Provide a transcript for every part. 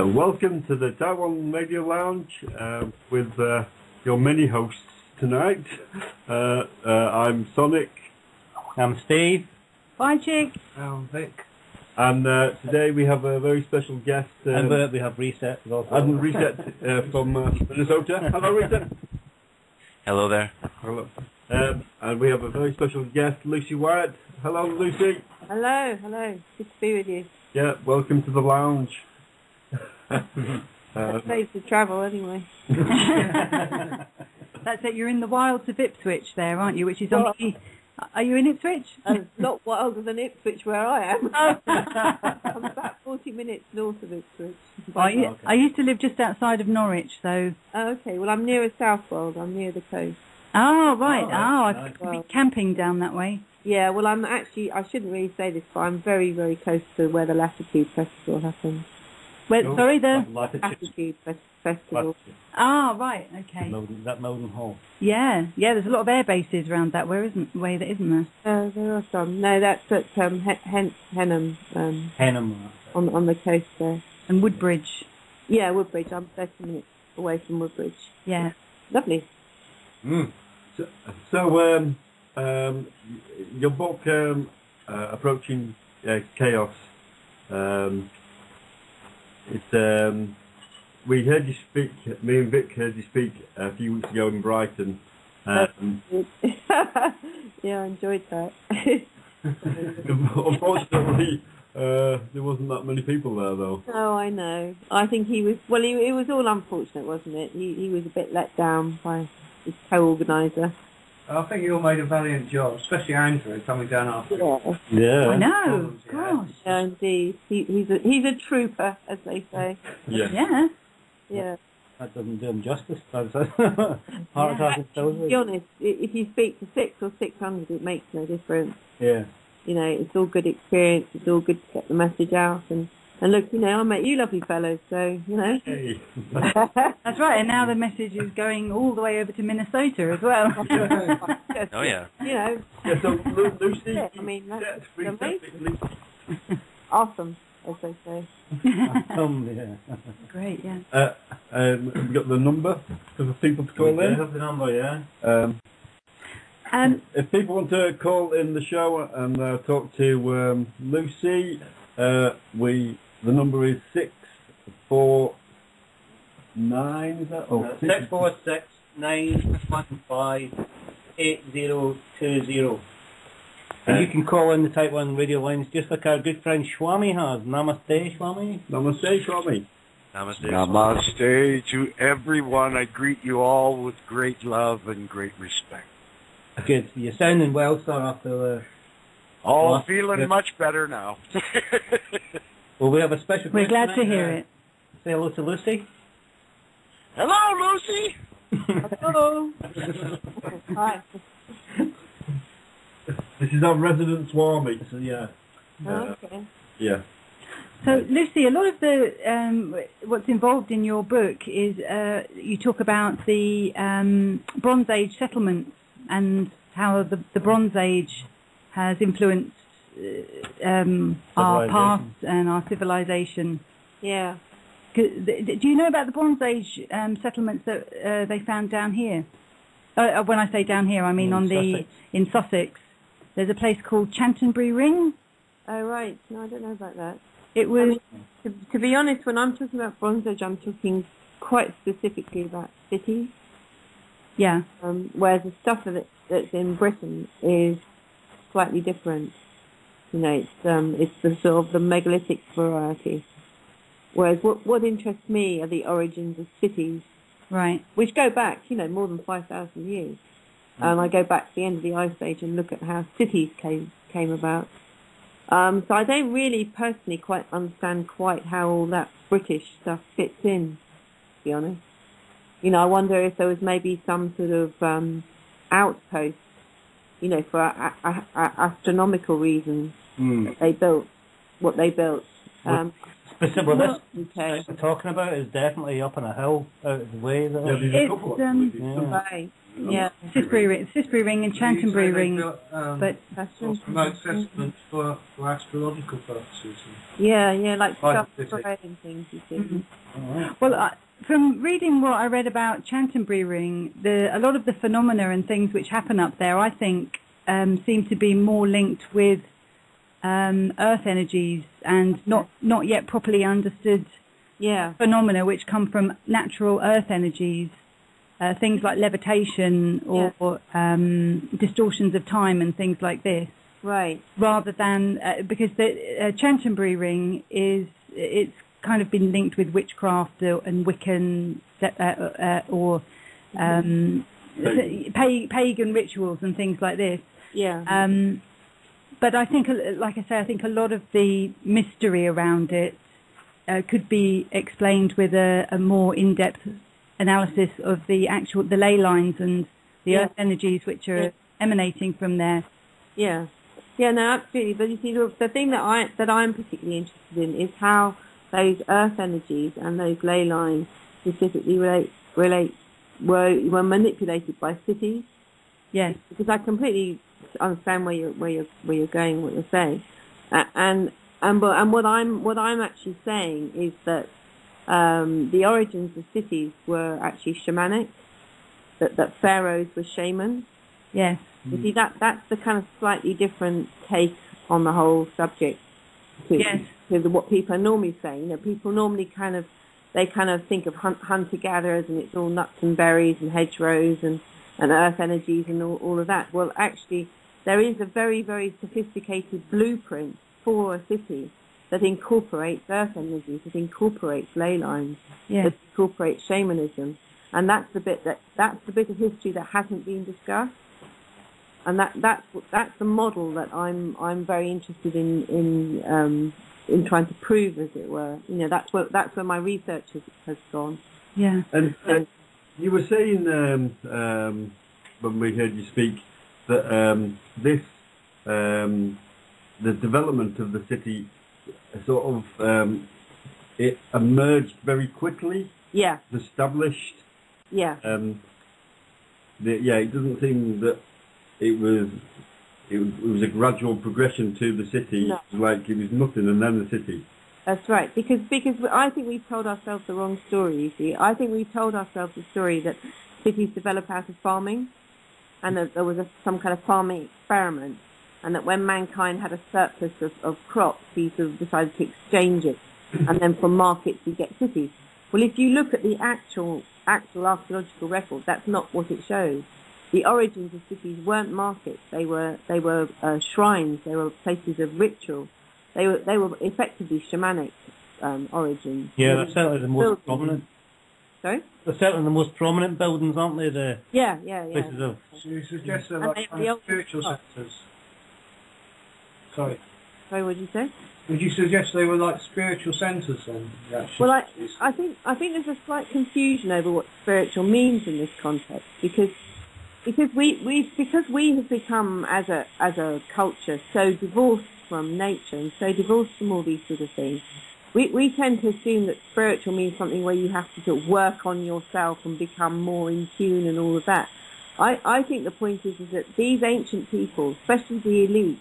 Welcome to the Taiwan Radio Lounge with your mini-hosts tonight. I'm Sonic. I'm Steve. Bye, Chick. I'm Vic. And today we have a very special guest. And we have Reset. And Reset from Minnesota. Hello, Reset. Hello there. Hello. And we have a very special guest, Lucy Wyatt. Hello, Lucy. Hello. Good to be with you. Yeah, welcome to the lounge. That saves the travel anyway. That's it, you're in the wilds of Ipswich there, aren't you? Which is on the... Are you in Ipswich? Not wilder than Ipswich where I am. I'm about 40 minutes north of Ipswich. I used to live just outside of Norwich, so... Oh, okay, well I'm nearer Southwold, I'm near the coast. Oh, right. I could be camping down that way. Yeah, well I'm actually, I shouldn't really say this, but I'm very, very close to where the Latitude Festival happens. Sorry, the... Latitude Festival. Ah, right, okay. Is that Melden Hall? Yeah, there's a lot of air bases around that isn't there? There are some. No, that's at Henham. Henham. On the coast there. And Woodbridge. Yeah, Woodbridge. I'm 30 minutes away from Woodbridge. Yeah. Lovely. So, your book, Approaching Chaos, it's... we heard you speak, me and Vic heard you speak a few weeks ago in Brighton. Yeah, I enjoyed that. Unfortunately, there wasn't that many people there, though. Oh, I know. I think he was, well, it was all unfortunate, wasn't it? He was a bit let down by his co-organiser. I think you all made a valiant job, especially Andrew coming down after. Yeah. I know, gosh. Yeah, indeed. He's a trooper, as they say. Yeah. Yeah. That doesn't do him justice. To be honest, if you speak to 6 or 600, it makes no difference. Yeah. You know, it's all good experience. It's all good to get the message out. And look, you know, I met you lovely fellows, so, you know. Hey. That's right, and now the message is going all the way over to Minnesota as well. Oh, yeah. You know. Yeah, so, Lucy, yeah, I mean, that's amazing. Awesome, as they say. Yeah. Great, yeah. We got the number for the people to call in. We have the number, yeah. If people want to call in the show and talk to Lucy, the number is 649. Is that? 646 915 8020. And you can call in the Type 1 radio lines just like our good friend Swami has. Namaste, Swami. Namaste, Swami. Namaste. Namaste to everyone. I greet you all with great love and great respect. Good. You're sounding well, sir, after the... Oh, feeling much better now. Well, we have a special... We're glad to hear it. Say hello to Lucy. Hello, Lucy. Hello. Hi. This is our resident Swami. So, yeah. Okay. Yeah. So, Lucy, a lot of the what's involved in your book is you talk about the Bronze Age settlements and how the Bronze Age has influenced our past and our civilization. Yeah. Do you know about the Bronze Age settlements that they found down here? When I say down here, I mean in Sussex. There's a place called Chantonbury Ring. Oh, right. No, I don't know about that. It was... I mean, to be honest, when I'm talking about Bronze Age, I'm talking quite specifically about cities. Yeah. Whereas the stuff that's in Britain is slightly different. You know, it's the sort of the megalithic variety. Whereas what interests me are the origins of cities. Right. Which go back, you know, more than 5,000 years. And I go back to the end of the Ice Age and look at how cities came about. So I don't really personally quite understand quite how all that British stuff fits in, to be honest. You know, I wonder if there was maybe some sort of outpost, you know, for astronomical reasons that they built what they built. Specifically, we're talking about is definitely up on a hill out of the way. There's a couple of Right. Yeah. Cispri ring and Chantonbury ring. But remote assessments for astrological purposes. Yeah, like stuff Scientific. and things, you see. well, from reading what I read about Chantonbury ring, a lot of the phenomena and things which happen up there, I think, seem to be more linked with earth energies and not yet properly understood phenomena which come from natural earth energies, things like levitation or distortions of time and things like this. Right. Rather than because the Chantonbury ring it's kind of been linked with witchcraft and Wiccan or pagan rituals and things like this. Yeah. But I think, like I say, I think a lot of the mystery around it could be explained with a more in-depth analysis of the ley lines and the earth energies which are emanating from there. Yeah. Yeah, no, absolutely. But you see, the thing that I'm particularly interested in is how those earth energies and those ley lines specifically were manipulated by cities. Yes. Because I completely understand where you're going, what you're saying, and what I'm actually saying is that the origins of cities were actually shamanic, that pharaohs were shamans. Yes. You see, that's the kind of slightly different take on the whole subject to what people are normally saying. You know, people normally kind of think of hunter-gatherers and it's all nuts and berries and hedgerows and earth energies and all of that. Well, actually, there is a very, very sophisticated blueprint for a city that incorporates earth energies, that incorporates ley lines, that incorporates shamanism, and that's the bit of history that hasn't been discussed. And that's the model that I'm very interested in trying to prove, as it were. You know, that's where my research has gone. Yeah. And you were saying when we heard you speak that the development of the city sort of it emerged very quickly. Yeah. Established. Yeah. It doesn't seem that it was a gradual progression to the city. No. Like it was nothing and then the city. That's right, because I think we've told ourselves the wrong story, you see. I think we've told ourselves the story that cities develop out of farming, and that there was some kind of farming experiment, and that when mankind had a surplus of crops, we sort of decided to exchange it, and then from markets we get cities. Well, if you look at the actual archaeological record, that's not what it shows. The origins of cities weren't markets; they were shrines, they were places of ritual. They were effectively shamanic origins. Yeah, they're certainly the most prominent. Sorry? They're certainly the most prominent buildings, aren't they? Yeah. Places of. So you suggest they're like spiritual centres? Sorry, what did you say? would you suggest they were like spiritual centres then? Well, I think there's a slight confusion over what spiritual means in this context, because we have become as a culture so divorced from nature and so divorced from all these sort of things. We tend to assume that spiritual means something where you have to sort of work on yourself and become more in tune and all of that. I think the point is that these ancient people, especially the elite,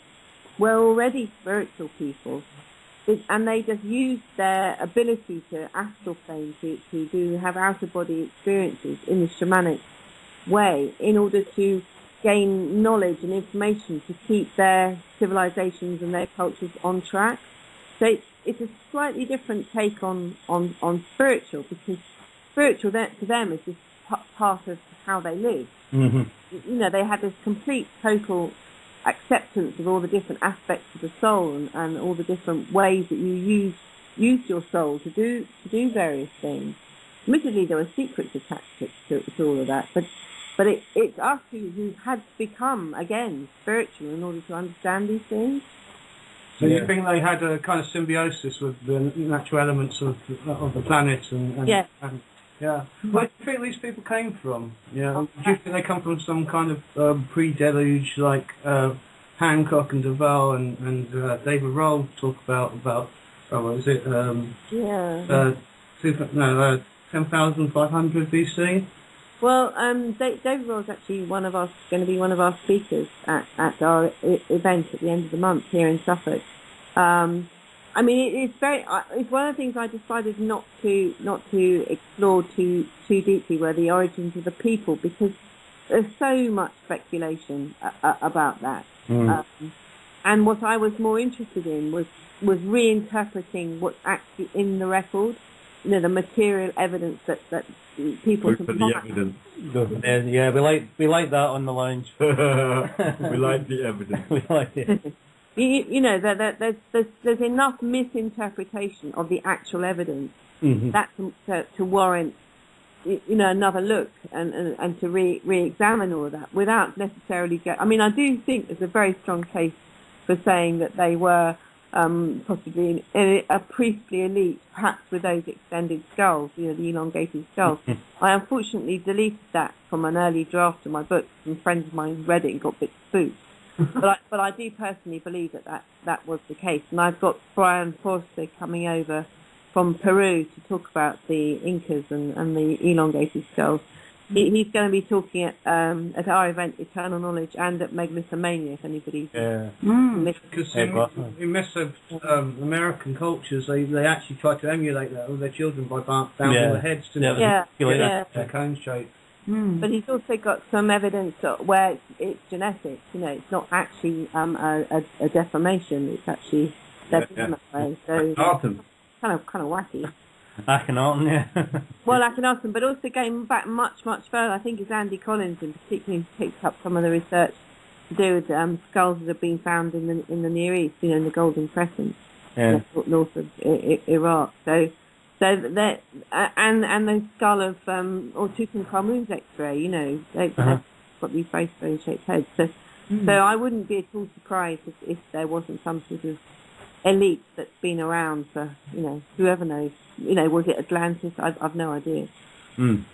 were already spiritual people, and they just used their ability to astral plane, to have out-of-body experiences in the shamanic way in order to gain knowledge and information to keep their civilizations and their cultures on track. So it's a slightly different take on spiritual, because spiritual to them is just part of how they live. Mm-hmm. You know, they had this complete, total acceptance of all the different aspects of the soul and all the different ways that you use your soul to do various things. Admittedly, there were secrets attached to all of that, but it's us who had become, again, spiritual in order to understand these things. So you think they had a kind of symbiosis with the natural elements of the planet and Yeah. Yeah. Where do you think these people came from? Yeah. Do you think they come from some kind of pre-deluge, like Hancock and Duval and David Roll talk about what is it? 10,500 BC? Well, David Roll's actually going to be one of our speakers at our event at the end of the month here in Suffolk. I mean, it's one of the things I decided not to explore too deeply, were the origins of the people, because there's so much speculation about that. And what I was more interested in was reinterpreting what's actually in the record, the material evidence that people can the evidence. Yeah, we like that on the lounge. We like the evidence. We like it. There's enough misinterpretation of the actual evidence that to warrant another look and to re-examine all of that without necessarily I mean, I do think there's a very strong case for saying that they were possibly a priestly elite, perhaps with those extended skulls, the elongated skulls. I unfortunately deleted that from an early draft of my book. Some friends of mine read it and got a bit spooked. But I do personally believe that was the case. And I've got Brian Forster coming over from Peru to talk about the Incas and the elongated skulls. He's going to be talking at our event, Eternal Knowledge, and at Megalithomania, if anybody's Because in Mesoamerican cultures, they actually try to emulate that with their children by bouncing their heads to their cone shape. But he's also got some evidence where it's genetic. It's not actually a deformation. It's actually that way. So kind of wacky. Akhenaten, yeah. Well, Akhenaten, but also going back much further. I think it's Andy Collins in particular who picked up some of the research to do with skulls that have been found in the Near East, in the Golden Crescent, north of Iraq. So that and the skull of or Tutankhamun's X-ray, they've got these very strange shaped heads. So I wouldn't be at all surprised if there wasn't some sort of elite that's been around for whoever knows. Was it Atlantis? I've no idea. Didn't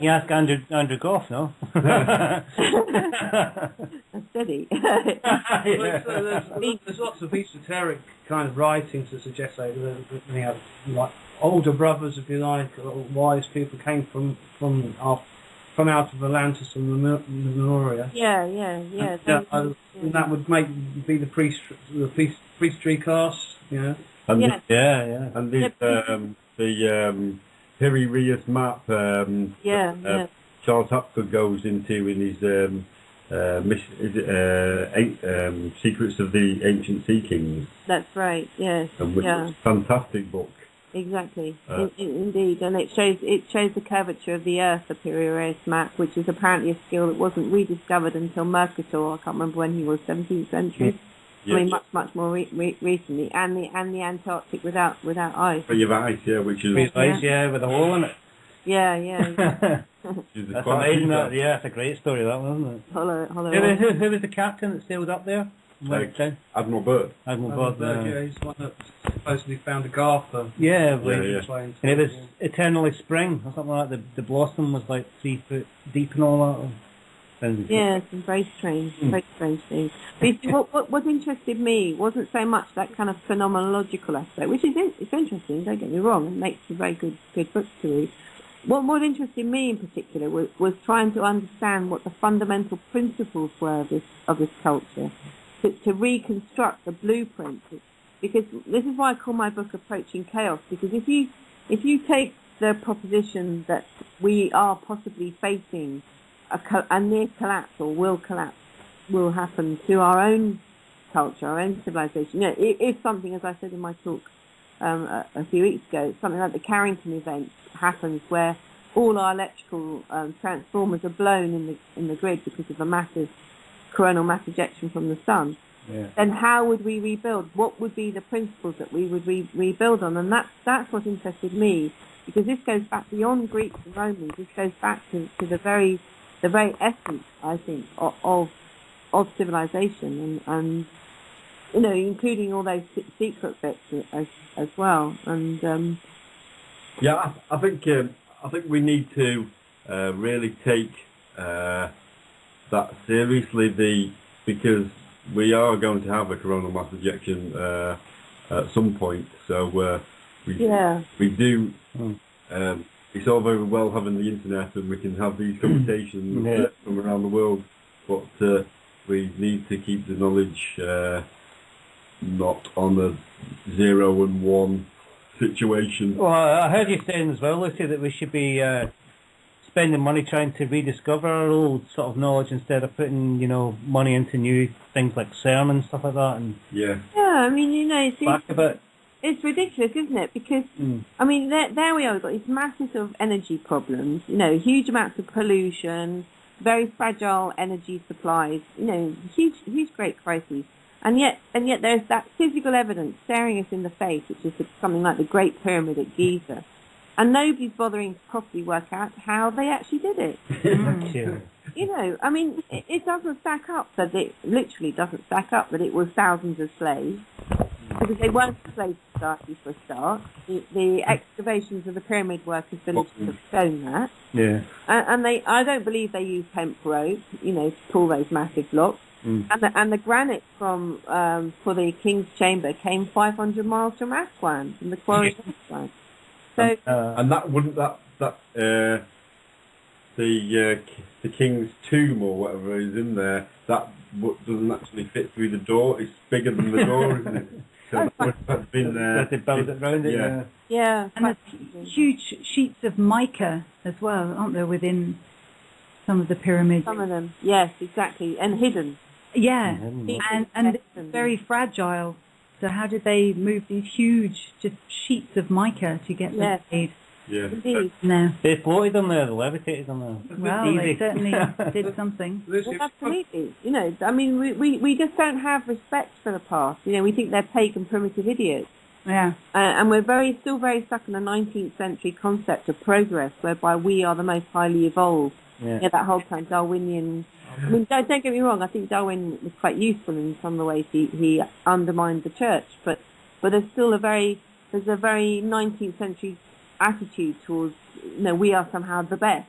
you ask Andrew Goff, no? That's steady. There's lots of esoteric kind of writings that suggest that they have like older brothers, if you like, or wise people came from out of Atlantis and the Lemuria. Yeah. And that would be the priestry class, And Yeah. And the Piri-Reis map, Charles Hapgood goes into in his Secrets of the Ancient Sea Kings. That's right. Yes. Which is a fantastic book. Exactly. Indeed, and it shows the curvature of the Earth, the Piri-Reis map, which is apparently a skill that wasn't rediscovered until Mercator. I can't remember when he was, 17th century. I mean, much more recently, and the Antarctic without ice. But you've ice, which is ice, with a hole in it. Yeah. That's amazing. It's a great story, that one, isn't it? Hollow. Who was the captain that sailed up there? Admiral Byrd. Admiral Byrd. He's the one that supposedly found a garter. And it was eternally spring or something like that. The blossom was like 3 foot deep and all that. Some very strange things. What interested me wasn't so much that kind of phenomenological aspect, which is it's interesting. Don't get me wrong; it makes a very good book to read. What interested me in particular was trying to understand what the fundamental principles were of this culture, to reconstruct the blueprint. Because this is why I call my book "Approaching Chaos." Because if you take the proposition that we are possibly facing a near collapse or will happen to our own culture, our own civilization. If something, as I said in my talk a few weeks ago, something like the Carrington event happens where all our electrical transformers are blown in the grid because of a massive coronal mass ejection from the sun, then how would we rebuild? What would be the principles that we would rebuild on? And that's what interested me, because this goes back beyond Greeks and Romans. This goes back to the very essence, I think, of civilization, and including all those secret bits as well. And I think we need to really take that seriously, because we are going to have a coronal mass ejection at some point. So we do it's all very well having the internet and we can have these conversations from around the world, but we need to keep the knowledge not on a 0 and 1 situation. Well, I heard you saying as well, Lucy, that we should be spending money trying to rediscover our old sort of knowledge instead of putting, money into new things like CERN and stuff like that. And yeah, I mean, it's ridiculous, isn't it? Because, I mean, there we are, we've got these massive sort of energy problems, huge amounts of pollution, very fragile energy supplies, huge great crises. And yet there's that physical evidence staring us in the face, which is something like the Great Pyramid at Giza. And nobody's bothering to properly work out how they actually did it. I mean, it doesn't stack up that it literally doesn't stack up that it was thousands of slaves, because they weren't slave society for a start. The excavations of the pyramid workers villages have shown that. Yeah. And I don't believe they used hemp rope, to pull those massive blocks. And the granite for the King's Chamber came 500 miles from Aswan, from the quarry of Aswan. So, and that wouldn't the King's tomb or whatever is in there, that doesn't actually fit through the door. It's bigger than the door, isn't it? So that's been there. They built it around it. Yeah. And there's huge sheets of mica as well, aren't there, within some of the pyramids? Some of them, yes, exactly, and hidden. Yeah, and it's very fragile. So how did they move these huge just sheets of mica to get them made? Yeah. Indeed. No. They floated them there, they levitated them there. Well, they certainly did something. Well, absolutely. I mean, we just don't have respect for the past. We think they're pagan, primitive idiots. Yeah. And we're still very stuck in the 19th century concept of progress, whereby we are the most highly evolved. Yeah. That whole kind of Darwinian. I mean, don't get me wrong. I think Darwin was quite useful in some of the ways he undermined the church, but there's still a very 19th century attitude towards we are somehow the best,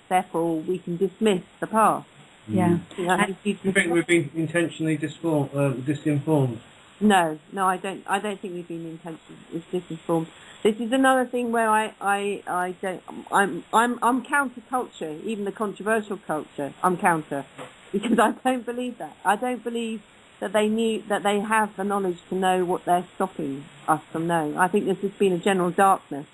therefore we can dismiss the past. Yeah. Do you think we've been intentionally disinformed? No, I don't think we've been intentionally disinformed. This is another thing where I'm counter-culture, even the controversial culture. I'm counter, because I don't believe that. I don't believe that they have the knowledge to know what they're stopping us from knowing. I think there's just been a general darkness.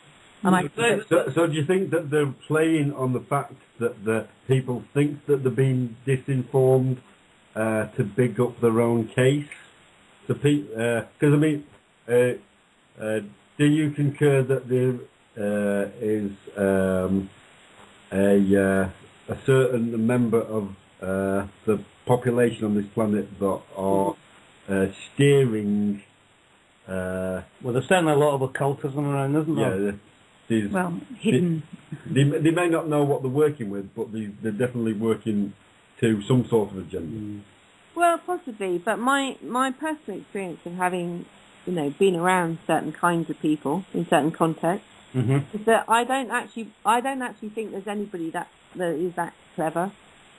And so do you think that they're playing on the fact that the people think that they're being disinformed to big up their own case? Because I mean, do you concur that there is a certain member of the population on this planet that are steering? Well, there's certainly a lot of occultism around, isn't there? Yeah. Hidden. They may not know what they're working with, but they're definitely working to some sort of agenda. Well, possibly, but my personal experience of having, been around certain kinds of people in certain contexts is that I don't actually think there's anybody that is that clever,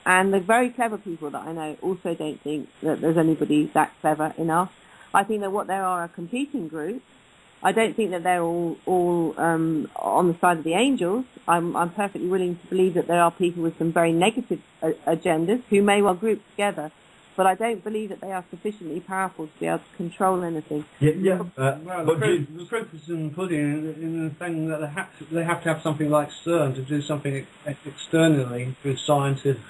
and the very clever people that I know also don't think that there's anybody that clever enough. I think that what there are competing groups. I don't think that they're all on the side of the angels. I'm perfectly willing to believe that there are people with some very negative agendas who may well group together. But I don't believe that they are sufficiently powerful to be able to control anything. The proof is in the pudding in the thing that they have to have something like CERN to do something externally with scientific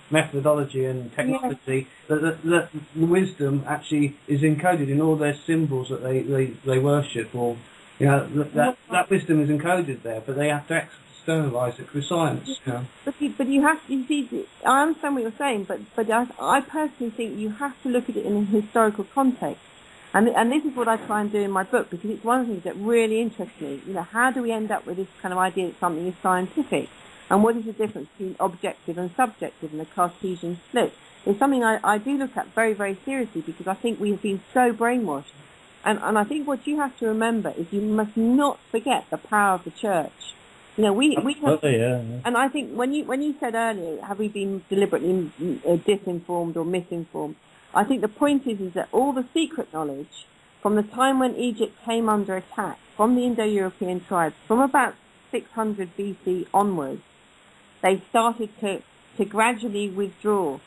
methodology and technology. That the wisdom actually is encoded in all their symbols that they worship, or that wisdom is encoded there, but they have to externalise it with science. But you have to, you see, I understand what you're saying, but I personally think you have to look at it in a historical context. And this is what I try and do in my book, because it's one of the things that really interests me. How do we end up with this kind of idea that something is scientific? And what is the difference between objective and subjective and the Cartesian split? It's something I do look at very, very seriously, because I think we have been so brainwashed. And I think what you have to remember is you must not forget the power of the church. We have, and I think when you said earlier, have we been deliberately disinformed or misinformed? I think the point is that all the secret knowledge from the time when Egypt came under attack from the Indo-European tribes, from about 600 BC onwards, they started to gradually withdraw.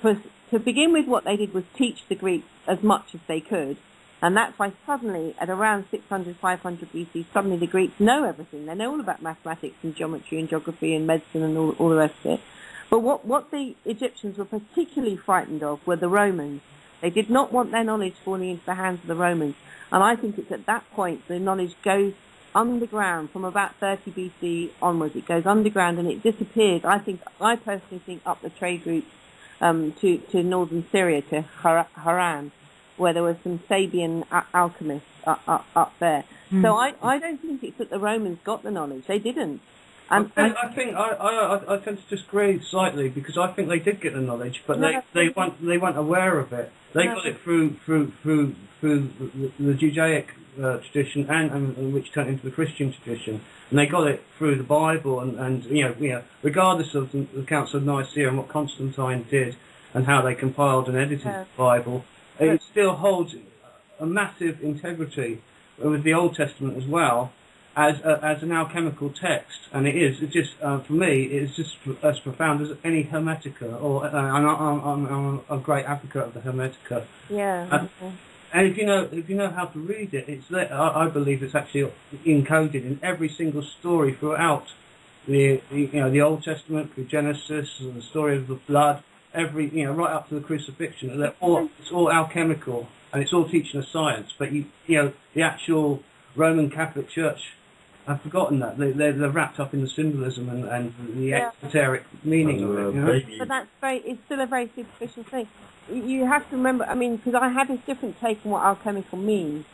To begin with, what they did was teach the Greeks as much as they could, and that's why suddenly, at around 600, 500 BC, suddenly the Greeks know everything. They know all about mathematics and geometry and geography and medicine and all the rest of it. But what the Egyptians were particularly frightened of were the Romans. They did not want their knowledge falling into the hands of the Romans. And I think it's at that point the knowledge goes underground from about 30 BC onwards. It goes underground and it disappears. I personally think up the trade routes to northern Syria, to Haran, where there were some Sabian alchemists up there. So I don't think it's that the Romans got the knowledge. They didn't. I think I tend to disagree slightly, because I think they did get the knowledge, but they weren't aware of it. They got it through the Judaic tradition, and which turned into the Christian tradition, and they got it through the Bible, and regardless of the Council of Nicaea and what Constantine did and how they compiled and edited the Bible, it still holds a massive integrity with the Old Testament as well, as an alchemical text, and it's just for me, it's just as profound as any Hermetica, or I'm a great advocate of the Hermetica. Yeah. And if you know how to read it, it's there. I believe it's actually encoded in every single story throughout the Old Testament, through Genesis, and the story of the flood, right up to the crucifixion. It's all alchemical, and it's all teaching a science. But the actual Roman Catholic Church have forgotten that. They're wrapped up in the symbolism and the esoteric meaning of it. But it's still a very superficial thing. You have to remember, because I have this different take on what alchemical means,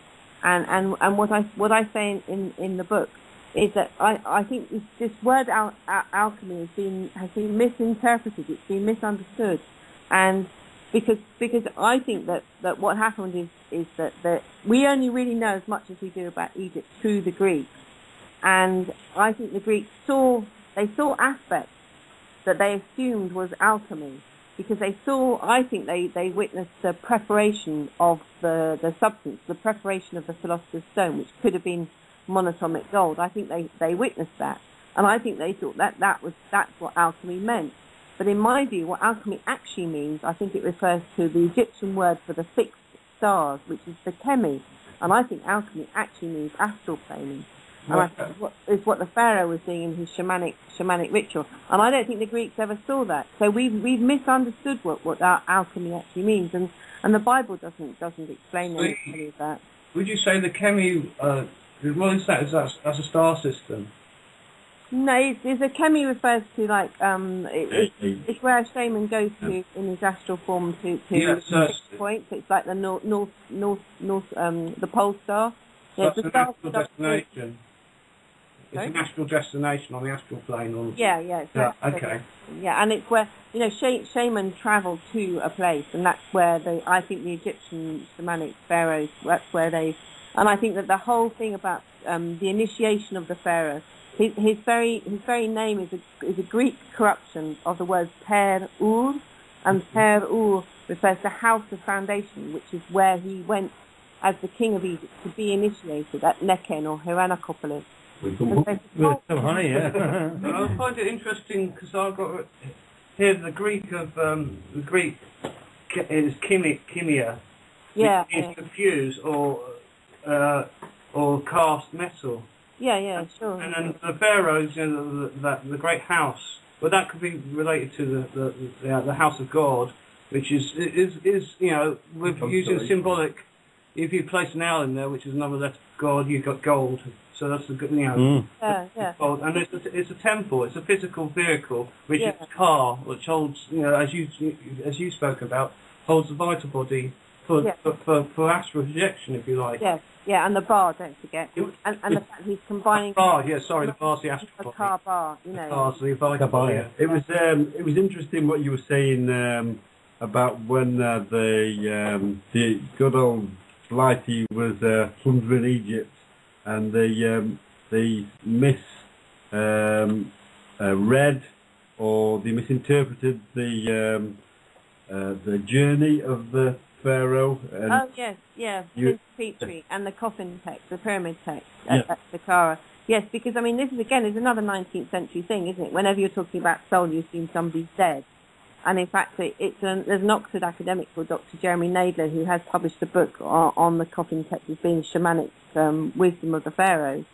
and what I say in the book is that I think this word alchemy has been misinterpreted. It's been misunderstood, and because I think that what happened is that we only really know as much as we do about Egypt through the Greeks. And I think the Greeks saw aspects that they assumed was alchemy, because I think they witnessed the preparation of the substance, the preparation of the philosopher's stone, which could have been monatomic gold. I think they witnessed that, and I think they thought that's what alchemy meant. But in my view, what alchemy actually means, I think it refers to the Egyptian word for the fixed stars, which is the chemi, and I think alchemy actually means astral planing. And I think what the pharaoh was doing in his shamanic ritual. And I don't think the Greeks ever saw that. So we've misunderstood what alchemy actually means, and the Bible doesn't explain any of that. Would you say the chemi, what is that? Is that as a star system? No, the chemi refers to it's where a shaman goes to in his astral form to point. So it's like the north the pole star. So it's an astral destination. It's an astral destination on the astral plane. Okay. Yeah, and it's where shamans travel to a place, and that's where I think the Egyptian shamanic pharaohs. That's where and I think that the whole thing about the initiation of the pharaoh, his very name is a Greek corruption of the words Per-Ur, and Per-Ur refers to house of foundation, which is where he went as the king of Egypt to be initiated at Neken or Hiranakopolis. With some honey, yeah. I find it interesting because I've got here the Greek is chimia. Yeah. It's to fuse or cast metal. Yeah, sure. And then the pharaohs, the great house. Well, that could be related to the house of God, which is we're using symbolic. If you place an owl in there, which is another letter of God, you've got gold. So that's the good, gold. And it's a temple. It's a physical vehicle, which is a car, which holds, as you spoke about, holds the vital body for astral projection, if you like. Yes, yeah, and the bar, don't forget, and the fact he's combining. The bar, sorry, the bar's the astral body. A car bar, The car's the vital body. Yeah. It was interesting what you were saying about when the good old Blighty was plundering Egypt, and they misread or they misinterpreted the journey of the pharaoh. And Petrie and the coffin text, the pyramid text at Saqqara. Yes, because I mean, this is another 19th century thing, isn't it? Whenever you're talking about soul, you assume somebody's dead. And in fact, there's an Oxford academic called Dr. Jeremy Nadler who has published a book on the coffin text as being shamanic wisdom of the pharaohs.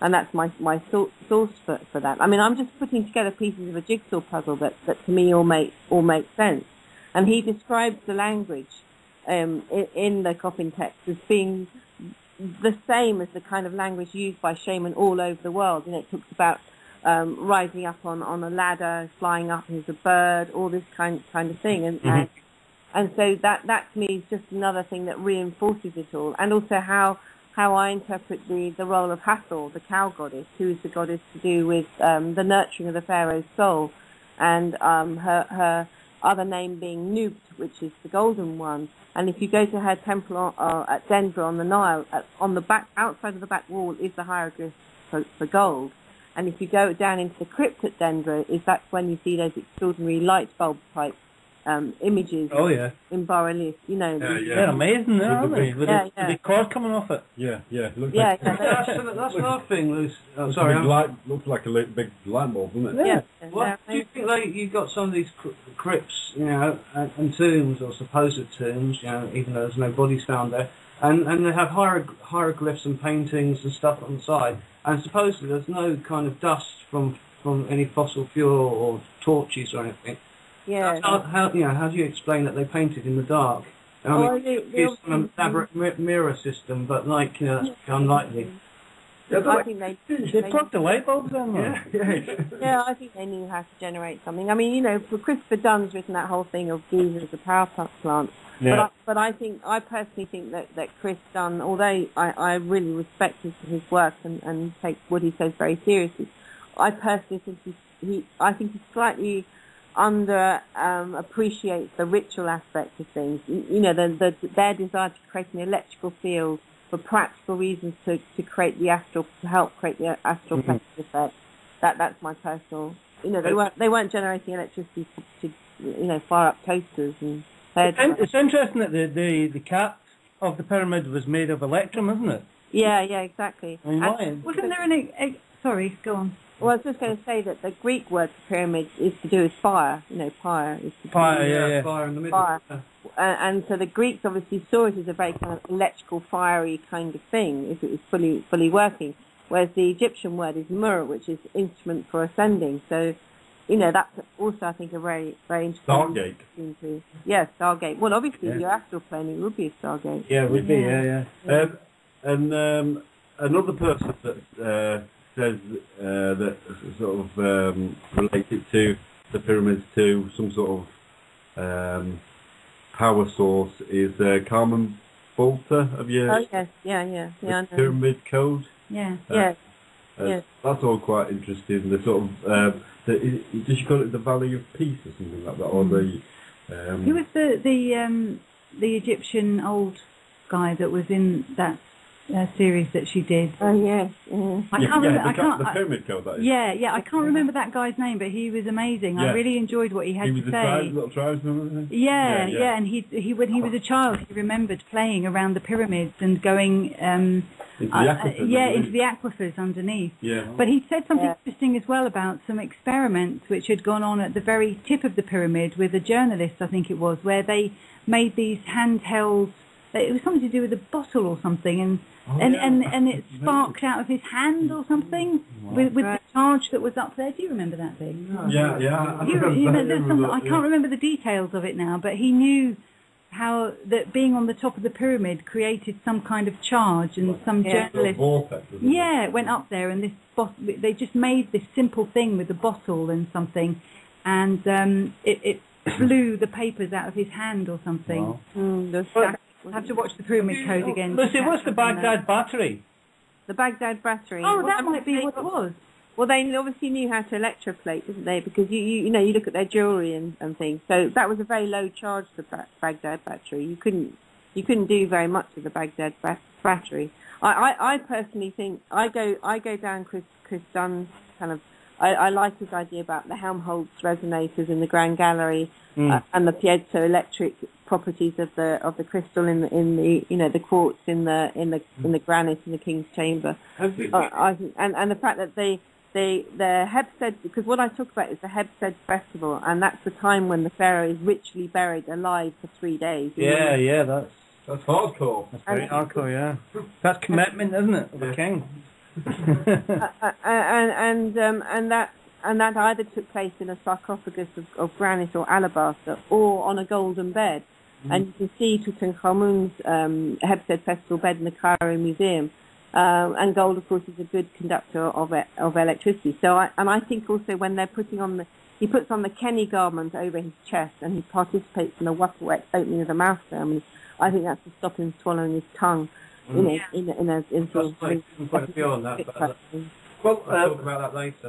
And that's my source for that. I mean, I'm just putting together pieces of a jigsaw puzzle that to me all make sense. And he describes the language in the coffin text as being the same as the kind of language used by shaman all over the world. You know, it talks about rising up on a ladder, flying up as a bird, all this kind of thing. And so that to me is just another thing that reinforces it all. And also how I interpret the role of Hathor, the cow goddess, who is the goddess to do with the nurturing of the pharaoh's soul, and her other name being Nubit, which is the golden one. And if you go to her temple at Denver on the Nile, on the back outside of the back wall is the hieroglyph for gold. And if you go down into the crypt at Denver, that's when you see those extraordinary light bulb type images. Oh yeah. In bas-relief, you know. They're amazing, aren't they? With the cord coming off it. That's another thing, Lucy. Oh, sorry. Looks like a big light bulb, doesn't it? Yeah. What do you think? Like, you've got some of these crypts, you know, and tombs or supposed tombs, you know, even though there's no bodies found there, and they have hieroglyphs and paintings and stuff on the side, and supposedly there's no kind of dust from any fossil fuel or torches or anything. Yeah. How do you explain that they painted in the dark? I mean, it's an elaborate mirror system, but like, you know, that's unlikely. I think they plugged the light bulbs on there. Yeah, I think they knew how to generate something. I mean, you know, Christopher Dunn's written that whole thing of Giza as a power plant. Yeah. But I personally think that Chris Dunn, although I really respect his work and take what he says very seriously, I personally think he slightly appreciates the ritual aspect of things. You know, their desire to create an electrical field for practical reasons to create the astral, to help create the astral plexus effect. That's my personal. You know, they weren't generating electricity to fire up toasters and. It's interesting that the cap of the pyramid was made of electrum, isn't it? Yeah, exactly. I mean, why? Wasn't there sorry, go on. Well, I was just going to say that the Greek word for pyramid is to do with fire. You know, fire is to fire, fire in the middle. Fire. And so the Greeks obviously saw it as a very kind of electrical, fiery kind of thing, if it was fully working. Whereas the Egyptian word is mur, which is instrument for ascending. So, you know, that's also, I think, a very, very interesting Stargate. thing to. Yeah, Stargate. Well, obviously, your astral plane, it would be a Stargate. Yeah, it would be, yeah. And another person that says that sort of related to the pyramids to some sort of power source is Carmen Bolter. Have you? Oh yes, yeah. I know. Pyramid code. Yeah. Yes. That's all quite interesting. The sort of does she call it the Valley of Peace or something like that, or the? Who was the Egyptian old guy that was in that series that she did? Oh yes. I can't remember. The pyramid code. That is. Yeah. I can't remember that guy's name, but he was amazing. Yeah. I really enjoyed what he had to say. Little tribesman, wasn't he? Yeah. And he when he was a child, he remembered playing around the pyramids and going. Into the aquifers. Into the aquifers underneath. Yeah. But he said something interesting as well about some experiments which had gone on at the very tip of the pyramid with a journalist, I think it was, where they made these handheld. It was something to do with a bottle or something, and it sparked out of his hand or something with the charge that was up there. Do you remember that thing? No. Yeah. I can't remember the details of it now, but he knew how that being on the top of the pyramid created some kind of charge, and some journalist. It went up there, and they just made this simple thing with a bottle and something, and it blew the papers out of his hand or something. Wow. I have to watch the Pyramid Code again. Lucy, what's the Baghdad battery? The Baghdad battery. Oh, that might be what it was. Well, they obviously knew how to electroplate, didn't they? Because you look at their jewellery and things. So that was a very low charge, the Baghdad battery. You couldn't do very much with the Baghdad battery. I personally think I go down Chris Dunn's kind of. I like his idea about the Helmholtz resonators in the Grand Gallery and the piezoelectric properties of the crystal in the the quartz in the granite in the king's chamber. And the fact that the Hebsed, because what I talk about is the Hebsed festival, and that's the time when the pharaoh is ritually buried alive for 3 days. Yeah, that's hardcore. That's very hardcore, yeah. That's commitment, isn't it, of the king? and that either took place in a sarcophagus of granite or alabaster, or on a golden bed. And you can see Tutankhamun's Hebsed festival bed in the Cairo Museum. And gold, of course, is a good conductor of electricity. So, I think also when they're he puts on the Kenny garment over his chest, and he participates in the Wapawet opening of the mouth ceremony. I think that's to stop him swallowing his tongue. In sort of quite a few on that. Well, I'll talk about that later.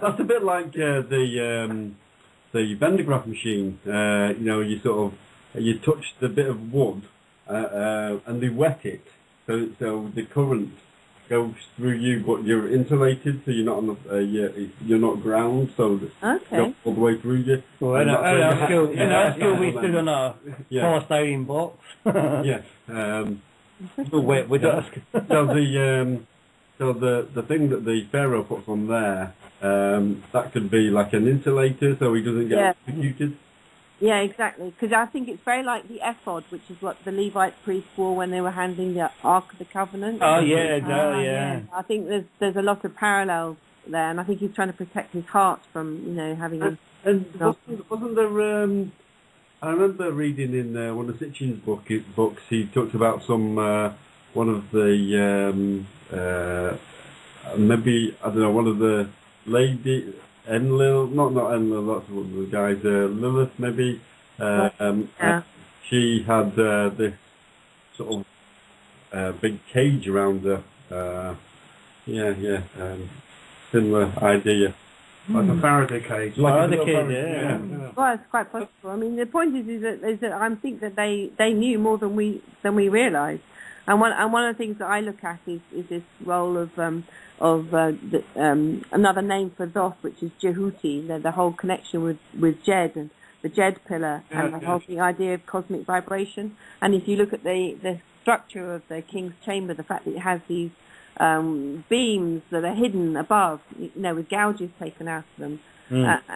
That's a bit like the Van de Graaff machine. You touch the bit of wood. And they wet it, so the current goes through you, but you're insulated, so you're not on you're not ground, so it goes all the way through you. Well, in our school we stood on a polystyrene box. Wet with dust. So the thing that the pharaoh puts on there, that could be like an insulator, so he doesn't get electrocuted. Yeah, exactly. Because I think it's very like the ephod, which is what the Levite priests wore when they were handling the Ark of the Covenant. Oh yeah, yeah. I think there's a lot of parallels there, and I think he's trying to protect his heart from having. And wasn't there? I remember reading in one of Sitchin's books. He talked about some one of the maybe I don't know, one of the lady. Enlil, not Enlil, that's one of the guys, Lilith maybe. She had this sort of big cage around her. Similar idea. Like a Faraday cage. Well, it's quite possible. I mean, the point is that I think that they knew more than we realise. And one of the things that I look at is this role of another name for Thoth, which is Jehuti, the whole connection with Jed and the Jed pillar, and the idea of cosmic vibration. And if you look at the structure of the king's chamber, the fact that it has these beams that are hidden above, with gouges taken out of them.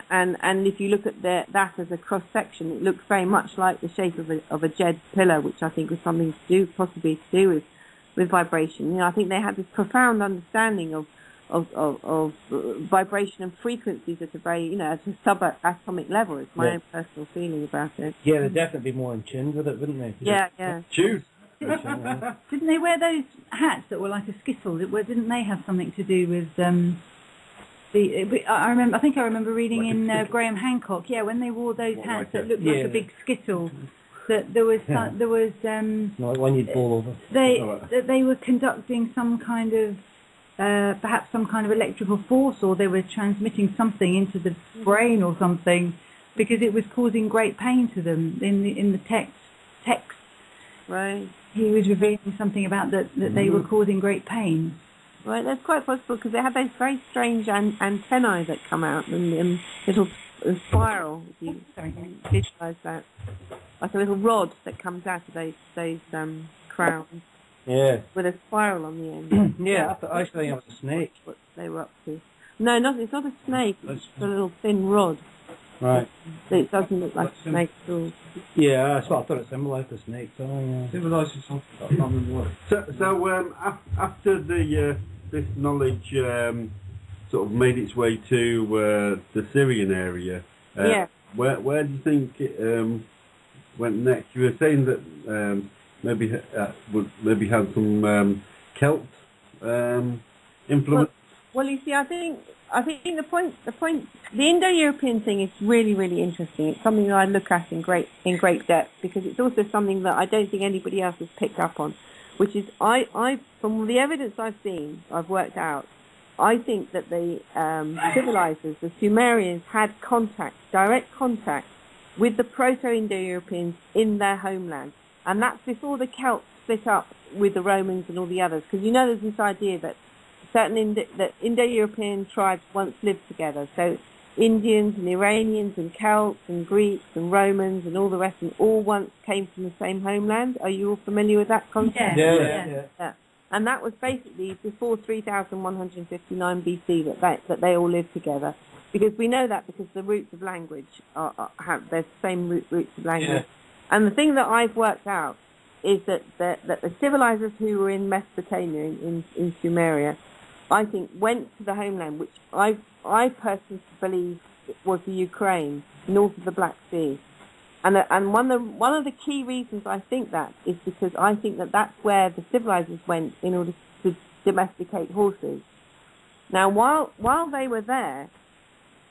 And if you look at that as a cross section, it looks very much like the shape of a Jed pillar, which I think was something possibly to do with vibration. I think they had this profound understanding of vibration and frequencies at a very, at a subatomic level. It's my own personal feeling about it. Yeah, they'd definitely be more in tune with it, wouldn't they? Yeah. Choose. Didn't they wear those hats that were like a skittle? Didn't they have something to do with I think I remember reading in Graham Hancock. Yeah, when they wore those hats that looked like a big skittle. That there was like one you'd fall over. They were conducting some kind of perhaps some kind of electrical force, or they were transmitting something into the brain or something, because it was causing great pain to them in the text. Right. He was revealing something about that they were causing great pain. Right, that's quite possible, because they have those very strange antennae that come out, and little spiral. If you visualise that, like a little rod that comes out of those crowns. Yeah. With a spiral on the end. Yeah, I think it was a snake. What they were up to. No, it's not a snake. It's a little thin rod. Right. So it doesn't look like a snake at all. Yeah, that's what I thought it symbolised a snake. So, Civilized is something I can't remember what. So after this knowledge sort of made its way to the Syrian area, where do you think it went next? You were saying that maybe had some Celt influence. Well, you see, I think the point, the Indo-European thing is really, really interesting. It's something that I look at in great depth, because it's also something that I don't think anybody else has picked up on, which is I from the evidence I've worked out, I think that the civilizers, the Sumerians, had direct contact with the Proto-Indo-Europeans in their homeland, and that's before the Celts split up with the Romans and all the others, because there's this idea that certain Indo-European tribes once lived together. So Indians and Iranians and Celts and Greeks and Romans and all the rest, and all once came from the same homeland. Are you all familiar with that concept? Yeah. And that was basically before 3159 BC that they all lived together. Because we know that because the roots of language have the same roots of language. Yeah. And the thing that I've worked out is that the civilizers who were in Mesopotamia, in Sumeria, I think went to the homeland, which I personally believe was the Ukraine, north of the Black Sea. And one of the key reasons I think that is because I think that that's where the civilizers went in order to domesticate horses. Now, while they were there,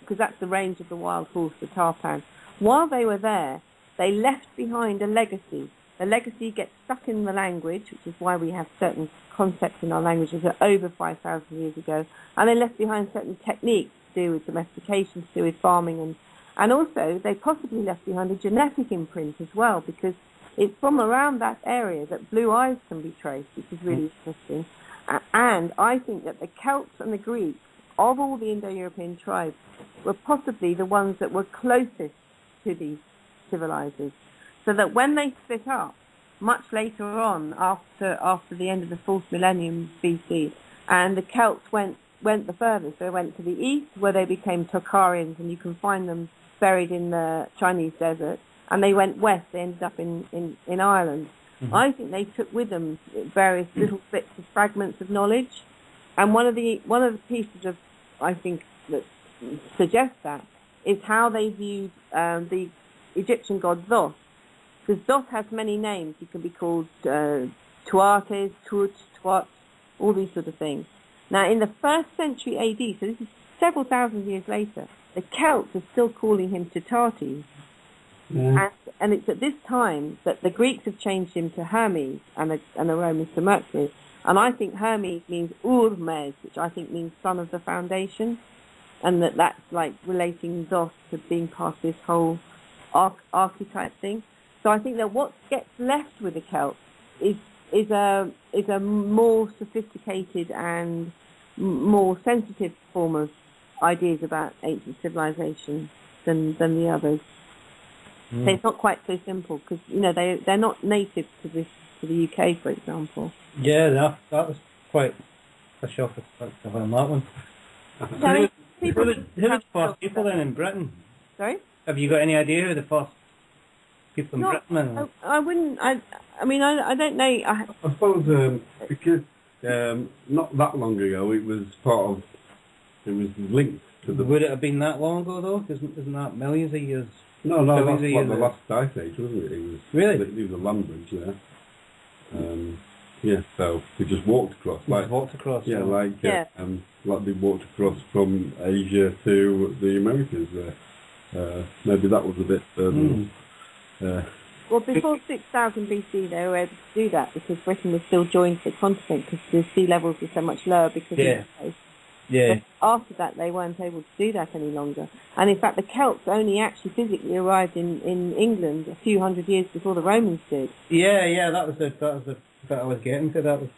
because that's the range of the wild horse, the tarpan, while they were there, they left behind a legacy. The legacy gets stuck in the language, which is why we have certain concepts in our languages that are over 5,000 years ago, and they left behind certain techniques to do with domestication, to do with farming, and also they possibly left behind a genetic imprint as well, because it's from around that area that blue eyes can be traced, which is really interesting. And I think that the Celts and the Greeks, of all the Indo-European tribes, were possibly the ones that were closest to these civilizers. So that when they split up, much later on, after the end of the 4th millennium BC, and the Celts went the furthest. They went to the east, where they became Tokharians, and you can find them buried in the Chinese desert. And they went west. They ended up in Ireland. Mm-hmm. I think they took with them various little bits of fragments of knowledge. And one of the pieces of, I think, that suggests that is how they viewed the Egyptian god Thoth. Because Thoth has many names. He can be called Tuates, Tut, Tuat, all these sort of things. Now, in the 1st century AD, so this is several thousand years later, the Celts are still calling him Tutates. Yeah. And it's at this time that the Greeks have changed him to Hermes and the Romans to Mercury. And I think Hermes means Urmes, which I think means son of the foundation. And that's like relating Thoth to being part of this whole archetype thing. So I think that what gets left with the Celts is a more sophisticated and more sensitive form of ideas about ancient civilization than the others. So it's not quite so simple because they're not native to the UK, for example. Yeah, that was quite a shock to learn that one. Who was the first people then in Britain? Sorry? Have you got any idea who the first people in Britain are? I wouldn't. I don't know. I suppose because not that long ago it was linked to the. Would it have been that long ago though? Isn't that millions of years? No, that's like the last ice age, wasn't it? It was really. It was a land bridge there. Yeah, so we just walked across. Like they walked across from Asia to the Americas. Maybe that was a bit further. Well, before 6000 BC, they were able to do that because Britain was still joined to the continent because the sea levels were so much lower because of the coast. Yeah. But after that, they weren't able to do that any longer. And in fact, the Celts only actually physically arrived in England a few hundred years before the Romans did. Yeah, that was the bit I was getting to. That was.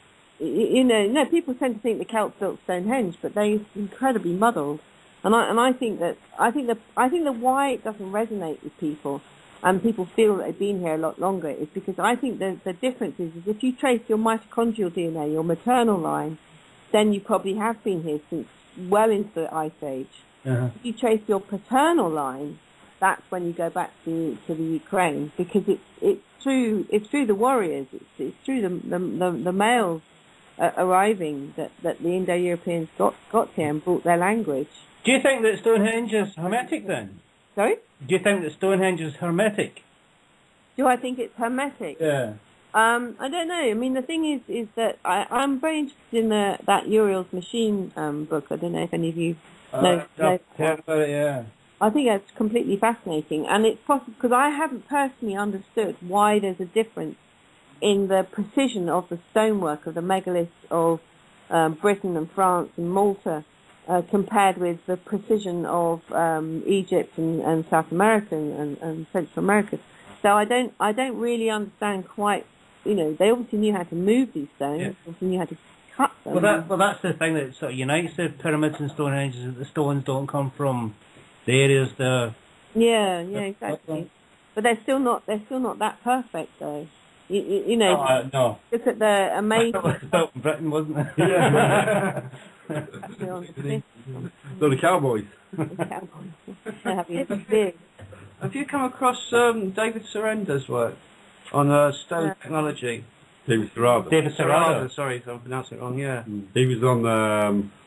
No, people tend to think the Celts built Stonehenge, but they're incredibly muddled. And I think that why it doesn't resonate with people, and people feel that they've been here a lot longer, is because I think the difference is if you trace your mitochondrial DNA, your maternal line, then you probably have been here since well into the Ice Age. Uh-huh. If you trace your paternal line, that's when you go back to the Ukraine, because it's through the warriors, it's through the males arriving that the Indo-Europeans got here and brought their language. Do you think that Stonehenge is hermetic then? Sorry? Do you think that Stonehenge is hermetic? Do I think it's hermetic? Yeah. I don't know. I mean, the thing is that I'm very interested in that Uriel's Machine book. I don't know if any of you know. I've heard about it, yeah. I think that's completely fascinating. And it's possible, because I haven't personally understood why there's a difference in the precision of the stonework of the megaliths of Britain and France and Malta compared with the precision of Egypt and South America and Central America. So I don't really understand quite. They obviously knew how to move these stones. Yeah. Obviously knew how to cut them. Well, that's the thing that sort of unites the pyramids and Stonehenge is that the stones don't come from the areas there. Yeah, exactly. But they're still not that perfect though. You know, No. look at the amazing. That was built in Britain, wasn't it? Yeah. Actually on the fifth. So the Cowboys. The Cowboys. They're having a big. Have you come across David Surrender's work on stone technology? David Serrada. David Serrada. Sorry if I'm pronouncing it wrong, yeah. He was on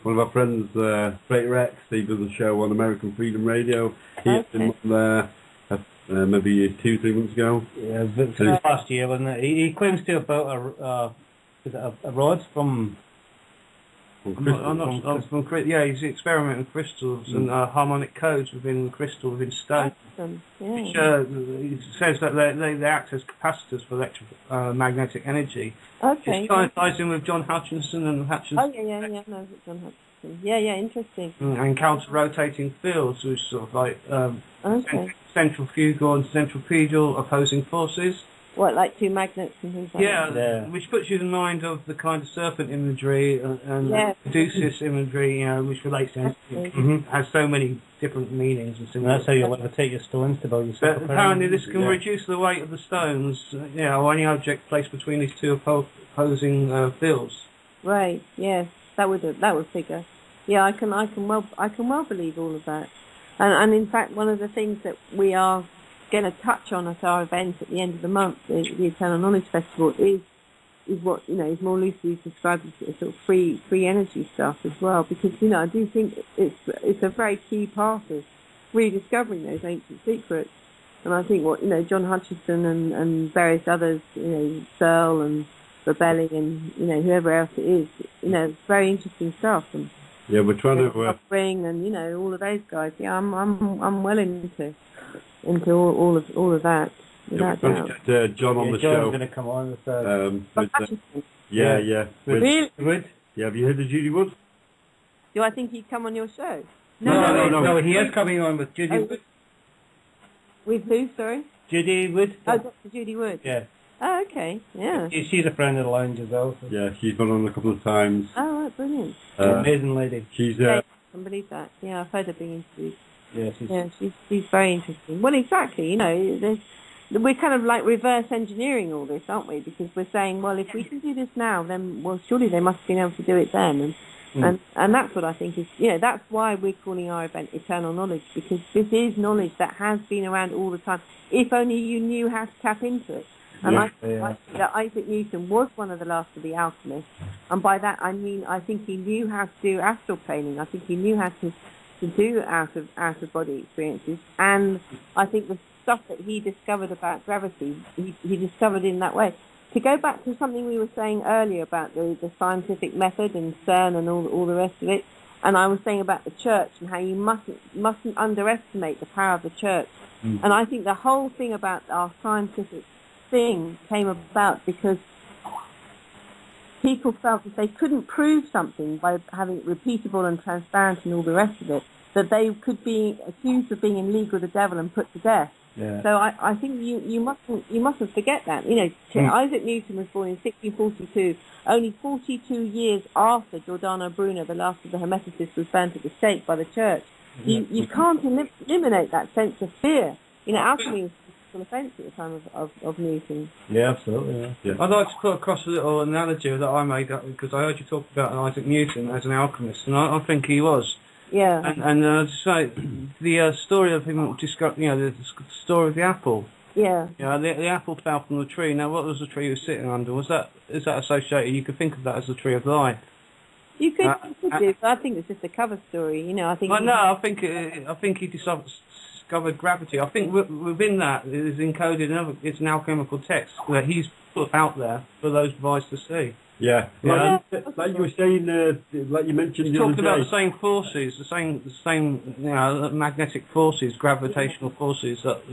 one of our friends, Freight Rex. He does a show on American Freedom Radio. He had been on there maybe 2-3 months ago. Yeah, it was last year, wasn't it? He claims to have built a rod from... Yeah, he's experimenting with crystals and harmonic codes within crystal, within stone. Awesome. Which Yeah. he says that they act as capacitors for electromagnetic energy. Okay. It kind of ties in with John Hutchinson and Hutchinson. Oh yeah. No, it's John Hutchinson. Yeah, interesting. And counter-rotating fields, which sort of like Okay. centrifugal and centripetal opposing forces. What, like two magnets and things like that? Yeah, which puts you in mind of the kind of serpent imagery and Caduceus imagery, which relates to has so many different meanings and And that's how you levitate your stones to build your But apparently this can reduce the weight of the stones, or any object placed between these two opposing fields. Right. Yes, that would figure. Yeah, I can well believe all of that. And in fact, one of the things that we are going to touch on at our event at the end of the month, the Eternal Knowledge Festival, is what is more loosely described as sort of free energy stuff as well. Because I do think it's a very key part of rediscovering those ancient secrets. And I think what John Hutchinson and various others, Searle and Babelli and whoever else it is, it's very interesting stuff. And yeah, we're trying to Ring and all of those guys. Yeah, I'm well into all of that. Without doubt. Get John on the show. John's going to come on with yeah. Really? Wood? Yeah, have you heard of Judy Wood? Do I think he'd come on your show? No, he is coming on with Judy Wood. With who, sorry? Judy Wood. Oh, Dr. Judy Wood. Yeah. Oh, okay. Yeah. She's a friend of the lounge as well. So. Yeah, she's been on a couple of times. Oh, right, brilliant. Amazing lady. She's I can believe that. Yeah, I've heard her being interviewed. Yeah, she's very interesting. Well, exactly. We're kind of like reverse engineering all this, aren't we? Because we're saying, well, if we can do this now, then surely they must have been able to do it then. And that's what I think is, that's why we're calling our event Eternal Knowledge, because this is knowledge that has been around all the time. If only you knew how to tap into it. And I think that Isaac Newton was one of the last of the alchemists, and by that I mean I think he knew how to do astral planing. I think he knew how to do out of body experiences, and I think the stuff that he discovered about gravity, he discovered in that way. To go back to something we were saying earlier about the scientific method and CERN and all the rest of it, and I was saying about the church and how you mustn't underestimate the power of the church. And I think the whole thing about our scientific thing came about because people felt if they couldn't prove something by having it repeatable and transparent and all the rest of it, that they could be accused of being in league with the devil and put to death. Yeah. So I think you mustn't forget that. Isaac Newton was born in 1642, only 42 years after Giordano Bruno, the last of the Hermeticists, was burnt at the stake by the church. You can't eliminate that sense of fear. Alchemy was an offence at the time of Newton. Yeah, absolutely. Yeah. I'd like to put across a little analogy that I made up because I heard you talk about Isaac Newton as an alchemist, and I think he was. Yeah. And so the story of him the story of the apple. Yeah. The apple fell from the tree. Now, what was the tree he was sitting under? Is that associated? You could think of that as the tree of life. You could do, but I think it's just a cover story. I think. Well, no, I think he discovered gravity. I think within that is encoded it's an alchemical text that he's put out there for those boys to see. Yeah. Like you were saying, like you mentioned the other day. Talking about the same forces, the same magnetic forces, gravitational forces that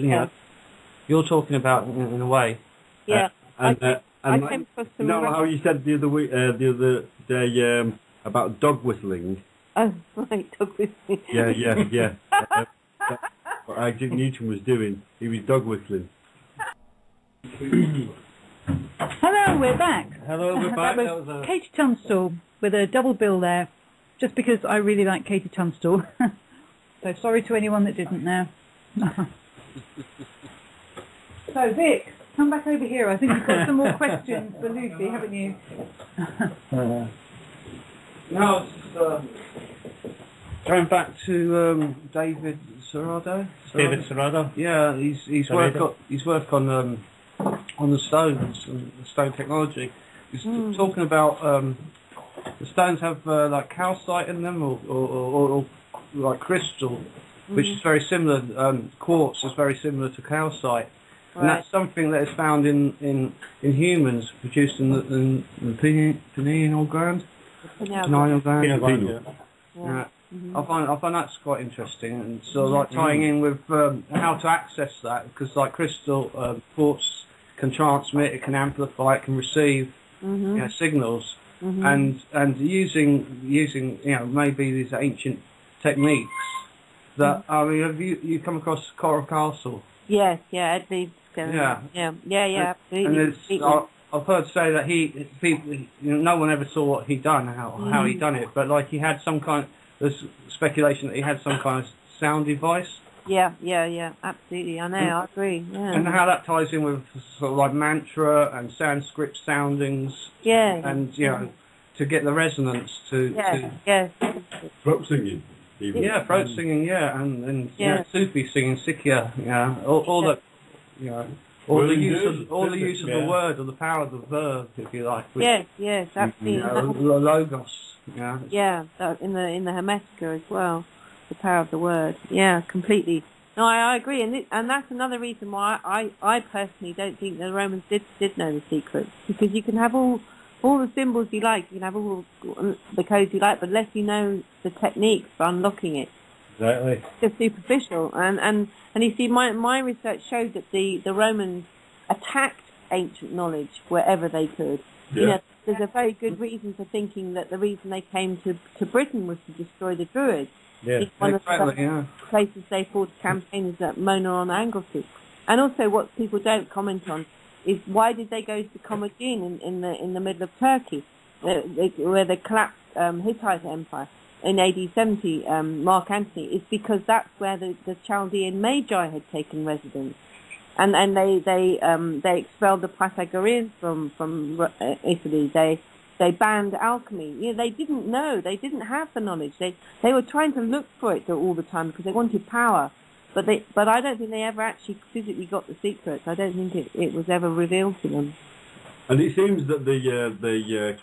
you're talking about in a way. Yeah. I came across some. How you said the other day about dog whistling. Oh, right, dog whistling. Yeah. What Isaac Newton was doing, he was dog whistling. Hello, we're back. Hello, we're back. That was Katie Tunstall with a double bill there, just because I really like Katie Tunstall. So sorry to anyone that didn't know. So Vic, come back over here. I think you've got some more questions for Lucy, haven't you? No, going back to David Serrado. David Serrado? Yeah, he's worked on the stones and the stone technology. He's talking about the stones have like calcite in them or like crystal, which is very similar. Quartz is very similar to calcite. And that's something that is found in humans, produced in the pineal gland. Pineal gland. Yeah. I find that's quite interesting, and so like tying in with how to access that, because like crystal quartz can transmit, it can amplify, it can receive signals, and using maybe these ancient techniques that I mean, have you come across Coral Castle? Yes, Ed absolutely. And I've heard say that no one ever saw what he done, how he done it, but like he had some kind. There's speculation that he had some kind of sound device. Yeah, absolutely. I know, I agree. Yeah. And how that ties in with sort of like mantra and Sanskrit soundings. Yeah. And to get the resonance to. Throat singing. Even. Yeah, throat singing. Yeah, and Sufi singing, Sikya. All that. All the use of the word or the power of the verb, if you like. Which, yes, absolutely. Logos. Yeah, in the Hermetica as well, the power of the word. Yeah, completely. No, I agree, and that's another reason why I personally don't think the Romans did know the secrets, because you can have all the symbols you like, you can have all the codes you like, but unless you know the techniques for unlocking it, exactly, it's superficial. And you see, my research showed that the Romans attacked ancient knowledge wherever they could. Yeah. There's a very good reason for thinking that the reason they came to Britain was to destroy the Druids. Yeah, one of the places they fought campaigns at Mona on Anglesey. And also, what people don't comment on is why did they go to Commagene in the middle of Turkey, where they collapsed Hittite Empire in AD 70. Mark Antony is because that's where the Chaldean Magi had taken residence. And they expelled the Pythagoreans from Italy. They banned alchemy. They didn't know. They didn't have the knowledge. They were trying to look for it all the time because they wanted power. But I don't think they ever actually physically got the secrets. I don't think it was ever revealed to them. And it seems that the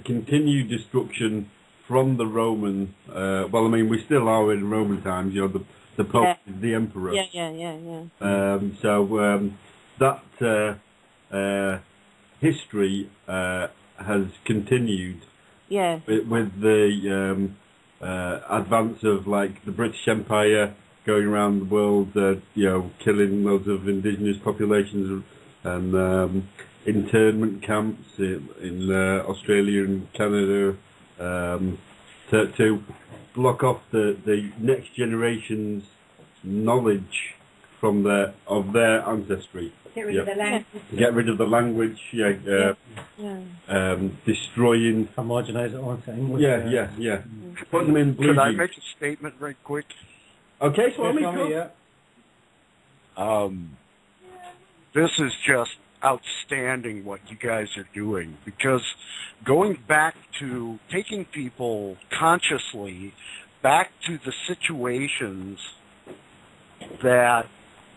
continued destruction from the Roman. Well, I mean, we still are in Roman times. The Pope is the Emperor. Yeah. So that history has continued. Yeah. With the advance of like the British Empire going around the world, killing loads of indigenous populations and internment camps in Australia and Canada to block off the next generation's knowledge from their ancestry. Get rid of the language. Get rid of the language. Destroying. Homogenize it onto English. Yeah. Put them in blue. Could I make a statement right quick? Okay, Swami. This is just outstanding what you guys are doing, because going back to taking people consciously back to the situations that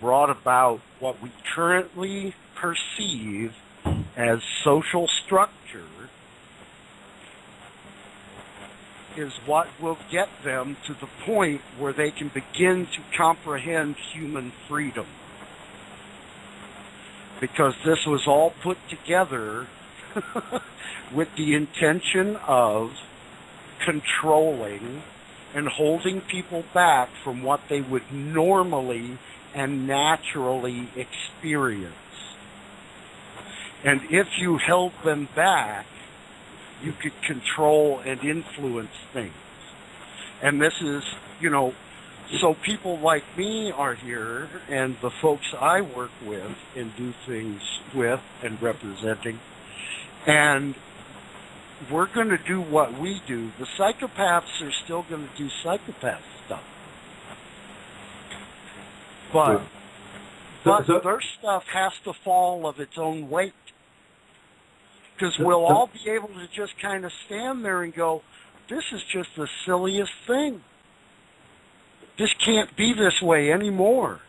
brought about what we currently perceive as social structure is what will get them to the point where they can begin to comprehend human freedom. Because this was all put together with the intention of controlling and holding people back from what they would normally and naturally experience. And if you held them back, you could control and influence things. And this is, so people like me are here, and the folks I work with and do things with and representing, and we're going to do what we do. The psychopaths are still going to do psychopath stuff. But So- their stuff has to fall of its own weight. Because we'll all be able to just kind of stand there and go, this is just the silliest thing. This can't be this way anymore.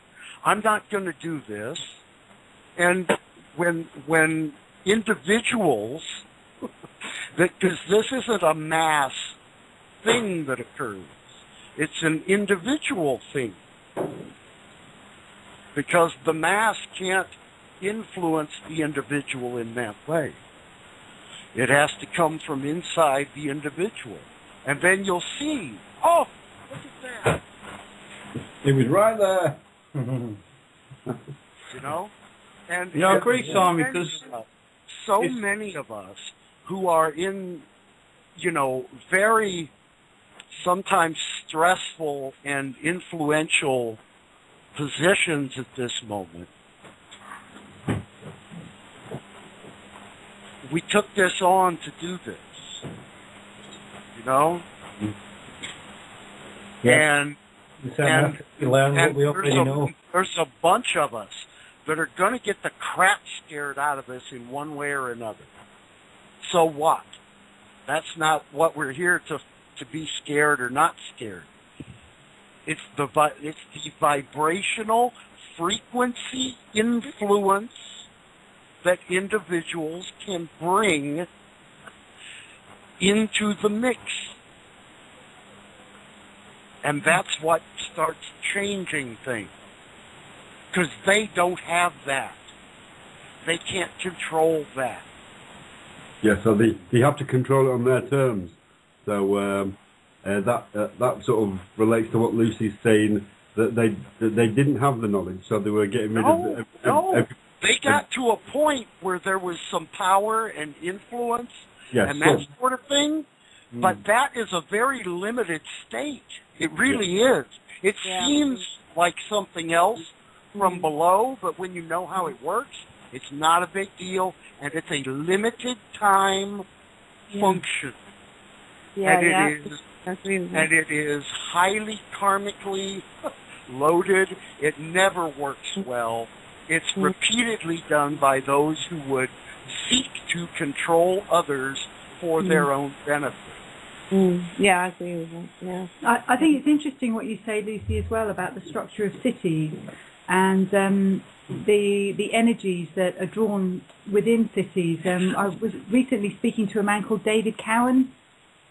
I'm not going to do this. And when individuals, because this isn't a mass thing that occurs, it's an individual thing. Because the mass can't influence the individual in that way. It has to come from inside the individual. And then you'll see, oh, look at that. It was right there. You know? And Yeah, I agree, Simon, because so many of us who are in, very sometimes stressful and influential positions at this moment, we took this on to do this, Yeah. And learn what we already know. there's a bunch of us that are going to get the crap scared out of us in one way or another. So what? That's not what we're here to be scared or not scared. It's the vibrational frequency influence that individuals can bring into the mix. And that's what starts changing things. Because they don't have that. They can't control that. Yeah, so they have to control it on their terms. So that sort of relates to what Lucy's saying, that they didn't have the knowledge, so they were getting rid of No. They got to a point where there was some power and influence and that sort of thing, but that is a very limited state. It really is. It seems like something else from below, but when you know how it works, it's not a big deal, and it's a limited time function. And it is highly karmically loaded. It never works well. It's repeatedly done by those who would seek to control others for their own benefit. Yeah, I agree with that. Yeah. I think it's interesting what you say, Lucy, as well about the structure of cities and the energies that are drawn within cities. I was recently speaking to a man called David Cowan.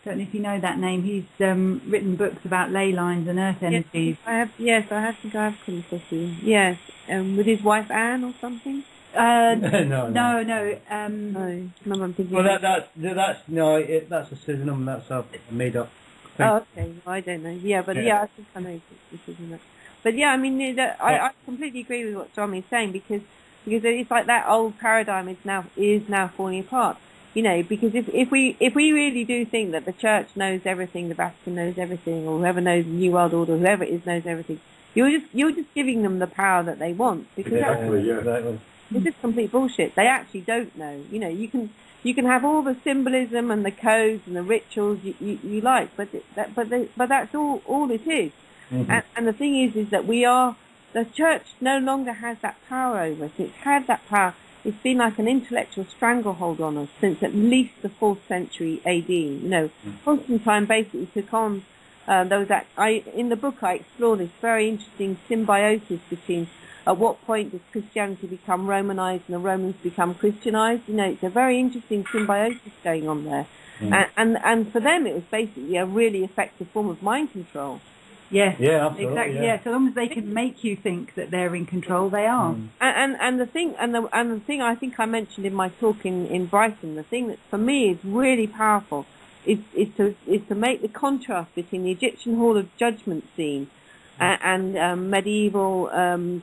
Don't know if you know that name. He's written books about ley lines and earth energies. I think I have come to see. Yes, with his wife Anne or something. No. No, I'm thinking. Well, that's a pseudonym. That's a made up thing. Oh, okay. Well, I don't know. Yeah, but I think I know this isn't it. But yeah, I mean, I completely agree with what Tommy's saying because it's like that old paradigm is now falling apart. Because if we really do think that the Church knows everything, the Vatican knows everything, or whoever knows the New World Order, whoever it is knows everything, you're just giving them the power that they want because it's just complete bullshit. They actually don't know. You can have all the symbolism and the codes and the rituals you like, but that's all it is. Mm-hmm. And the thing is that the Church no longer has that power over us. It's had that power. It's been like an intellectual stranglehold on us since at least the 4th century AD. Constantine basically took on. In the book I explore this very interesting symbiosis between at what point does Christianity become Romanized and the Romans become Christianized. It's a very interesting symbiosis going on there. And for them it was basically a really effective form of mind control. Yes, yeah, absolutely, exactly. Yeah, so long as they can make you think that they're in control, they are. And the thing I think I mentioned in my talk in Brighton, the thing that for me is really powerful is to make the contrast between the Egyptian Hall of Judgment scene and medieval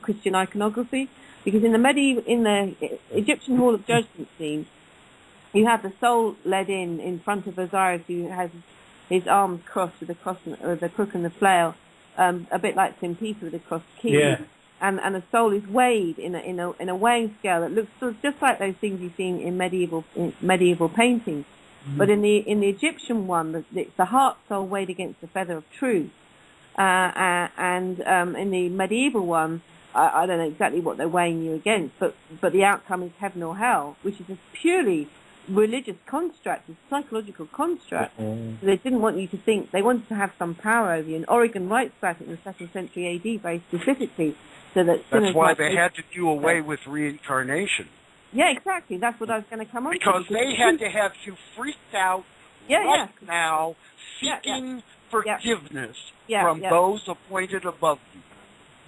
Christian iconography, because in the Egyptian Hall of Judgment scene, you have the soul led in front of Osiris, who has his arms crossed with the crook and the flail, a bit like St. Peter with the crossed key. Yeah. And the soul is weighed in a weighing scale that looks sort of just like those things you've seen in medieval paintings. Mm-hmm. But in the Egyptian one, it's the heart soul weighed against the feather of truth. And in the medieval one, I don't know exactly what they're weighing you against, but the outcome is heaven or hell, which is a purely religious construct, a psychological construct. So they didn't want you to think, they wanted to have some power over you. And Origen writes about it in the 2nd century AD very specifically. So that's why they had to do away with reincarnation. Yeah, exactly. That's what I was going to come on to. Because they had to have you freaked out now, seeking forgiveness from those appointed above you.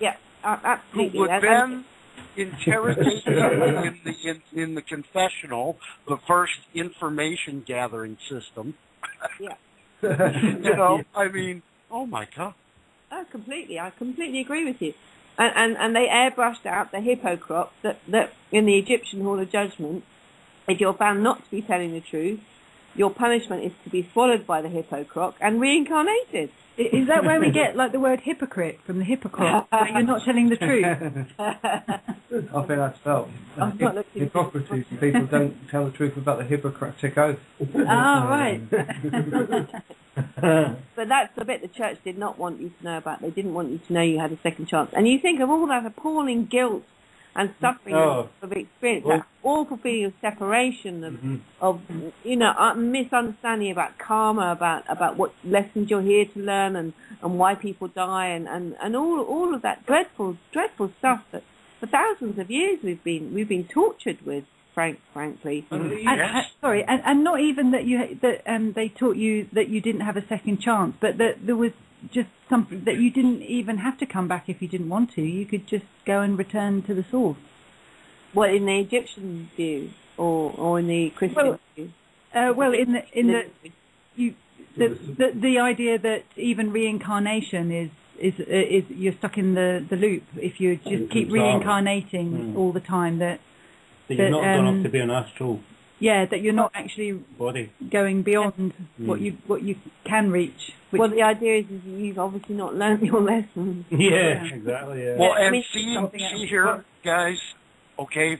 Yeah, absolutely. Who would then interrogate you in the confessional, the first information gathering system. Yeah. I mean, oh my God. Oh, completely. I completely agree with you. And they airbrushed out the hippocrop that in the Egyptian Hall of Judgment, if you're found not to be telling the truth, your punishment is to be swallowed by the hippocrop and reincarnated. Is that where we get like the word hypocrite from the hippocrot? Like you're not telling the truth. I think that's felt. Hippocrates, people don't tell the truth about the Hippocratic Oath. Right. But that's the bit the church did not want you to know about. They didn't want you to know you had a second chance. And you think of all that appalling guilt and suffering of experience, that awful feeling of separation, of misunderstanding about karma, about what lessons you're here to learn, and why people die, and all of that dreadful stuff that for thousands of years we've been tortured with, frankly. And not even that they taught you that you didn't have a second chance, but that there was just something that you didn't even have to come back if you didn't want to. You could just go and return to the source. What, in the Egyptian view or in the Christian view? The idea that even reincarnation is you're stuck in the loop if you just keep reincarnating all the time. That you're not going off to be an astral. Yeah, that you're not actually body going beyond what you can reach. Well, the idea is you've obviously not learned your lessons. Yeah, exactly. Yeah. Well, and see here, guys. Okay,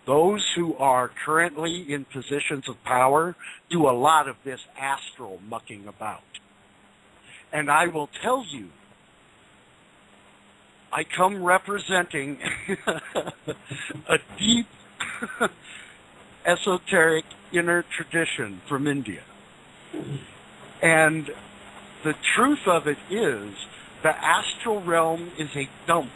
those who are currently in positions of power do a lot of this astral mucking about, and I will tell you, I come representing a deep esoteric inner tradition from India. And the truth of it is the astral realm is a dump.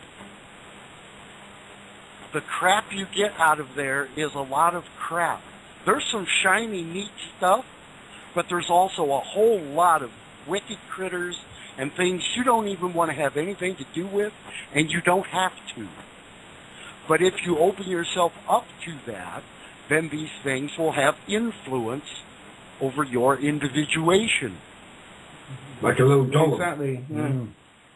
The crap you get out of there is a lot of crap. There's some shiny, neat stuff, but there's also a whole lot of wicked critters and things you don't even want to have anything to do with, and you don't have to. But if you open yourself up to that, then these things will have influence over your individuation. Like a little dog. Exactly. Yeah.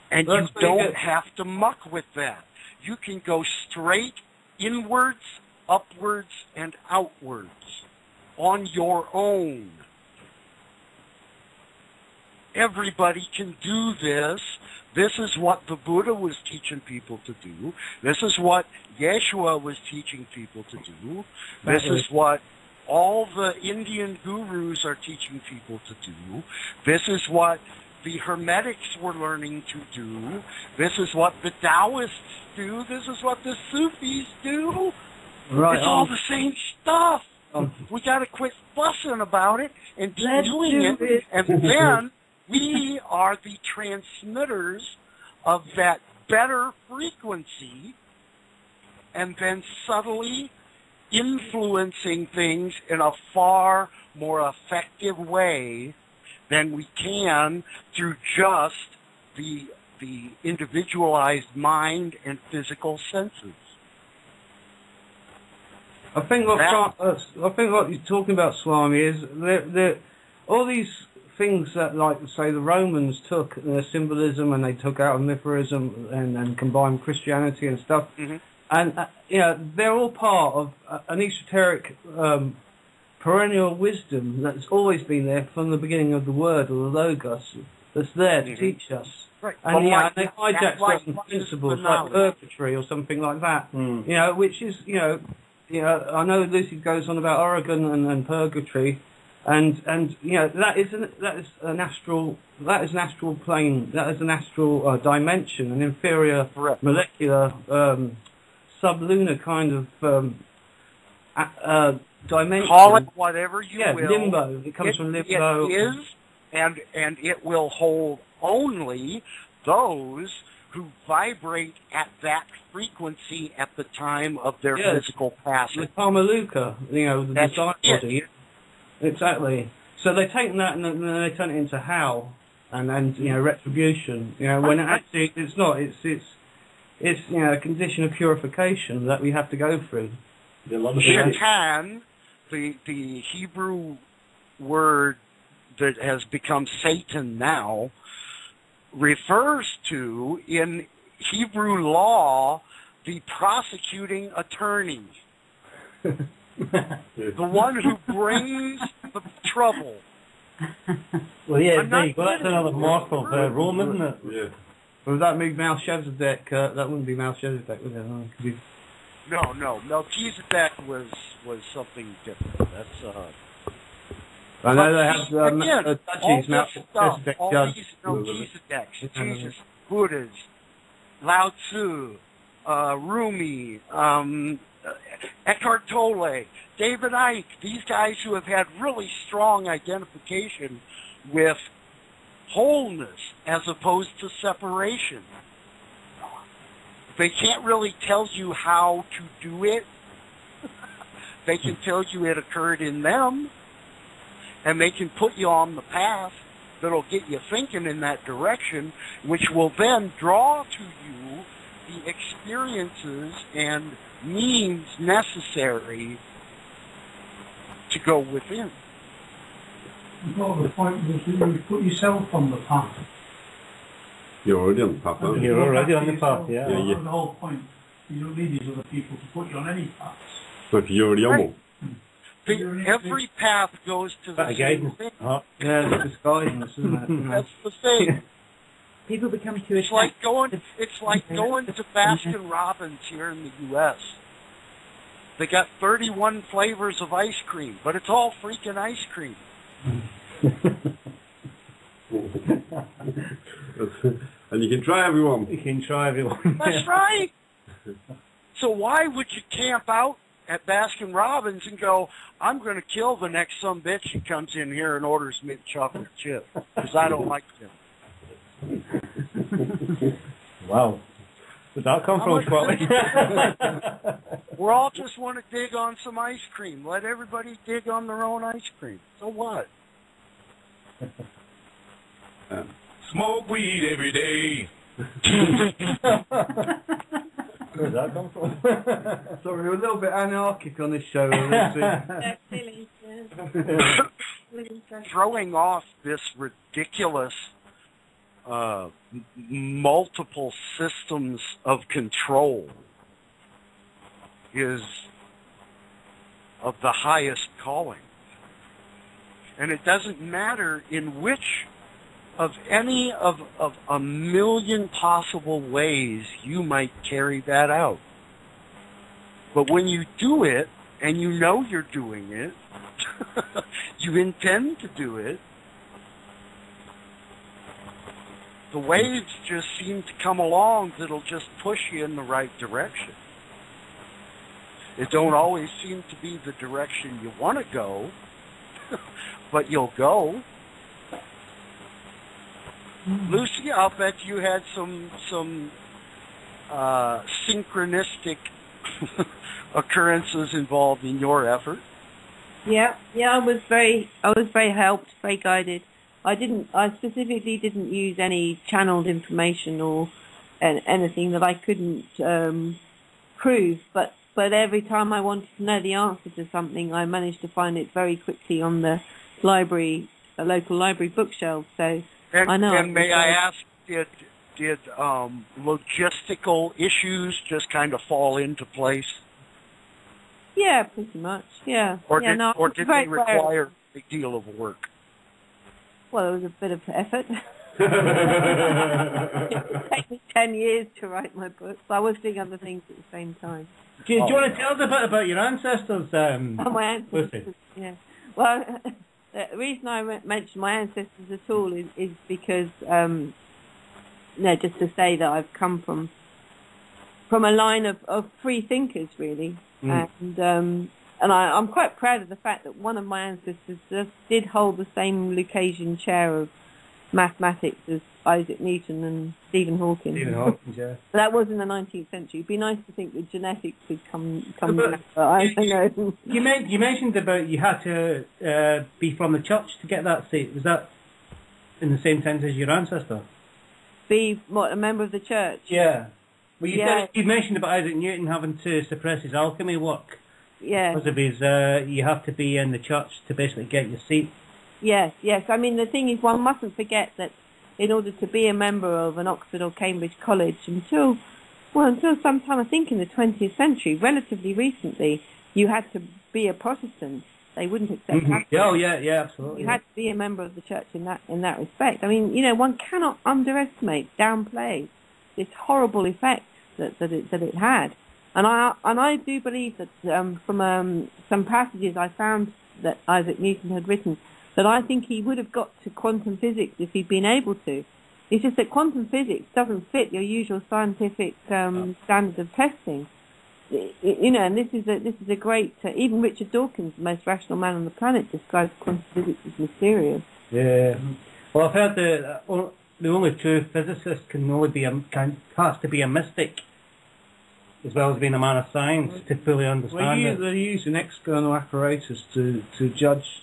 And you don't have to muck with that. You can go straight inwards, upwards, and outwards on your own. Everybody can do this. This is what the Buddha was teaching people to do. This is what Yeshua was teaching people to do. This is what all the Indian gurus are teaching people to do. This is what the Hermetics were learning to do. This is what the Taoists do. This is what the Sufis do. Right. It's all the same stuff. We got to quit fussing about it and keep doing it. And then we are the transmitters of that better frequency, and then subtly influencing things in a far more effective way than we can through just the individualized mind and physical senses. I think what you're talking about, Swami, is that all these things that, like, say, the Romans took their symbolism and they took out of Mithraism and combined Christianity and stuff, and they're all part of an esoteric perennial wisdom that's always been there from the beginning of the word, or the logos, that's there to teach us. Right. And they hijack certain principles like purgatory or something like that. Which is I know Lucy goes on about Oregon and purgatory, and you know that is an astral plane, that is an astral dimension, an inferior molecular sublunar kind of dimension. Call it whatever you will. Limbo. It comes from limbo. It is, and it will hold only those who vibrate at that frequency at the time of their physical passing. The Karmaluka, you know, the desire body. Exactly. So they take that and then they turn it into hell and you know, retribution. You know, when actually it's not. It's you know, a condition of purification that we have to go through. Shaitan, the Hebrew word that has become Satan now, refers to, in Hebrew law, the prosecuting attorney. The one who brings the trouble. Well, yeah, well, that's another mark of Rome, isn't it? Yeah. Well, that moved Melchizedek. That wouldn't be Melchizedek, would it? No. Melchizedek was something different. That's I know they have again, duchies, Melchizedek judge. all these Melchizedeks, Jesus, Buddhas, Lao Tzu, Rumi, Eckhart Tolle, David Icke, these guys who have had really strong identification with wholeness as opposed to separation. They can't really tell you how to do it. They can tell you it occurred in them, and they can put you on the path that'll get you thinking in that direction, which will then draw to you the experiences and means necessary to go within. Well, the point was that you put yourself on the path. You're already on the path, aren't you? You're already on the path, yeah. That's the whole point. You don't need these other people to put you on any paths. But you're already on one. Every path goes to the same thing. Yeah, it's guidance, isn't it? That's the thing. People become too It's like going to Baskin Robbins here in the U.S. They got 31 flavors of ice cream, but it's all freaking ice cream. And you can try everyone. You can try everyone. That's right. So why would you camp out at Baskin Robbins and go, I'm going to kill the next sumbitch who comes in here and orders me a chocolate chip because I don't like them. Wow. Where'd that come from, Scotland? We all just want to dig on some ice cream. Let everybody dig on their own ice cream. So what? Smoke weed every day. Where'd that come from? Sorry, we're a little bit anarchic on this show. Yeah, silly, Throwing off this ridiculous multiple systems of control is of the highest calling. And it doesn't matter in which of any of a million possible ways you might carry that out. But when you do it, and you know you're doing it, you intend to do it, the waves just seem to come along that'll just push you in the right direction. It don't always seem to be the direction you want to go, but you'll go. Lucy, I'll bet you had some synchronistic occurrences involved in your effort. Yeah, I was very helped, very guided. I specifically didn't use any channeled information or anything that I couldn't prove, but every time I wanted to know the answer to something, I managed to find it very quickly on the local library bookshelf. So I know. And may I ask, did logistical issues just kind of fall into place? Yeah, pretty much. Yeah. Or did they require a big deal of work? Well, it was a bit of effort. It took me 10 years to write my book, but I was doing other things at the same time. Do you want to tell us a bit about your ancestors? My ancestors, yeah. Well, The reason I mention my ancestors at all is because, just to say that I've come from a line of free thinkers, really, and I'm quite proud of the fact that one of my ancestors did hold the same Lucasian chair of mathematics as Isaac Newton and Stephen Hawking. Yeah. But that was in the 19th century. It'd be nice to think that genetics could come back, but I don't know. You mentioned about you had to be from the church to get that seat. Was that in the same sense as your ancestor? Be a member of the church? Yeah. Well, you mentioned about Isaac Newton having to suppress his alchemy work. Yeah. Because of his, you have to be in the church to basically get your seat. Yes. I mean, the thing is, one mustn't forget that in order to be a member of an Oxford or Cambridge college until sometime, I think in the 20th century, relatively recently, you had to be a Protestant. They wouldn't accept that. Oh, yeah, absolutely. You had to be a member of the church in that respect. I mean, one cannot underestimate, downplay this horrible effect that it had. And I do believe that from some passages I found that Isaac Newton had written, that I think he would have got to quantum physics if he'd been able to. It's just that quantum physics doesn't fit your usual scientific standard of testing. And this is a great. Even Richard Dawkins, the most rational man on the planet, describes quantum physics as mysterious. Yeah. Well, I've heard the only true physicist has to be a mystic, as well as being a man of science, to fully understand it. They use an external apparatus to judge,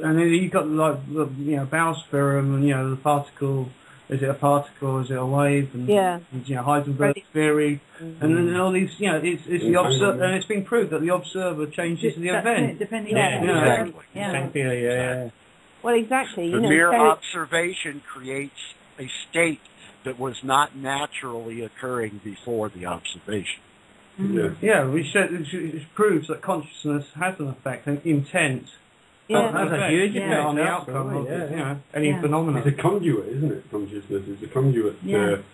and then you've got like the Bell's theorem and the particle. Is it a particle? Is it a wave? And Heisenberg's theory, and then all these. It's the observer, and it's been proved that the observer changes the event. Depending Yeah. Well, exactly. The mere observation creates a state that was not naturally occurring before the observation. It proves that consciousness has an effect, and intent. That's a huge effect on the outcome of any phenomenon. It's a conduit, isn't it? Consciousness is a conduit to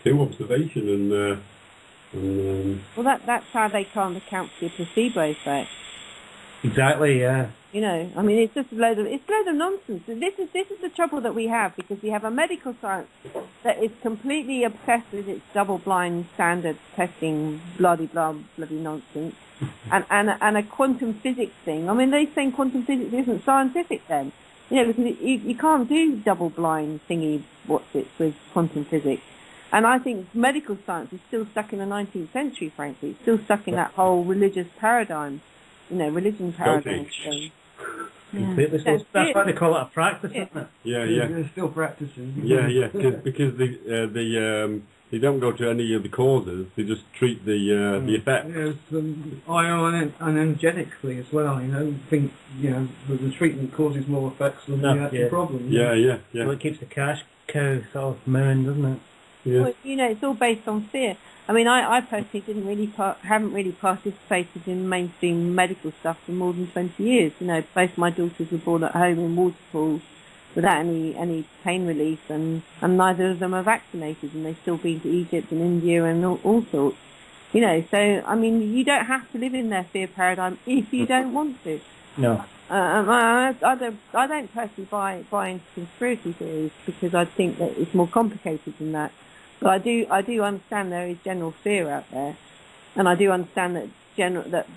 observation and. Well, that's how they can't account for the placebo effect. Exactly. Yeah. I mean, it's just a load of nonsense. This is the trouble that we have, because we have a medical science that is completely obsessed with its double-blind standard testing, bloody nonsense, and a quantum physics thing. I mean, they're saying quantum physics isn't scientific then, because you can't do double-blind thingy with quantum physics. And I think medical science is still stuck in the 19th century. Frankly, it's still stuck in that whole religious paradigm. Religion paradigm thing. Completely. So that's why they call it a practice, isn't it? Yeah. They're still practicing. Yeah. Because they don't go to any of the causes. They just treat the effect. Energetically as well. Think the treatment causes more effects than the actual problem. Yeah. Well, it keeps the cash cow sort of mooing, doesn't it? Yeah. Well, it's all based on fear. I mean, I personally haven't really participated in mainstream medical stuff for more than 20 years. Both my daughters were born at home in water pools without any pain relief, and neither of them are vaccinated, and they've still been to Egypt and India and all sorts. So, I mean, you don't have to live in their fear paradigm if you don't want to. No. I don't personally buy into conspiracy theories, because I think that it's more complicated than that. But I do understand there is general fear out there, and I do understand that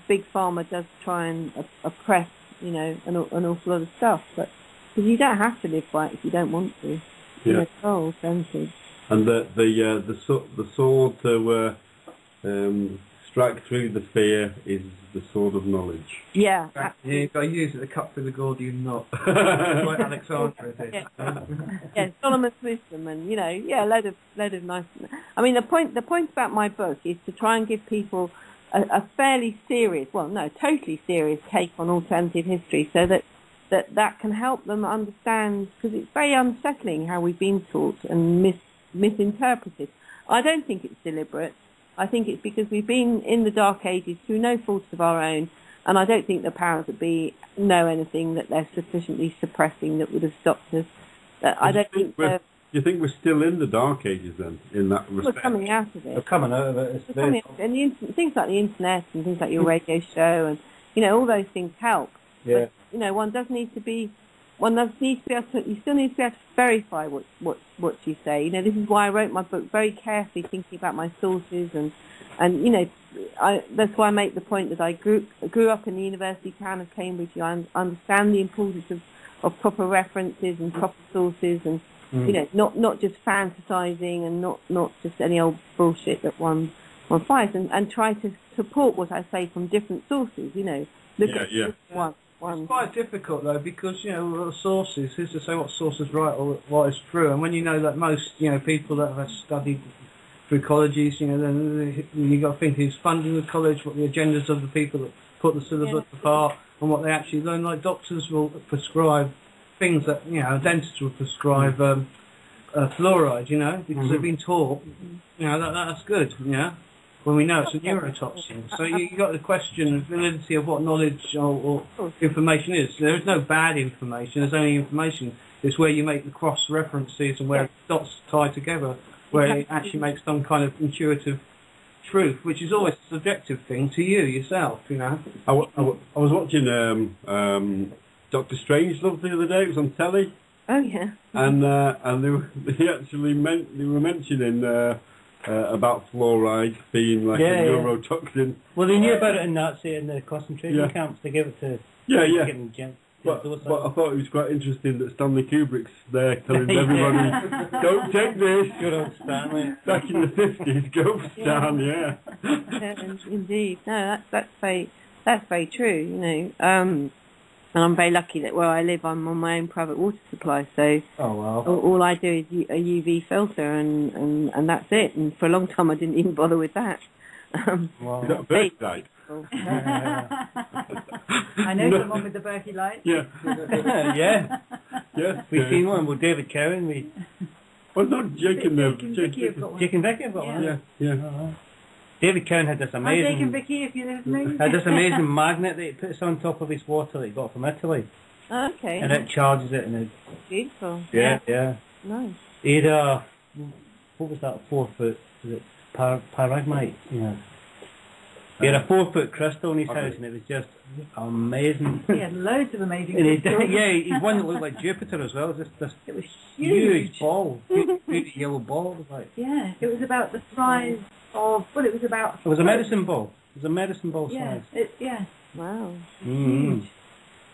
big pharma does try and oppress an awful lot of stuff. But because you don't have to live by it if you don't want to. Yeah. And the sword to strike through the fear is the sword of knowledge. Yeah. You've got to use it to cut through the Gordian knot. Like Alexandra did. Yeah, Solomon's wisdom, and load of nice. I mean, the point about my book is to try and give people a fairly serious, totally serious take on alternative history, so that can help them understand, because it's very unsettling how we've been taught and misinterpreted. I don't think it's deliberate. I think it's because we've been in the Dark Ages through no fault of our own, and I don't think the powers that be know anything that they're sufficiently suppressing that would have stopped us. You think we're still in the Dark Ages then, in that respect? We're coming out of it. We're coming out of it. And things like the internet and things like your radio show and, all those things help. Yeah. But, one does need to be able to, you still need to be able to verify what you say. This is why I wrote my book very carefully, thinking about my sources, and that's why I make the point that I grew up in the university town of Cambridge. I understand the importance of proper references and proper sources, and not just fantasizing, and not just any old bullshit that one finds, and try to support what I say from different sources. Look at one. It's quite difficult though, because sources. Who's to say what source is right or what is true? And when you know that most people that have studied through colleges, then you got to think who's funding the college, what the agendas of the people that put the syllabus apart, and what they actually learn. Like doctors will prescribe things that dentists will prescribe fluoride, because they've been taught, that's good, when we know it's a neurotoxin. So you got to question the validity of what knowledge or information is. There is no bad information, there's only information. It's where you make the cross-references and where dots tie together, where it actually makes some kind of intuitive truth, which is always a subjective thing to you yourself, I was watching Dr. Strangelove the other day. It was on telly. Oh yeah. And they were mentioning about fluoride being like a neurotoxin. Well, they knew about it in Nazi in the concentration camps. They gave it to But I thought it was quite interesting that Stanley Kubrick's there telling everybody, don't take this. Good old Stanley. Back in the 50s, go Stan, Indeed. No, that's very true, and I'm very lucky that where I live, I'm on my own private water supply, so all I do is a UV filter, and that's it. And for a long time, I didn't even bother with that. Is that a bird light? I know someone with the Berkey light. Yeah. We've seen one with David Cowan. Well, not Jake and Vicky have got one. Jake and Vicky have got one. Yeah. David Cowan had this amazing. Jake and Vicky, if you're listening. Had this amazing magnet that he puts on top of his water that he got from Italy. Okay. And it charges it, and it. Beautiful. Yeah. Nice. He had what was that, 4 foot? Was it pyragmite? Yeah. He had a 4 foot crystal in his house, and it was just amazing. He had loads of amazing crystals. He's one that looked like Jupiter as well. Just this it was huge ball, huge yellow ball. It was like. Yeah, it was about the size of. Well, it was about. It was a medicine ball. It was a medicine ball size. Wow. Huge.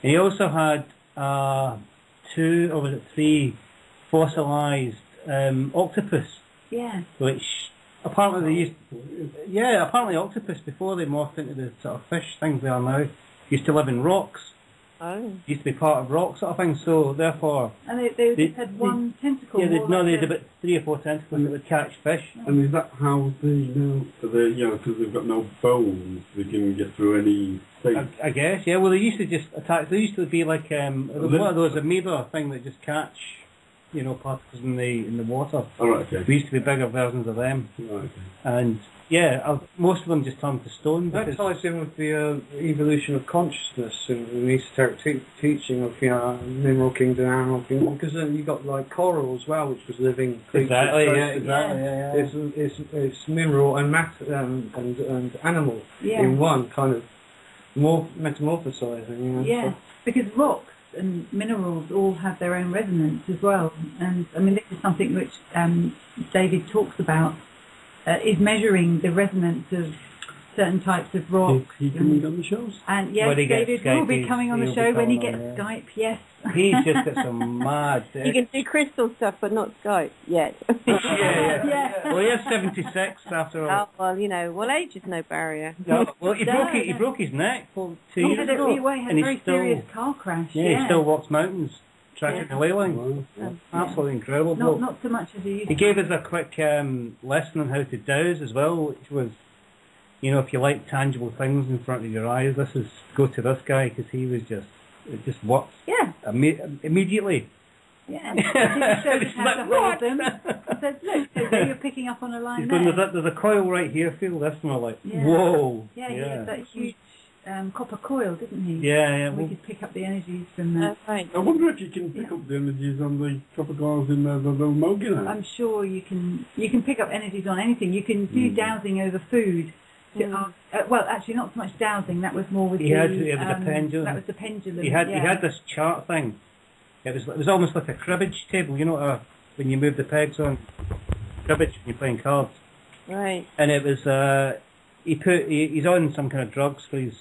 And he also had 2 or was it 3 fossilized octopus. Yeah. Which. Apparently they used, apparently octopus before they morphed into the sort of fish things they are now used to live in rocks. Oh. Used to be part of rocks sort of thing. So therefore. And they just had one tentacle. They had about 3 or 4 tentacles that would catch fish. And is that how they know? Because they've got no bones, they can get through any thing. I guess. Yeah. Well, they used to just attack. They used to be like one of those amoeba thing that just catch. Particles in the water. Oh, right, okay. There used to be bigger versions of them. Right, okay. And most of them just turned to stone. That ties in with the evolution of consciousness in the esoteric teaching of mineral kingdom, animal kingdom, because then you got like coral as well, which was living creatures. Exactly. It's mineral and matter and animal in one kind of more metamorphosizing. Yeah, because rocks and minerals all have their own resonance as well, and I mean this is something which David talks about, is measuring the resonance of certain types of rocks. He coming on the shows? And yes, David will be coming on the show when he gets Skype. Yes. He's just got some mad. You can do crystal stuff, but not Skype yet. Yeah. Well, he is 76 after all. Oh well, age is no barrier. No, well, he broke his neck 2 years ago. He had a very serious car crash. Yeah, he still walks mountains, tracking the ley line. Absolutely incredible. Not so much as he used to. He gave us a quick lesson on how to dowse as well, which was, if you like tangible things in front of your eyes, go to this guy, because he was it just worked. Yeah. Immediately. Yeah. He showed us how to hold them. He said, look, you're picking up on a line there. There's a coil right here, feel this, and we're like, whoa. Yeah, he had that huge copper coil, didn't he? Yeah. We could pick up the energies from that. Right. I wonder if you can pick up the energies on the copper coils in the Mogan. I'm sure you can pick up energies on anything. You can do dowsing over food. well, actually, not so much dowsing. That was more with it was a pendulum. That was the pendulum. He had this chart thing. It was almost like a cribbage table, you know, when you move the pegs on cribbage when you're playing cards. Right. And it was he's on some kind of drugs for his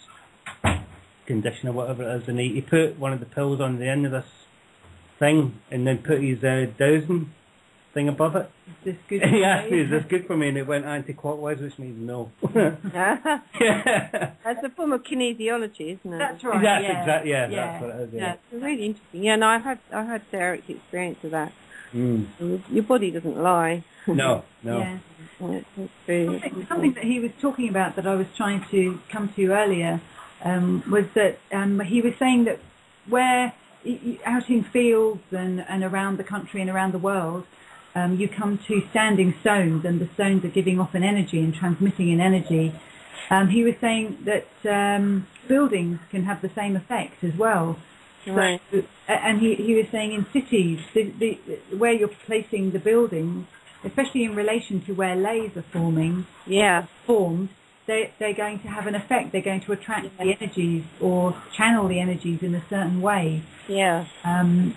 condition or whatever it is, and he put one of the pills on the end of this thing, and then put his dowsing thing above it. Is this good? Yeah, is this good for me? And it went anti-clockwise, which means no. That's a form of kinesiology, isn't it? That's right. That's what it is. Yeah, it's really interesting. Yeah, no, I had direct experience of that. Mm. Your body doesn't lie. No. Yeah. It's true. Something that he was talking about that I was trying to come to earlier was that he was saying that where out in fields and around the country and around the world, you come to standing stones, and the stones are giving off an energy and transmitting an energy. He was saying that buildings can have the same effect as well. Right. So, and he was saying in cities, where you're placing the buildings, especially in relation to where lays are formed, they're going to have an effect. They're going to attract the energies or channel the energies in a certain way. Yeah. And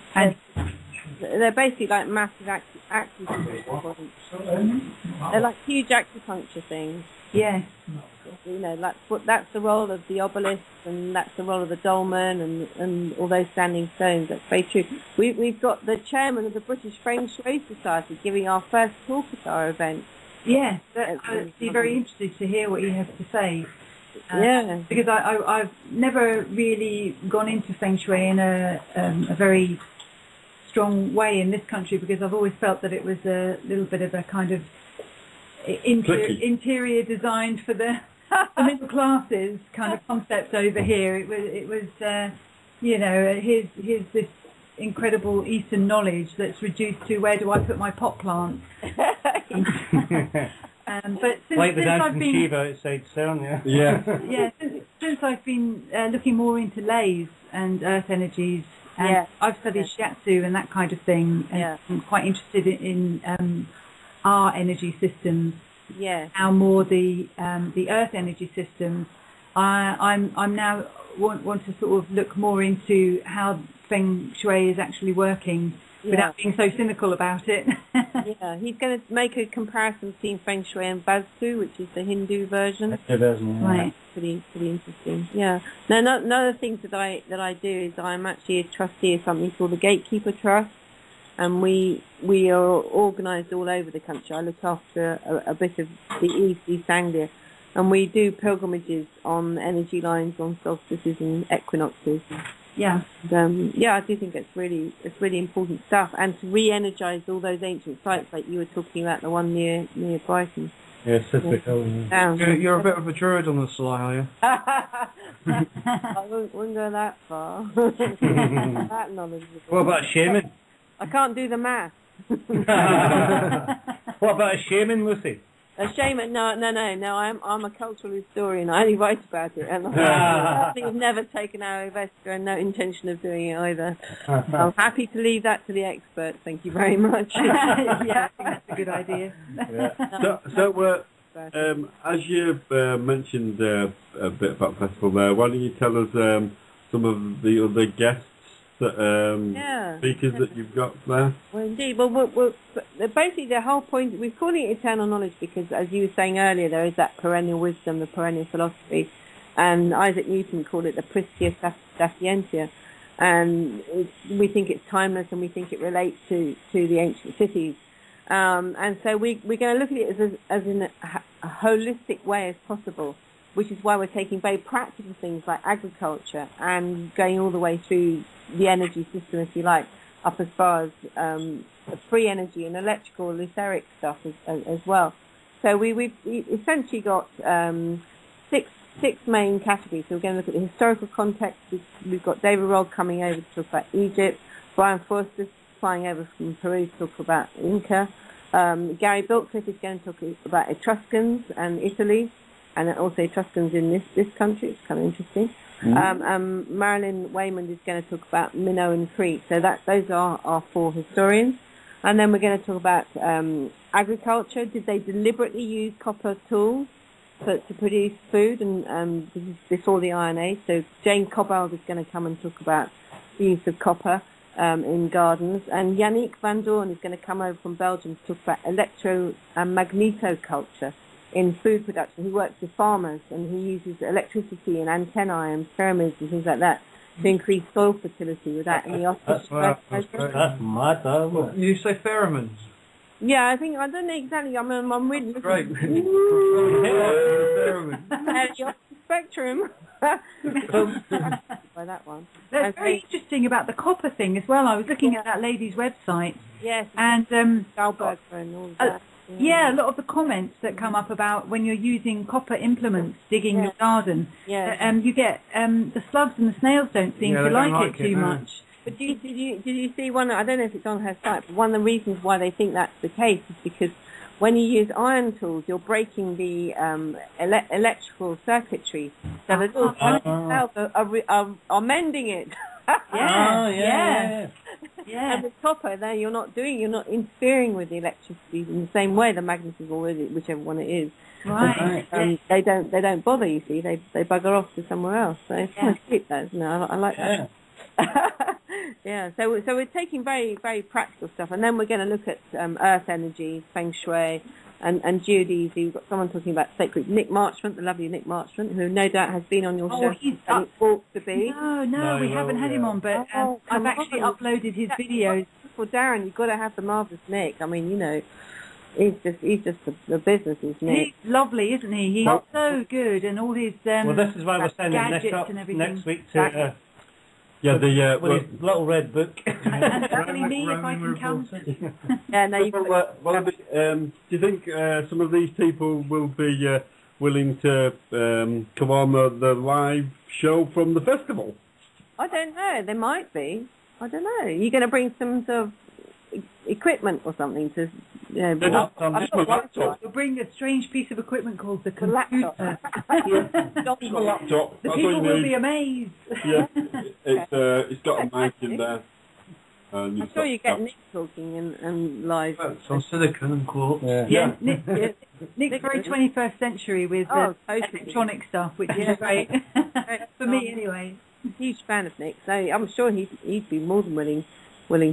they're basically like massive acupuncture points. They're like huge acupuncture things. Yes. You know, that's the role of the obelisk, and that's the role of the dolmen, and all those standing stones. That's very true. We've got the chairman of the British Feng Shui Society giving our first talk at our event. Yes, I'd be very interested to hear what you have to say. Because I've never really gone into Feng Shui in a very strong way in this country, because I've always felt that it was a little bit of a kind of interior designed for the middle classes kind of concept over here. It was you know, here's this incredible Eastern knowledge that's reduced to where do I put my pot plant. But like the dancing Shiva outside CERN, since I've been looking more into lays and earth energies, and I've studied shiatsu and that kind of thing, and I'm quite interested in our energy systems. How more the earth energy systems. I'm now want to sort of look more into how Feng Shui is actually working without being so cynical about it. He's going to make a comparison between Feng Shui and Vastu, which is the Hindu version. Right. Pretty interesting. Yeah. Now, another thing that I do is I'm actually a trustee of something called the Gatekeeper Trust, and we are organised all over the country. I look after a bit of the East Anglia, and we do pilgrimages on energy lines, on solstices and equinoxes. Yeah. I do think it's really important stuff, and to re-energise all those ancient sites like you were talking about, the one near Brighton. Yeah, You're a bit of a druid on the sly, are you? I wouldn't go that far. That knowledgeable. What about a shaman? I can't do the math. What about a shaman, Lucy? A shaman? No. I'm a cultural historian. I only write about it, and I've never taken ayahuasca, and no intention of doing it either. I'm happy to leave that to the experts. Thank you very much. I think that's a good idea. As you've mentioned a bit about the festival there, why don't you tell us some of the other guests speakers that you've got there? Well, indeed. Well, basically the whole point, we're calling it eternal knowledge because, as you were saying earlier, there is that perennial wisdom, the perennial philosophy, and Isaac Newton called it the Pristia Sapientia, and we think it's timeless, and we think it relates to the ancient cities. And so we're going to look at it as in a holistic way as possible, which is why we're taking very practical things like agriculture and going all the way through the energy system, if you like, up as far as free energy and electrical, etheric stuff as well. So we've essentially got six main categories. So we're going to look at the historical context. We've got David Rogg coming over to talk about Egypt, Brian Forster flying over from Peru to talk about Inca, Gary Biltcliffe is going to talk about Etruscans and Italy, and also Etruscans in this country. It's kind of interesting. Marilyn Waymond is going to talk about Minoan Crete. So those are our four historians. And then we're going to talk about agriculture. Did they deliberately use copper tools? to produce food, and this is before the Iron Age. So Jane Cobbold is going to come and talk about the use of copper in gardens, and Yannick Van Doorn is going to come over from Belgium to talk about electro and magnetoculture in food production. He works with farmers, and he uses electricity and antennae and pyramids and things like that to increase soil fertility without any artificial fertilizer. That's mad, though. You say pheromones? Yeah, I don't know exactly. I'm really looking. Great. You're off the spectrum. By that one. That's very interesting about the copper thing as well. I was looking at that lady's website. Yes. And Stahlberger and all that. Yeah, a lot of the comments that come up about when you're using copper implements digging your garden, you get the slugs and the snails don't seem to like it too much. But did you see one? I don't know if it's on her site, but one of the reasons why they think that's the case is because when you use iron tools, you're breaking the electrical circuitry. So the little cells are mending it. Yeah. And with copper, there you're not interfering with the electricity in the same way, the magnetism or whichever one it is. Right. They don't bother. You see, they bugger off to somewhere else. So it's kind of cute, that, isn't it? I like that. Yeah. So we're taking very, very practical stuff, and then we're going to look at earth energy, feng shui, and geodesy. We've got someone talking about sacred Nick Marchment, the lovely Nick Marchment, who no doubt has been on your show. He's and it ought to be. No, we haven't had him on, but I've actually uploaded his videos. For Darren, you've got to have the marvellous Nick. I mean, you know, he's just the business is Nick. He's lovely, isn't he? He's so good, and all his well, this is why we're sending Nick up next week to with his little red book. Only me if I can come. Yeah, no, you do you think some of these people will be willing to come on the live show from the festival? I don't know. They might be. I don't know. You're going to bring some sort of equipment or something to. We'll bring a strange piece of equipment called the computer. Laptop. The people will be amazed. Yeah, it's got a mic in there. I'm sure you get Nick talking and live. Some silicon and quartz. Yeah. Nick's very 21st century with electronic stuff, which is great. For me, anyway. Huge fan of Nick, so I'm sure he'd be more than willing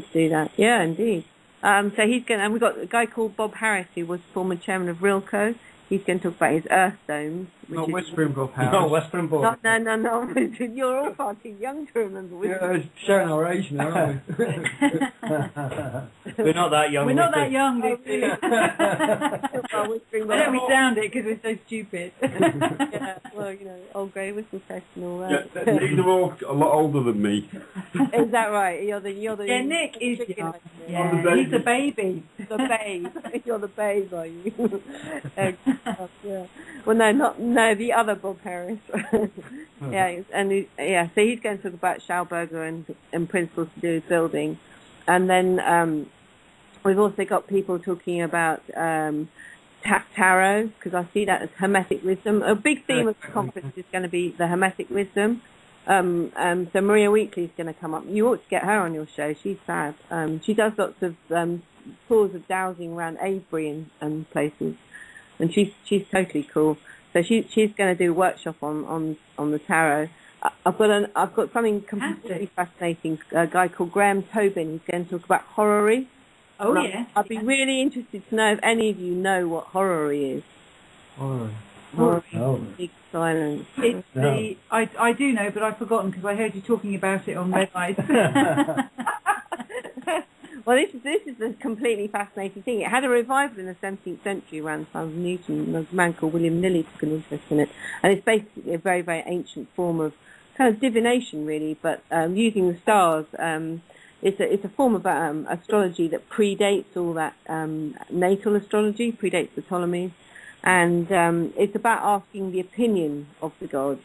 to do that. Yeah, indeed. So he's going, and we've got a guy called Bob Harris, who was former chairman of Rilco. He's going to talk about his earth domes. Not Whispering Bob Harris. No, Whispering Bob. No. You're all far too young to remember. Yeah, showing our age now, aren't we? We're not that young. We're not that young, Lucy. Why don't we sound it, because we're so stupid. Yeah, well, you know, old grey whistle test and all that. Yeah, these are all a lot older than me. Is that right? You're the yeah, Nick is young. Yeah, he's a baby. The babe. You're the babe, are you? Yeah. Well, no, the other Bob Harris. Yeah, so he's going to talk about Stahlberger and principles to do with building, and then we've also got people talking about tarot, because I see that as hermetic wisdom. A big theme of the conference is going to be the hermetic wisdom. So Maria Wheatley's going to come up. You ought to get her on your show. She's fab. She does lots of tours of dowsing around Avebury and places. And she's totally cool. So she's going to do a workshop on the tarot. I've got something completely fascinating. A guy called Graham Tobin. He's going to talk about horary. Oh yeah. I'd be really interested to know if any of you know what horary is. Horary. No. Big silence. It's I do know, but I've forgotten because I heard you talking about it on Red Lights. Well, this is a completely fascinating thing. It had a revival in the 17th century around the time of Newton. A man called William Lilly took an interest in it. And it's basically a very, very ancient form of kind of divination, really, but using the stars. It's a form of astrology that predates all that natal astrology, predates the Ptolemies. And it's about asking the opinion of the gods.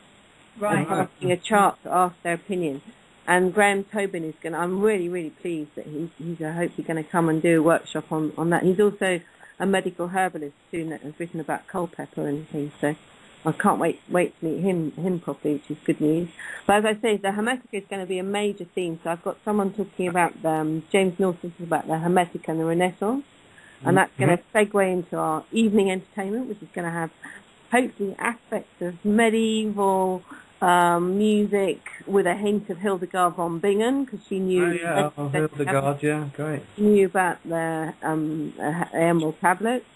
Right. And asking a chart to ask their opinion. And Graham Tobin is going to, I'm really, really pleased that he's hopefully going to come and do a workshop on that. He's also a medical herbalist too, that has written about Culpeper and things, so I can't wait to meet him properly, which is good news. But as I say, the Hermetic is going to be a major theme, so I've got someone talking about, James Norton about the Hermetic and the Renaissance, and that's going to segue into our evening entertainment, which is going to have hopefully aspects of medieval music with a hint of Hildegard von Bingen, because she knew. Hildegard, yeah, great. Knew about the Emerald tablets,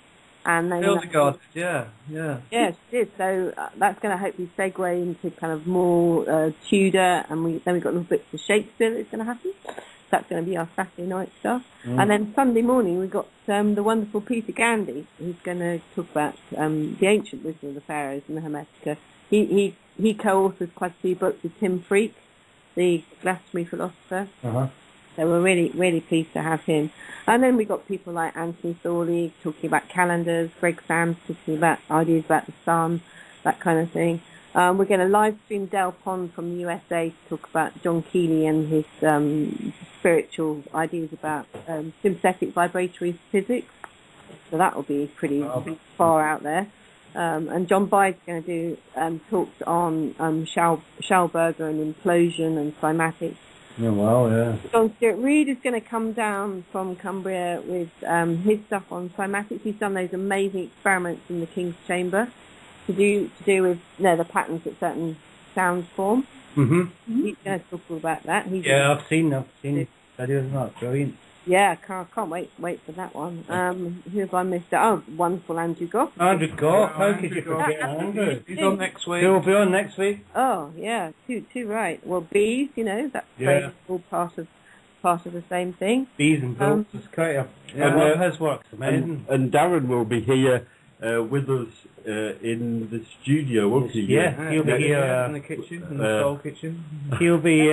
and then Hildegard, yeah. Yeah, she did. So that's going to hopefully segue into kind of more Tudor, and then we've got little bits of Shakespeare that's going to happen. That's going to be our Saturday night stuff. And then Sunday morning we've got the wonderful Peter Gandy, who's going to talk about the ancient wisdom of the pharaohs and the Hermetica. He co-authored quite a few books with Tim Freak, the Glastonbury philosopher. So we're really, really pleased to have him. And then we've got people like Anthony Thorley talking about calendars, Greg Sams talking about ideas about the sun, that kind of thing. We're going to live stream Del Pond from the USA to talk about John Keeley and his spiritual ideas about sympathetic vibratory physics. So that will be pretty far out there. And John Byde's going to do talks on Schauberger and implosion and cymatics. Oh, wow, yeah. John Stuart Reid is going to come down from Cumbria with his stuff on cymatics. He's done those amazing experiments in the King's Chamber to do with the patterns that certain sounds form. He's going to talk all about that. I've seen videos of that. Brilliant. Yeah, can't wait for that one. Who have I missed? Oh, wonderful Andrew Goff. Andrew Goff, how could you forget Andrew? He's on next week. He'll be on next week. Oh, yeah, too right. Well, bees, that's all part of the same thing. Bees and books is quite his work's amazing. And Darren will be here with us in the studio, won't he? Yeah, he'll be here in the kitchen, in the soul kitchen. He'll be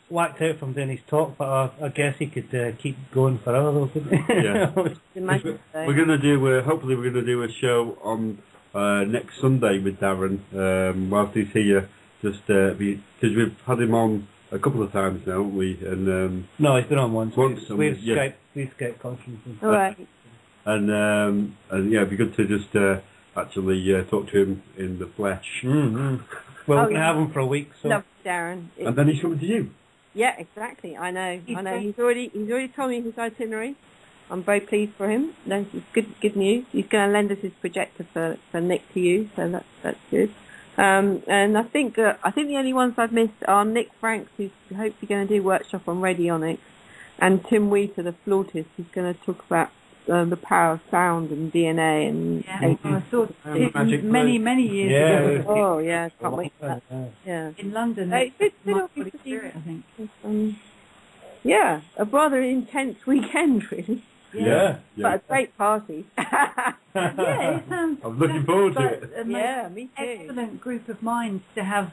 whacked out from doing his talk, but I guess he could keep going forever, though, couldn't he? Yeah. We're going to do, hopefully we're going to do a show on next Sunday with Darren, whilst he's here, just because we've had him on a couple of times now, haven't we? And no, he's been on once. We've yeah. Skype conferences. All right. And yeah, it'd be good to just actually talk to him in the flesh. Well, we're going to have him for a week, so. Love Darren. And then he's coming to you. Yeah, exactly. I know. He's already told me his itinerary. I'm very pleased for him. No, it's good news. He's going to lend us his projector for Nick to use, so that's good. And I think the only ones I've missed are Nick Franks, who's hopefully going to do workshop on radionics, and Tim Wheater, the flautist, who's going to talk about the power of sound and DNA and I saw it many years ago. Oh yeah, can't wait for that. Yeah, in London. It's I think. Yeah, a rather intense weekend, really. Yeah. But a great party. Yeah, it sounds. I'm looking forward to it. Yeah, me too. Excellent group of minds to have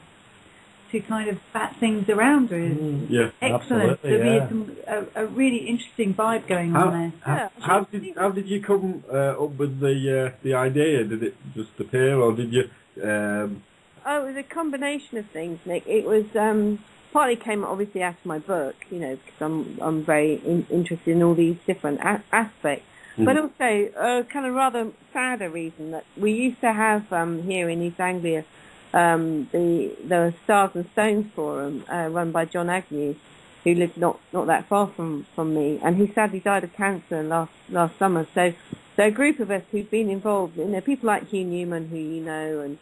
to kind of bat things around with. Yeah, excellent. There'll be a really interesting vibe going on there. How did you come up with the idea? Did it just appear, or did you? It was a combination of things, Nick. It was partly came obviously out of my book, because I'm very interested in all these different aspects. But also a kind of rather sadder reason that we used to have here in East Anglia the Stars and Stones Forum run by John Agnew, who lived not that far from me, and he sadly died of cancer last summer. So a group of us who've been involved, people like Hugh Newman, who you know, and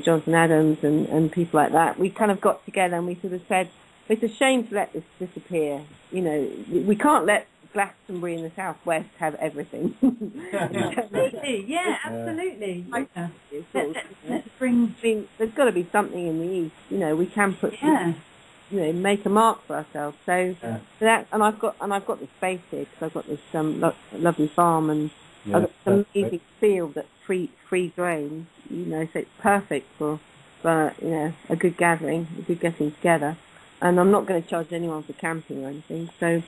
Jonathan Adams and people like that, we kind of got together and we sort of said, it's a shame to let this disappear. We can't let Glastonbury in the southwest have everything. Absolutely, yeah, absolutely. Let's bring. There's got to be something in the east. We can put. Make a mark for ourselves. So that, and I've got the space here because I've got this lovely farm and I've got some amazing field that's free drain. So it's perfect for a good gathering, a good getting together. And I'm not going to charge anyone for camping or anything. So,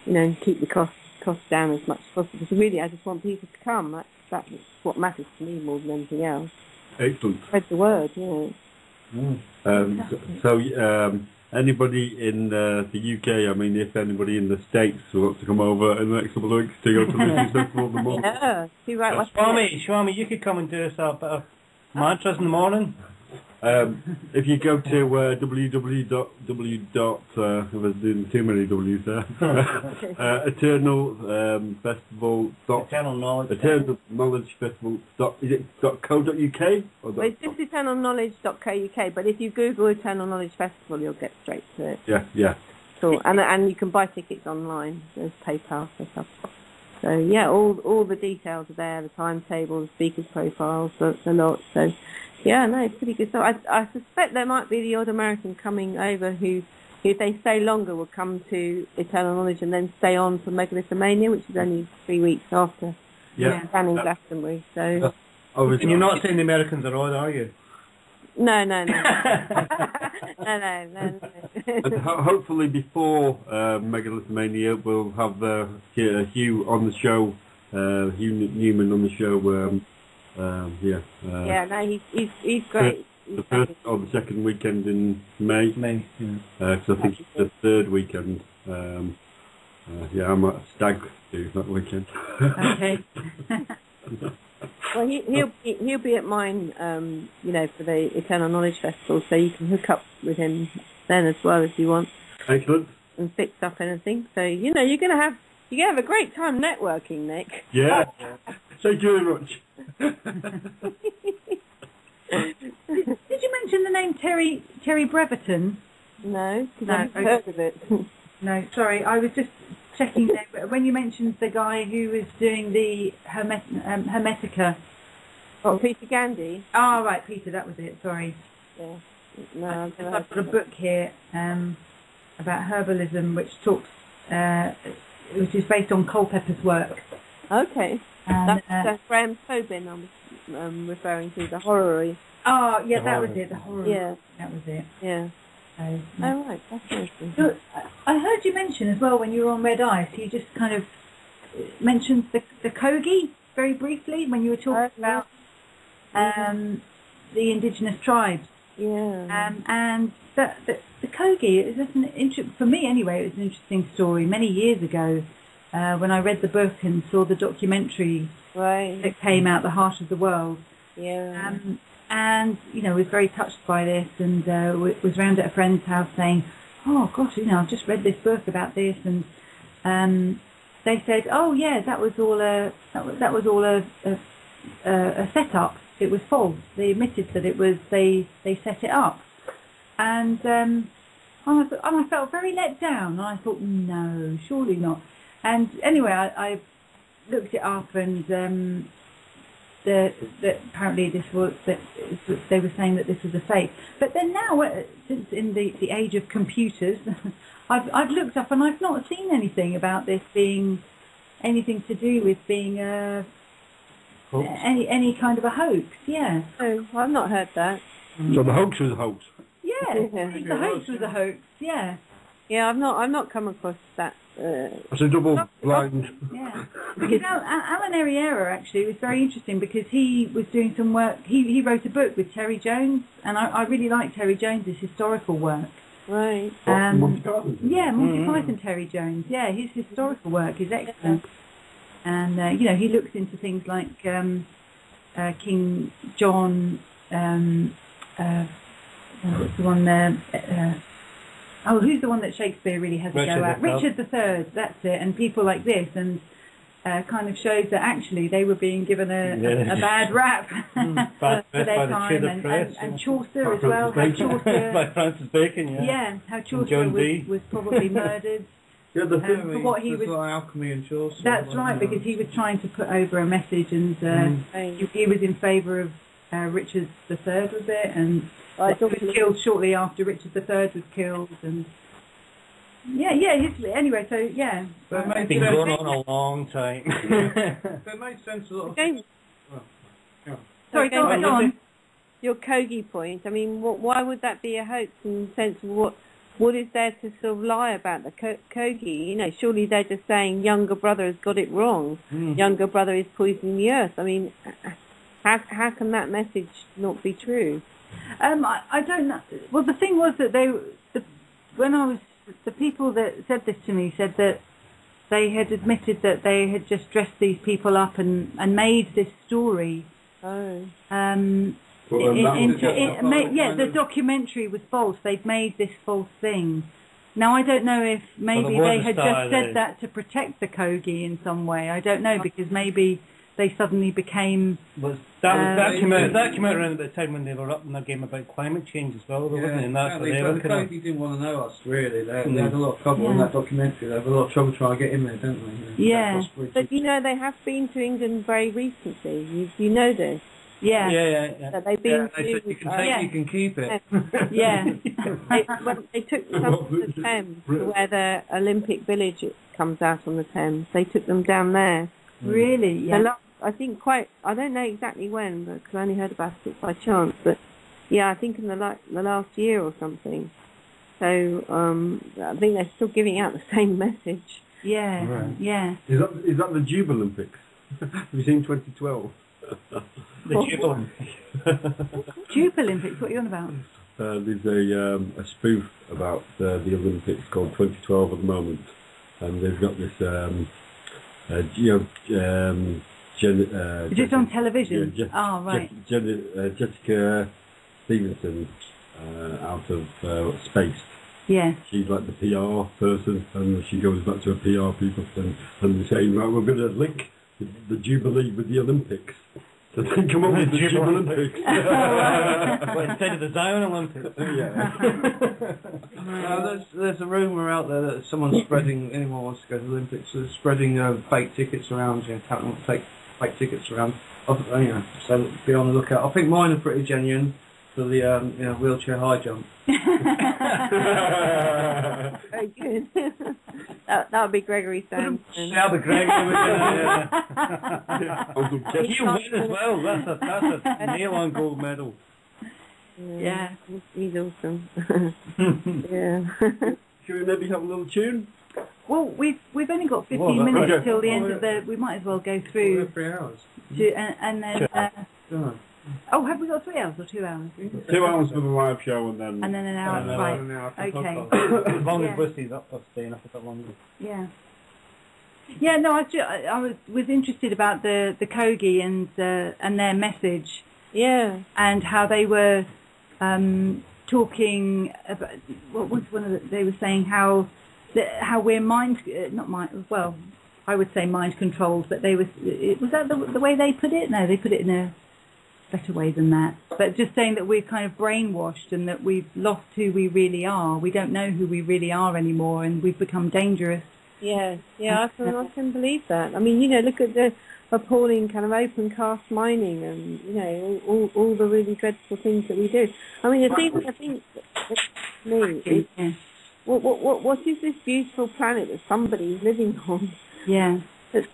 keep the costs down as much as possible. Because really, I just want people to come. That's what matters to me more than anything else. Excellent. Spread the word, So, anybody in the UK, if anybody in the States wants to come over in the next couple of weeks to go to Lucy's Festival of the Month. Yeah, too right. Swami, you could come and do us a bit of mantras in the morning. If you go to www. I was doing too many W's there. Eternal Festival. Eternal Knowledge. Eternal Knowledge Festival. Is it .co.uk? Or Well, it's just eternalknowledge.co.uk, but if you Google Eternal Knowledge Festival, you'll get straight to it. Yeah. Cool. And you can buy tickets online. There's PayPal set up. So yeah, all the details are there, the timetable, the speakers' profiles, the lot. So yeah, no, it's pretty good. So I suspect there might be the odd American coming over who, if they stay longer, will come to Eternal Knowledge and then stay on for Megalithomania, which is only 3 weeks after planning Glastonbury. So and you're not saying the Americans are odd, are you? No. no. And hopefully before Megalithomania, we'll have Hugh on the show, Hugh Newman on the show. He's great. The first or the second weekend in May. Because I think it's the third weekend. I'm at Stag do that weekend. Okay. Well, he'll be at mine, for the Eternal Knowledge Festival, so you can hook up with him then as well if you want. Excellent. And fix up anything. So you're gonna have a great time networking, Nick. Yeah. Thank you very much. Did you mention the name Terry Breverton? No, because I haven't heard of it. No, sorry, I was just checking there. When you mentioned the guy who was doing the Hermetica. Oh, Peter Gandy? Oh, right, Peter, that was it, sorry. Yeah. No, I've got a book here about herbalism, which is based on Culpeper's work. Okay. And, that's Graham Tobin I'm referring to, the horror. Oh, yeah, that was it, the horror. Yeah. That was it. Yeah. So, Oh, right, that's interesting. So, I heard you mention as well when you were on Red Ice, you just kind of mentioned the Kogi very briefly when you were talking about the indigenous tribes. Yeah. And the Kogi, for me anyway, it was an interesting story. Many years ago, when I read the book and saw the documentary that came out, The Heart of the World. Yeah. And was very touched by this, and was round at a friend's house saying, "Oh gosh, I've just read this book about this," and they said, "Oh yeah, that was all a setup. It was false. They admitted that it was they set it up," and I felt very let down. And I thought, no, surely not. And anyway, I looked it up, and that apparently they were saying that this was a fake. But then now, since in the age of computers, I've looked up and I've not seen anything about this being anything to do with being any kind of a hoax. Yeah. Oh, I've not heard that. So the hoax was a hoax. Yeah, the hoax was a hoax. Yeah. Yeah, I've not come across that. It's a double blind. Yeah, because Alan Ariera actually was very interesting because he was doing some work. He wrote a book with Terry Jones, and I really like Terry Jones's historical work. Right. Monty Python. Yeah, Monty Python Terry Jones. Yeah, his historical work is excellent, and he looks into things like King John. What's the one there? Who's the one that Shakespeare really has to go at? Richard III, that's it, and people like this, and kind of shows that actually they were being given a bad rap for their time, and Chaucer as well. How Chaucer, by Francis Bacon, yeah, how Chaucer was probably murdered. Yeah, for what he was, like alchemy and Chaucer. That's right, because he was trying to put over a message, and he was in favour of Richard III, was it? And he was killed shortly after Richard III was killed, and anyway, so yeah. It's been going on a long time. That made sense a lot. Sorry, go on. Your Kogi point, I mean, why would that be a hoax in the sense of what is there to sort of lie about the Kogi? Surely they're just saying younger brother has got it wrong. Younger brother is poisoning the earth. I mean, how can that message not be true? I don't know. Well, the thing was that the people that said this to me said that they had admitted that they had just dressed these people up and made this story. Oh. The documentary was false. They'd made this false thing. Now, I don't know if maybe they had just said that to protect the Kogi in some way. I don't know, because maybe they suddenly became... That came out around the time when they were up in their game about climate change as well, wasn't it? And that's the Kogi didn't want to know us, really. They had a lot of trouble in that documentary. They had a lot of trouble trying to get in there, don't they? Yeah. But, you know, they have been to England very recently. You know this. Yeah. That they've been they said you can take it, you can keep it. Yeah. They took some to the Thames, to where the Olympic Village comes out on the Thames. They took them down there. Really? Yeah. I think I don't know exactly when, because I only heard about it by chance, but yeah, I think in the last year or something. So I think they're still giving out the same message. Yeah, right. Yeah. Is that the Jubilympics? Have you seen 2012? The Jubilympics. Jubilympics, what are you on about? There's a spoof about the Olympics called 2012 at the moment, and they've got this Is it on television? Right. Jessica Stevenson out of Space. Yeah. She's like the PR person, and she goes back to her PR people and they're saying, right, we're going to link the Jubilee with the Olympics. So they come up with the Jubilympics. Instead of the Zion Olympics. There's a rumour out there that someone's spreading, anyone wants to go to the Olympics, is spreading fake tickets around, touting fake tickets around. So be on the lookout. I think mine are pretty genuine for the wheelchair high jump. Very good. that would be Gregory Sands. That'll be Gregory. You win as well. That's a nail-on gold medal. Yeah, he's awesome. Yeah. Should we maybe have a little tune? Well, we've only got 15 minutes till the end of the. We might as well go through. 3 hours. And then. Have we got 3 hours or 2 hours? 2 hours for the live show and then an hour, right? Okay. As long as Lucy's up for staying up a bit longer. Yeah. Yeah. No, I was interested about the Kogi and their message. Yeah. And how they were talking about what was they were saying how we're I would say mind controlled, but was that the way they put it? No, they put it in a better way than that. But just saying that we're kind of brainwashed and that we've lost who we really are. We don't know who we really are anymore, and we've become dangerous. Yeah, I can believe that. I mean, look at the appalling kind of open cast mining and, all the really dreadful things that we do. I mean, the thing I think me is, what is this beautiful planet that somebody's living on? Yeah.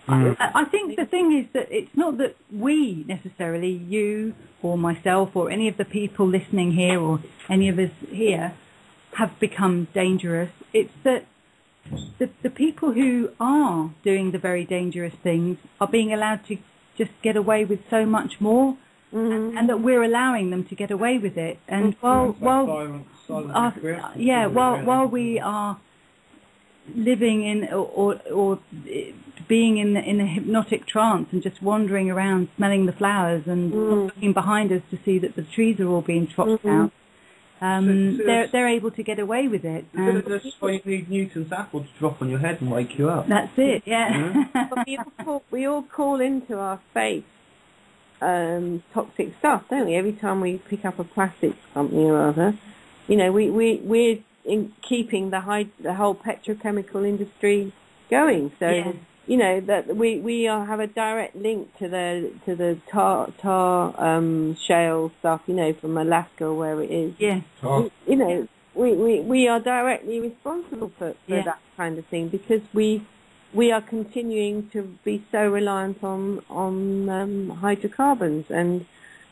I think the thing is that it's not that we necessarily, you or myself or any of the people listening here or any of us here, have become dangerous. It's that the people who are doing the very dangerous things are being allowed to just get away with so much more, and that we're allowing them to get away with it. And while we are living in or being in a hypnotic trance and just wandering around smelling the flowers and looking behind us to see that the trees are all being chopped down, they're able to get away with it. That's why you need Newton's apple to drop on your head and wake you up. That's it, yeah. we all call into our space toxic stuff, don't we? Every time we pick up a plastic something or other, we're keeping the whole petrochemical industry going. So that we have a direct link to the tar shale stuff, from Alaska or where it is. Yeah. We are directly responsible for that kind of thing, because we are continuing to be so reliant on hydrocarbons and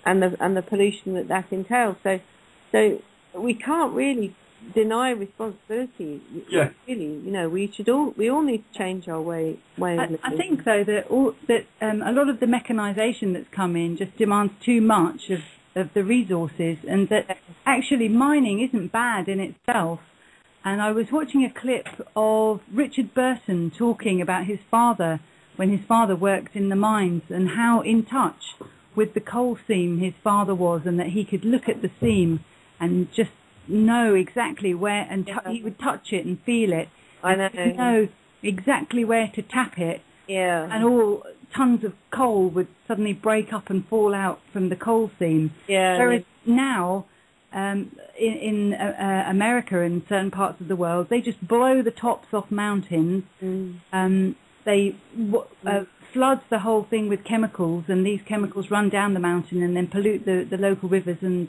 the pollution that entails. So we can't really deny responsibility. Yeah. Really, we all need to change our way of living. I think though that a lot of the mechanisation that's come in just demands too much of the resources, and that actually mining isn't bad in itself. And I was watching a clip of Richard Burton talking about his father when his father worked in the mines, and how in touch with the coal seam his father was, and that he could look at the seam and just know exactly where, and he would touch it and feel it. I know. Exactly where to tap it. Yeah. And all tons of coal would suddenly break up and fall out from the coal seam. Yeah. Whereas now, in America and certain parts of the world, they just blow the tops off mountains. They floods the whole thing with chemicals, and these chemicals run down the mountain and then pollute the local rivers and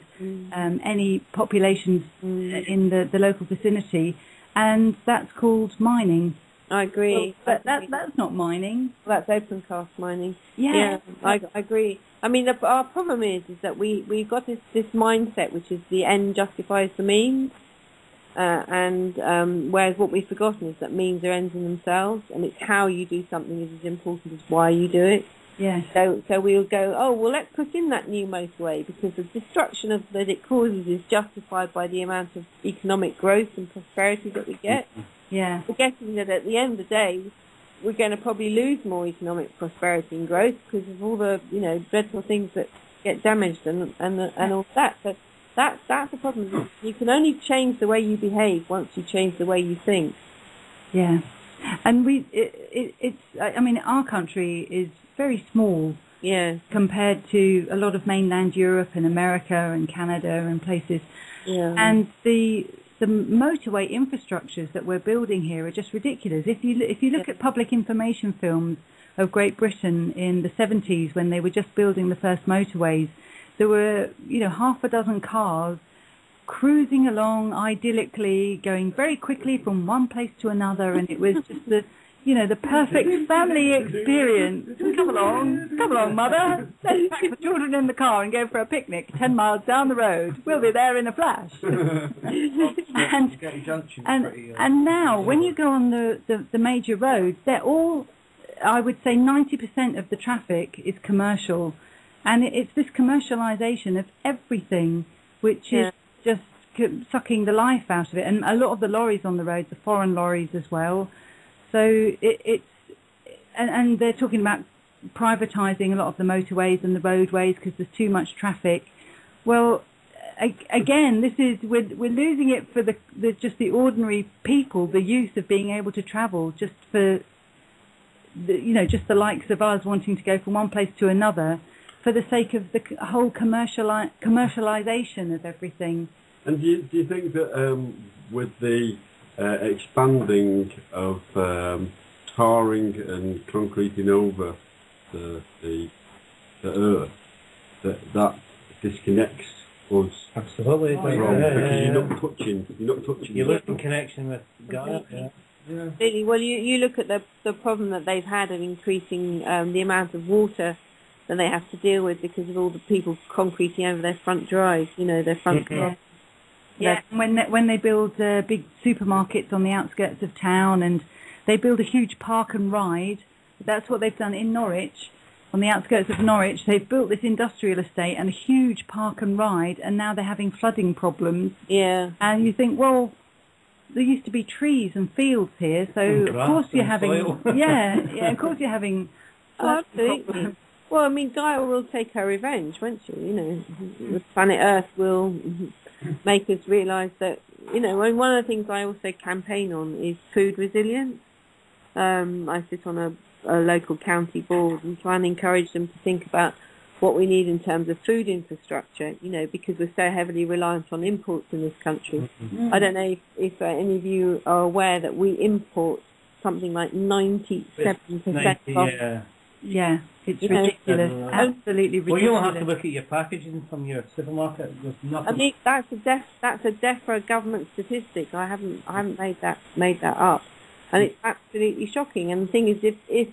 any populations in the local vicinity, and that's called mining. I agree. Well, but that's not mining. That's open cast mining. Yeah. I agree. I mean, our problem is that we've got this mindset, which is the end justifies the means, and whereas what we've forgotten is that means are ends in themselves, and it's how you do something is as important as why you do it. Yeah. So we'll go, oh, well, let's put in that new motorway because the destruction that it causes is justified by the amount of economic growth and prosperity that we get. Yeah. Forgetting that at the end of the day, we're going to probably lose more economic prosperity and growth because of all the, dreadful things that get damaged and all that. So that's the problem. You can only change the way you behave once you change the way you think. Yeah. And our country is very small. Yeah. Compared to a lot of mainland Europe and America and Canada and places. Yeah. And the motorway infrastructures that we're building here are just ridiculous. If you look at public information films of Great Britain in the 70s when they were just building the first motorways, there were half a dozen cars cruising along idyllically, going very quickly from one place to another, and it was just the perfect family experience. Come along, mother. Let's pack the children in the car and go for a picnic 10 miles down the road. We'll be there in a flash. and now, when you go on the major roads, they're all, I would say 90% of the traffic is commercial. And it's this commercialisation of everything which is just sucking the life out of it. And a lot of the lorries on the roads are foreign lorries as well. So and they're talking about privatising a lot of the motorways and the roadways because there's too much traffic. Well, again, we're losing it for just the ordinary people, the use of being able to travel, just for just the likes of us wanting to go from one place to another, for the sake of the whole commercialisation of everything. And do you think that with the expanding of tarring and concreting over the earth, that disconnects us? Absolutely. Because you're not touching. You're losing connection with God. Really, well, you look at the problem that they've had of increasing the amount of water that they have to deal with because of all the people concreting over their front drives, their front car. Yeah, when they build big supermarkets on the outskirts of town, and they build a huge park and ride. That's what they've done in Norwich. On the outskirts of Norwich, they've built this industrial estate and a huge park and ride, and now they're having flooding problems. Yeah. And you think, well, there used to be trees and fields here, so of course you're having of course you're having absolutely. Well, I mean, Gaia will take her revenge, won't she? The planet Earth will make us realise that, one of the things I also campaign on is food resilience. I sit on a local county board and try and encourage them to think about what we need in terms of food infrastructure, because we're so heavily reliant on imports in this country. I don't know if any of you are aware that we import something like 97% of Yeah, it's ridiculous. Absolutely ridiculous. Well, you'll have to look at your packaging from your supermarket. There's nothing. I think that's a DEFRA government statistic. I haven't made that up, and it's absolutely shocking. And the thing is, if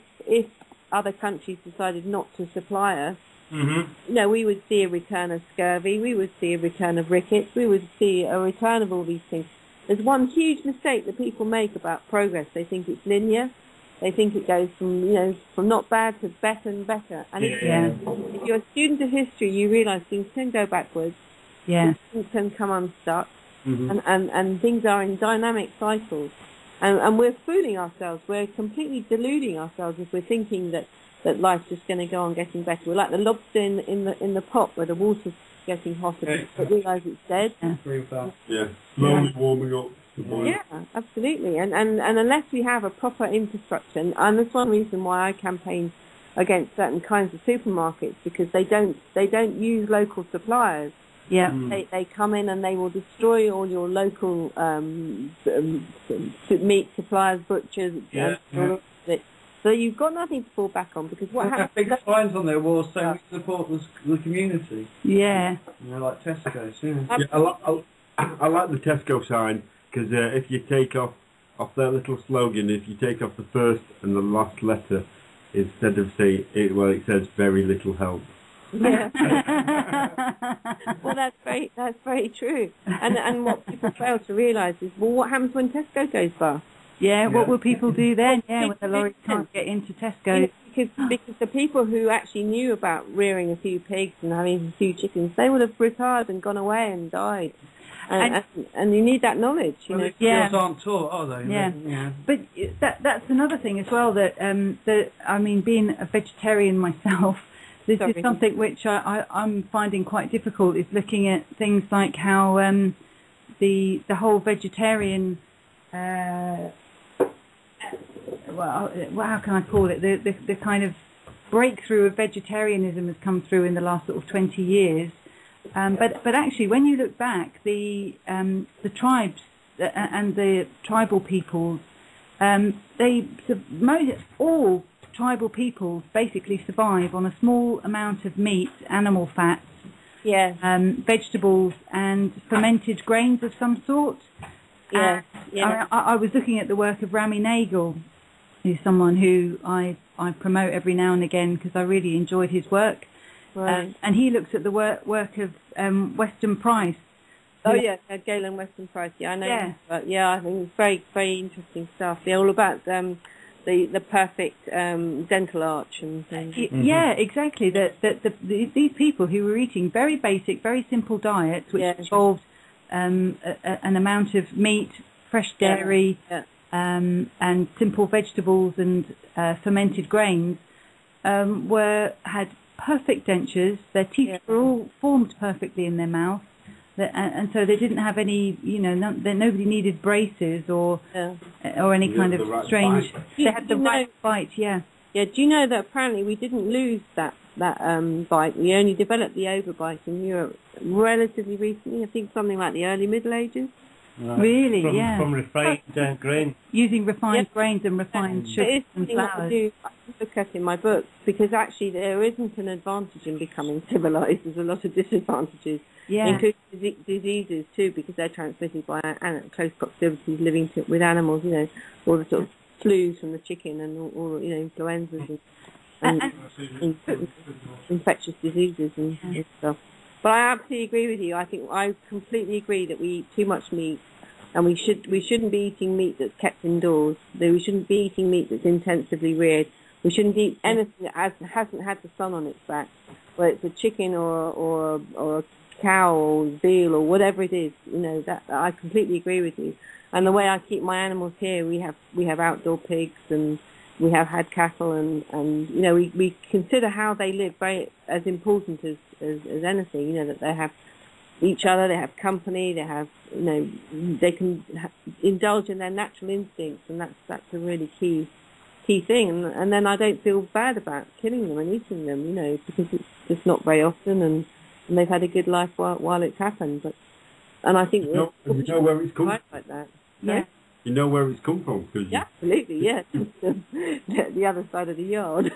other countries decided not to supply us, we would see a return of scurvy. We would see a return of rickets. We would see a return of all these things. There's one huge mistake that people make about progress. They think it's linear. They think it goes from not bad to better and better. And if you're a student of history, you realise things can go backwards. Yeah. Things can come unstuck. And things are in dynamic cycles. And we're fooling ourselves. We're completely deluding ourselves if we're thinking that that life's just going to go on getting better. We're like the lobster in the pot where the water's getting hotter, but realise it's dead. Yeah, slowly warming up. Yeah, absolutely. And unless we have a proper infrastructure, and that's one reason why I campaign against certain kinds of supermarkets, because they don't use local suppliers. Yeah. They come in and they will destroy all your local meat suppliers, butchers, and all of it. So you've got nothing to fall back on, because what happens... Big signs on their walls saying we support the community. Yeah. You know, like Tesco's. Yeah. I like the Tesco sign, because if you take off that little slogan, if you take off the first and the last letter, instead of saying it, well, it says very little help. Yeah. Well, that's very true. And what people fail to realise is, well, what happens when Tesco goes bust? Yeah, what will people do then? Yeah, when the lorries can't get into Tesco. Because the people who actually knew about rearing a few pigs and having a few chickens, they would have retired and gone away and died. And you need that knowledge, you know. Skills aren't taught, are they? Yeah. But that's another thing as well, that I mean, being a vegetarian myself, this is something which I'm finding quite difficult, is looking at things like how the whole vegetarian, how can I call it, the kind of breakthrough of vegetarianism has come through in the last sort of 20 years. But actually, when you look back, the tribes and the tribal peoples, all tribal peoples basically survive on a small amount of meat, animal fats, vegetables, and fermented grains of some sort. I was looking at the work of Rami Nagel, who's someone who I promote every now and again because I really enjoyed his work. Right. And he looks at the work of Weston Price. Oh yeah, Galen Weston Price. Yeah, I know. Yeah. But yeah, I think it's very, very interesting stuff. They're all about the perfect dental arch and things. Yeah, exactly. These people who were eating very basic, very simple diets, which involved an amount of meat, fresh dairy, and simple vegetables and fermented grains, had perfect dentures. Their teeth were all formed perfectly in their mouth, and so they didn't have any, nobody needed braces or any kind of strange. They had the right bite. Yeah. Do you know that apparently we didn't lose that bite? We only developed the overbite in Europe relatively recently. I think something like the early Middle Ages. Really? From refined grain. Using refined grains and refined sugars and flours. I look at in my book, because actually there isn't an advantage in becoming civilized. There's a lot of disadvantages, including diseases too, because they're transmitted by close proximity living with animals. All the sort of flus from the chicken and all influenzas and infectious diseases and stuff. But I absolutely agree with you. I completely agree that we eat too much meat, and we shouldn't be eating meat that's kept indoors. We shouldn't be eating meat that's intensively reared. We shouldn't eat anything that hasn't had the sun on its back, whether it's a chicken or a cow or veal or whatever it is. That I completely agree with you. And the way I keep my animals here, we have outdoor pigs, and we have had cattle, and we consider how they live very as important as anything. That they have each other, they have company, they have they can indulge in their natural instincts, and that's a really key thing. And then I don't feel bad about killing them and eating them, because it's just not very often, and they've had a good life while it's happened. And I think you know where it's come like that. Yeah. You know where it's come from, because absolutely, yes. The other side of the yard.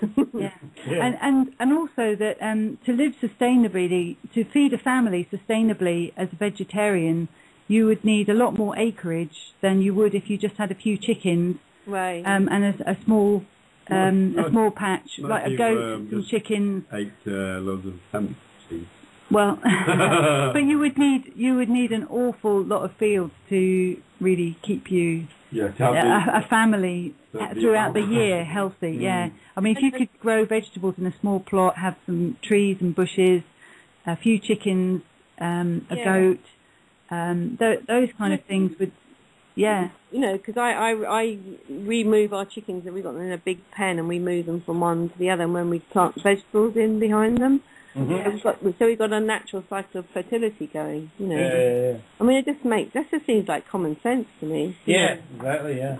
And also that to live sustainably, to feed a family sustainably as a vegetarian, you would need a lot more acreage than you would if you just had a few chickens, right? And a small patch, like a goat, some chickens. Ate loads of hemp seeds. Well, but you would need an awful lot of fields to really keep you a family throughout the year healthy. I mean, if you could grow vegetables in a small plot, have some trees and bushes, a few chickens, a goat, those kind of things would Yeah. You know, because we move our chickens, and we've got them in a big pen, and we move them from one to the other, and when we plant vegetables in behind them, so we've got a natural cycle of fertility going, you know. Yeah. I mean, that just seems like common sense to me. Yeah, exactly, yeah.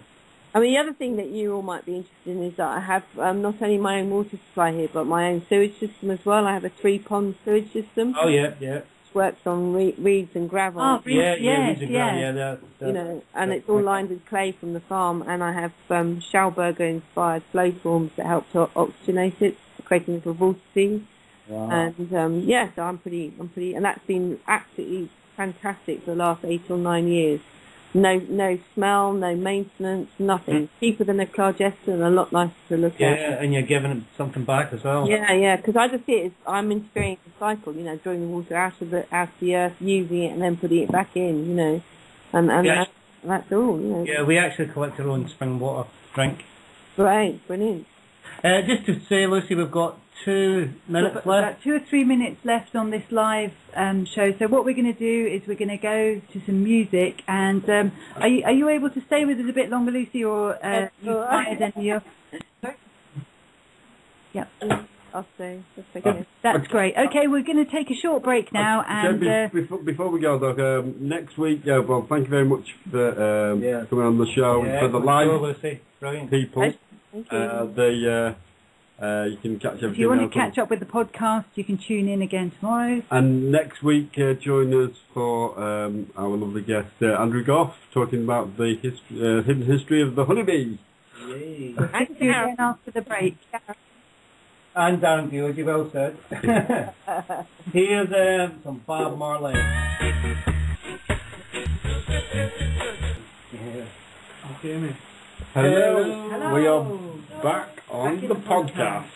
I mean, the other thing that you all might be interested in is that I have not only my own water supply here, but my own sewage system as well. I have a 3-pond sewage system. Oh, yeah. Which works on reeds and gravel. Oh, reeds and gravel, yeah. You know, and it's all lined with clay from the farm, and I have Schauberger-inspired flow forms that help to oxygenate it, creating little vortices. Wow. And so I'm pretty, and that's been absolutely fantastic for the last 8 or 9 years. No smell, no maintenance, nothing. Cheaper than a Clargester and a lot nicer to look at. Yeah, and you're giving it something back as well. Yeah, because I just see it as I'm interfering in the cycle, you know, drawing the water out of the earth, using it, and then putting it back in, you know, and that's all, you know. Yeah, we actually collect our own spring water drink. Right, brilliant. Just to say, Lucy, we've got 2 minutes left. About 2 or 3 minutes left on this live show. So what we're going to do is we're going to go to some music. And are you able to stay with us a bit longer, Lucy, or you tired and you're... Yeah. I'll stay. That's okay. That's great. Okay, we're going to take a short break now. And before we go, though, next week, Bob, thank you very much for coming on the show and for the live Lucy. Brilliant. people. You can catch everything. If you want to catch up with the podcast, you can tune in again tomorrow. And next week, join us for our lovely guest, Andrew Goff, talking about the hidden history of the honeybee. Yay. Thank you again after the break. And Darren George, you well said. Here's some Bob Marley. Okay, me. Hello. We are back on the podcast.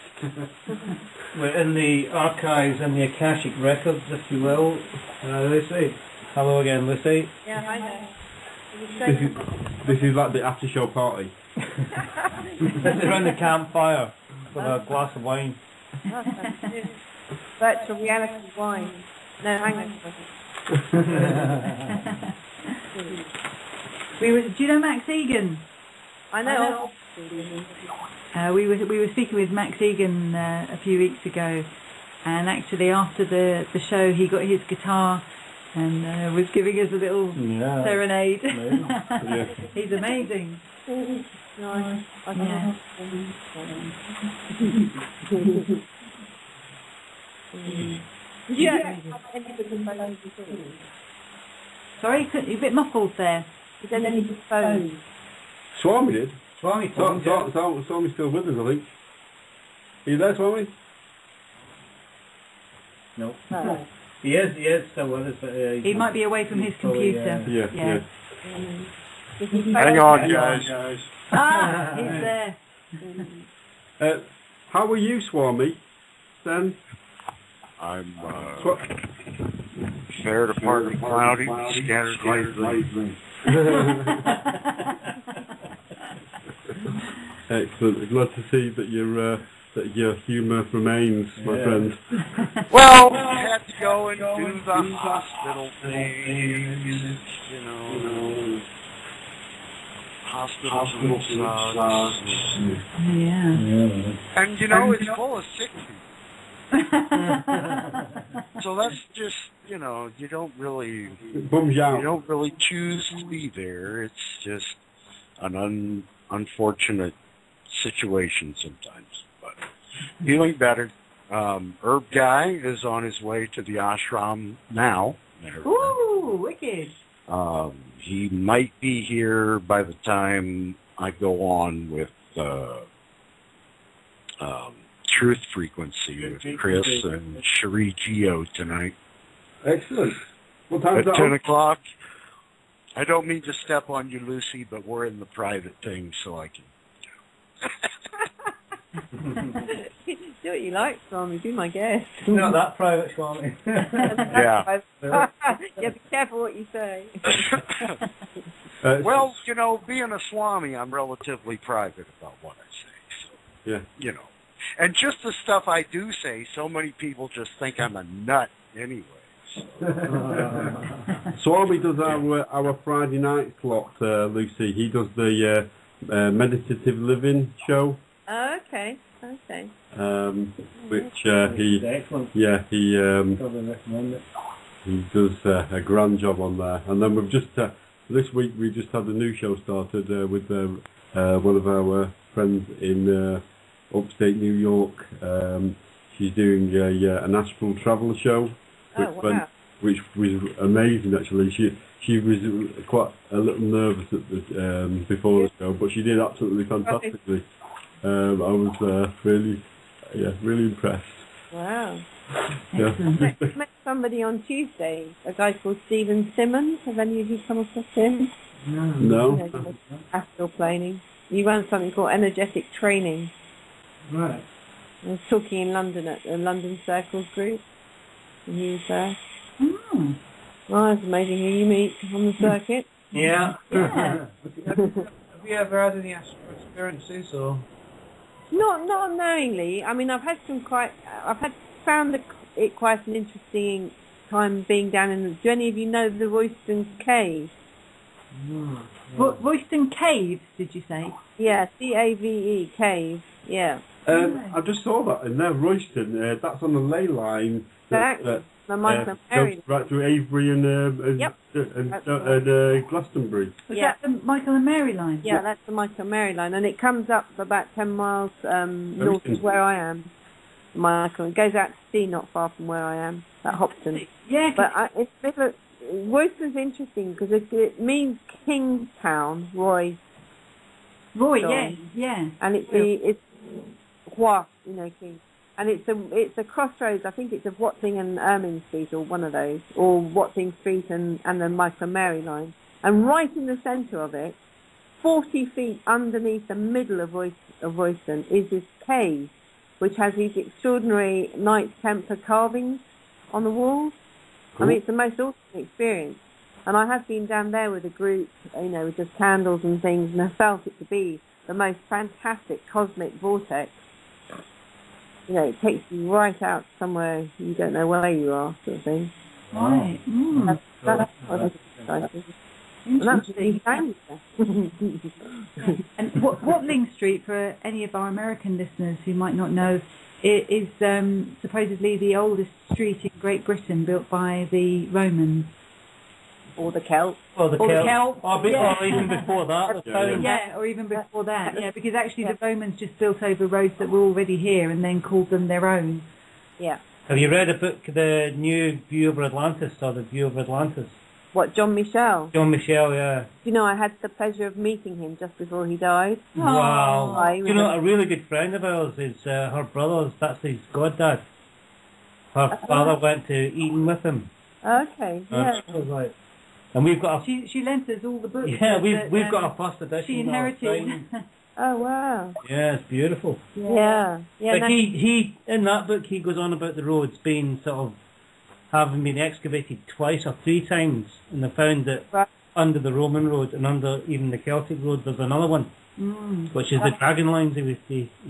We're in the archives and the Akashic records, if you will. Lucy. Hello again, Lucy. Yeah, hi there. This is like the after show party. This is around the campfire with a glass of wine. Virtual reality wine. No, hang on. Do you know Max Egan? I know. We were speaking with Max Egan a few weeks ago, and actually after the show he got his guitar and was giving us a little serenade. He's amazing. Nice. Sorry, you're a bit muffled there. Is there any phones? Swami did. Swami's still with us, I think. Are you there, Swami? No. He is still with us, but he might be away from his computer. Yeah. Hang on, guys. He's there. How are you, Swami? Then? I'm fair to partly cloudy, scattered lightly. Excellent. Glad to see that your humour remains, my friend. Well, I had to go and do the hospital things, you know. Hospitals and such. Yeah. And you know, it's full of sick people. So that's just, you know, you don't really choose to be there. It's just an unfortunate situation sometimes. But feeling better. Herb Guy is on his way to the ashram now. Ooh, wicked. He might be here by the time I go on with Truth Frequency with Chris and Cherie Geo tonight. Excellent. What time is that? At 10 o'clock. I don't mean to step on you, Lucy, but we're in the private thing, so I can... Do what you like, Swami. Be my guest. Not that private, Swami. Yeah. Yeah, be careful what you say. Well, you know, being a Swami, I'm relatively private about what I say. So, yeah. You know. And just the stuff I do say, so many people just think I'm a nut anyway. Swami does our Friday night slot, Lucy. He does the meditative living show. Oh, okay. Which he does a grand job on there. And then we've just this week we just had a new show started with one of our friends in upstate New York. She's doing an astral travel show, which was amazing actually. She was quite a little nervous at the, before the show, but she did absolutely fantastically. I was really impressed. Wow. Yeah. I met somebody on Tuesday, a guy called Stephen Simmons. Have any of you come across him? No. Astral planing. He runs something called energetic training. Right. I was talking in London at the London Circles group, and he was there. Oh. Oh, it's amazing who you meet on the circuit. Yeah. Yeah. Have you ever had any astral experiences, or? Not unknowingly. I mean, I've found it quite an interesting time being down in. Do any of you know the Royston Cave? Royston Caves, did you say? Yeah, Cave, cave. Yeah. I just saw that in there, Royston. That's on the ley line. The Michael and Mary. Goes right through Avebury and Glastonbury. Was that the Michael and Mary line? Yeah, that's the Michael and Mary line, and it comes up about 10 miles north of where I am. Michael, it goes out to sea not far from where I am, at Hopton. Yeah. But Royston's interesting because it means Kingstown, Roy. Yeah. And it's Roi, King. And it's a crossroads. I think it's of Watling and Ermine Street, or one of those, or Watling Street and the Michael and Mary line. And right in the centre of it, 40 feet underneath the middle of Royston, is this cave, which has these extraordinary Knights Templar carvings on the walls. Cool. I mean, it's the most awesome experience. And I have been down there with a group, with just candles and things, and I felt it to be the most fantastic cosmic vortex. It takes you right out somewhere you don't know where you are, sort of thing. Right. That's what exciting. And that's really fancy. And Watling Street, for any of our American listeners who might not know, is supposedly the oldest street in Great Britain, built by the Romans. Or the Celts. Or the Celts. Or even before that. Or even before that. Yeah, because actually the Romans just built over roads that were already here and then called them their own. Yeah. Have you read a book, The New View over Atlantis, or The View over Atlantis? What, John Michel? John Michel, yeah. I had the pleasure of meeting him just before he died. Wow. A really good friend of ours is her brother's, that's his goddad. Her father went to Eton with him. Okay, yeah. And we've got she lent us all the books. Yeah, we've got a first edition. She inherited. Oh wow. Yeah, it's beautiful. Yeah. But he in that book he goes on about the roads being sort of having been excavated twice or three times, and they found that under the Roman road and under even the Celtic road there's another one, which is the dragon lines he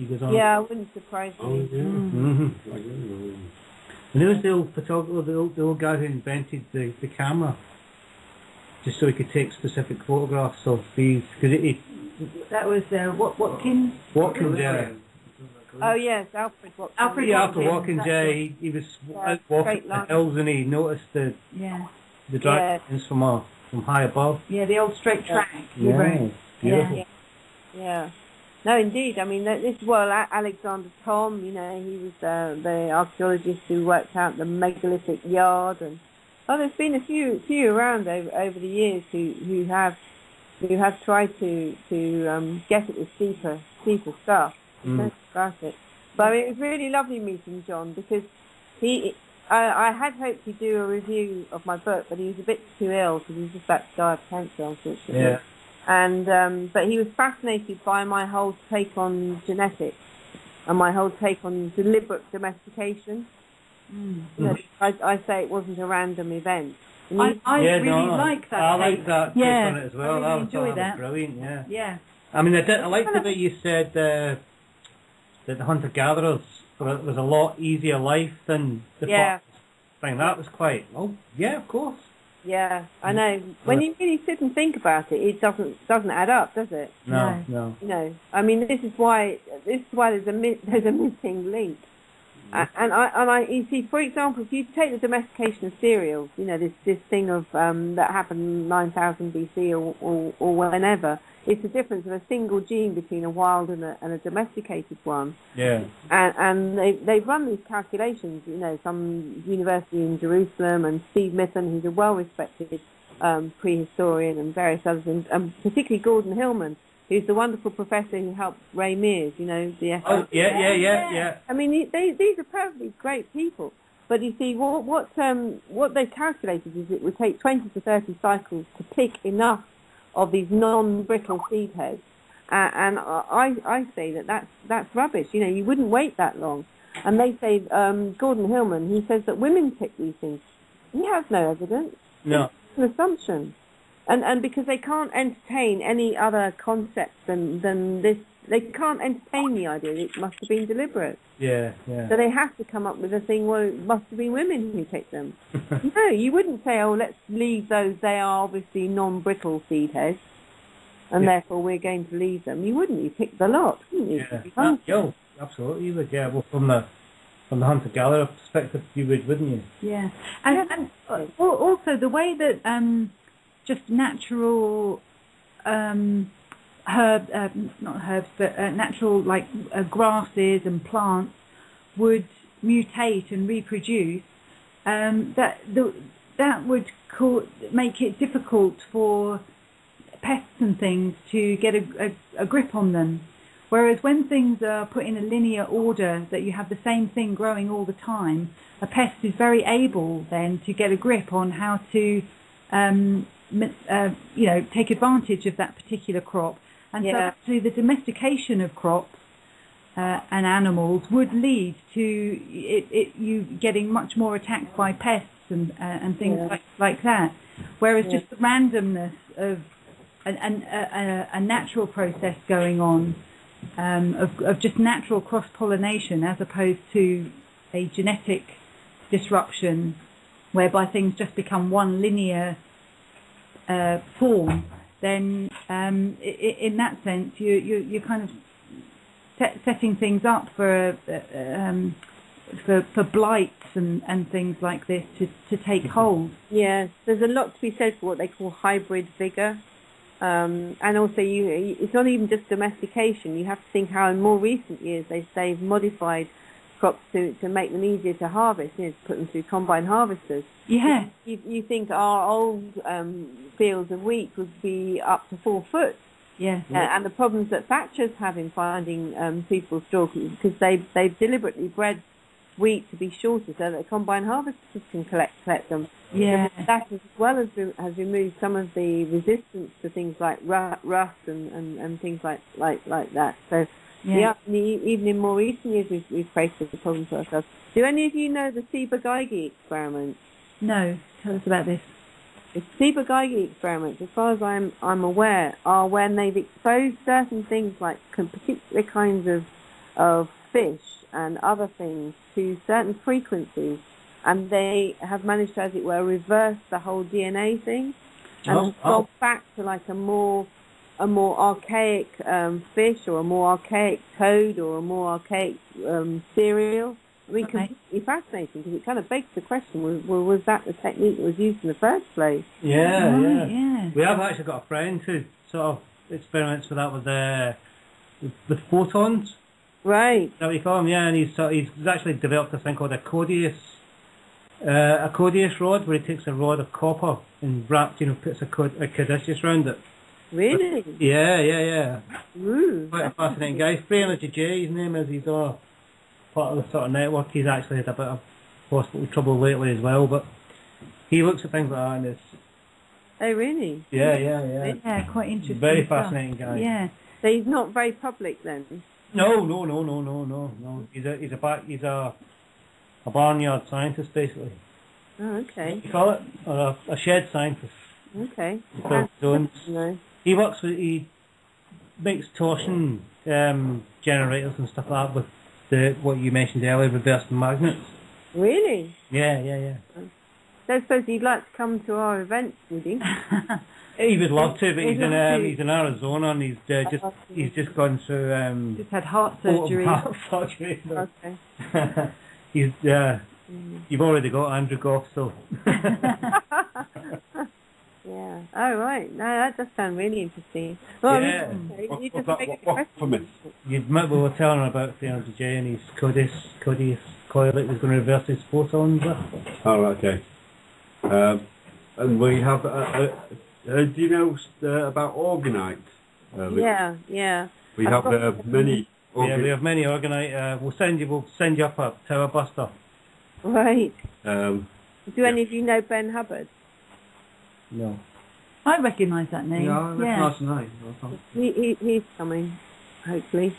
goes on. Yeah, it wouldn't surprise me. Oh, yeah. And there was the old photographer, the old guy who invented the camera, just so he could take specific photographs of these. That was Watkins? Watkins, yeah. Oh yes, Alfred Watkins. Alfred Watkins, yeah. He was out walking the hills and he noticed the dragons from high above. Yeah, the old straight track. Yeah, beautiful. Yeah. No, indeed. I mean, Alexander Thom, he was the archaeologist who worked out the megalithic yard, and there's been a few around over the years who have tried to get at the steeper stuff. About it. But it was really lovely meeting John, because I had hoped he'd do a review of my book, but he was a bit too ill because he was just about to die of cancer, unfortunately. Yeah. And but he was fascinated by my whole take on genetics and my whole take on deliberate domestication. I say it wasn't a random event. I really like that. I like that take on it as well. I really enjoy that. Brilliant, yeah. Yeah. I mean, I liked the way you said that the hunter-gatherers was a lot easier life than the fox. think that was quite. Oh, yeah, of course. Yeah, I know. When you really sit and think about it, it doesn't add up, does it? No. No. I mean, this is why there's a missing link. You see, for example, if you take the domestication of cereals, this thing of that happened 9,000 BC or whenever, it's the difference of a single gene between a wild and a domesticated one. Yeah. And they've run these calculations. Some university in Jerusalem, and Steve Mitton, who's a well-respected prehistorian, and various others, and particularly Gordon Hillman, who's the wonderful professor who helped Ray Mears, the Oh, yeah. I mean, these are perfectly great people. But you see, what they've calculated is it would take 20 to 30 cycles to pick enough of these non-brittle seed heads. And I say that's rubbish. You wouldn't wait that long. And they say, Gordon Hillman, he says that women pick these things. He has no evidence. No. It's an assumption. And because they can't entertain any other concept than this, they can't entertain the idea that it must have been deliberate. Yeah. So they have to come up with a thing where it must have been women who picked them. No, you wouldn't say, let's leave those, they are obviously non-brittle seed heads, and therefore we're going to leave them. You wouldn't, you pick the lot, wouldn't you? Yeah, absolutely, you would, yeah. Well, from the hunter-gatherer perspective, you would, wouldn't you? Yeah. And also the way that just natural natural grasses and plants would mutate and reproduce, that would make it difficult for pests and things to get a grip on them. Whereas when things are put in a linear order, that you have the same thing growing all the time, a pest is very able then to get a grip on how to take advantage of that particular crop. And so actually the domestication of crops and animals would lead to you getting much more attacked by pests and things like that. Whereas just the randomness of a natural process going on, of just natural cross-pollination, as opposed to a genetic disruption whereby things just become one linear form, then in that sense you're kind of setting things up for blights and things like this to take hold. Yes, there's a lot to be said for what they call hybrid vigour. And also, it's not even just domestication. You have to think how in more recent years they've modified crops to make them easier to harvest, to put them through combine harvesters. Yeah. You think our old fields of wheat would be up to 4 foot. Yeah. And the problems that thatchers have in finding suitable straw, because they've deliberately bred wheat to be shorter so that combine harvesters can collect them. Yeah. That as well has removed some of the resistance to things like rust and things like that. So even in more recent years we've faced the problem to ourselves. Do any of you know the Ciba-Geigy experiment? No. Tell us about this. The Ciba-Geigy experiments, as far as I'm aware, are when they've exposed certain things like particular kinds of fish and other things to certain frequencies, and they have managed to, as it were, reverse the whole DNA thing and go back to like a more archaic fish, or a more archaic toad, or a more archaic cereal. I mean, completely fascinating, because it kind of begs the question: was that the technique that was used in the first place? Yeah. We have actually got a friend who sort of experiments with that with photons. Right. Is that what you call him? Yeah, and he's actually developed a thing called a Codius rod, where he takes a rod of copper and puts a caduceus around it. Really? Yeah. Ooh. Quite a fascinating guy. Free Energy J, his name is. He's part of the sort of network. He's actually had a bit of hospital trouble lately as well, but he looks at things like that and it's... Oh, really? Yeah. Yeah, quite interesting. Very fascinating guy. Yeah. So he's not very public then? No. He's a barnyard scientist, basically. Oh, okay. What do you call it? Or a shed scientist. Okay. No. He makes torsion generators and stuff like that with what you mentioned earlier, reversing magnets. Really? Yeah. So I suppose he'd like to come to our events, would he? He would love to, but he's He'd love to. he's in Arizona, and he's just gone through Just had heart surgery. Heart surgery. Okay. He's you've already got Andrew Goff, so. Yeah. Oh, right. No, that does sound really interesting. Well, Yeah. I mean, you What's just that? make it What for me? We were telling him about the NRJ and his Cody coil that was going to reverse his photons. Oh, okay. And we have. Do you know about orgonite? Yeah. We have many. Yeah, we have many organite. We'll send you up a tower buster. Right. Um, Do any of you know Ben Hubbard? No. I recognise that name. Yeah, that's nice name. He's coming, hopefully.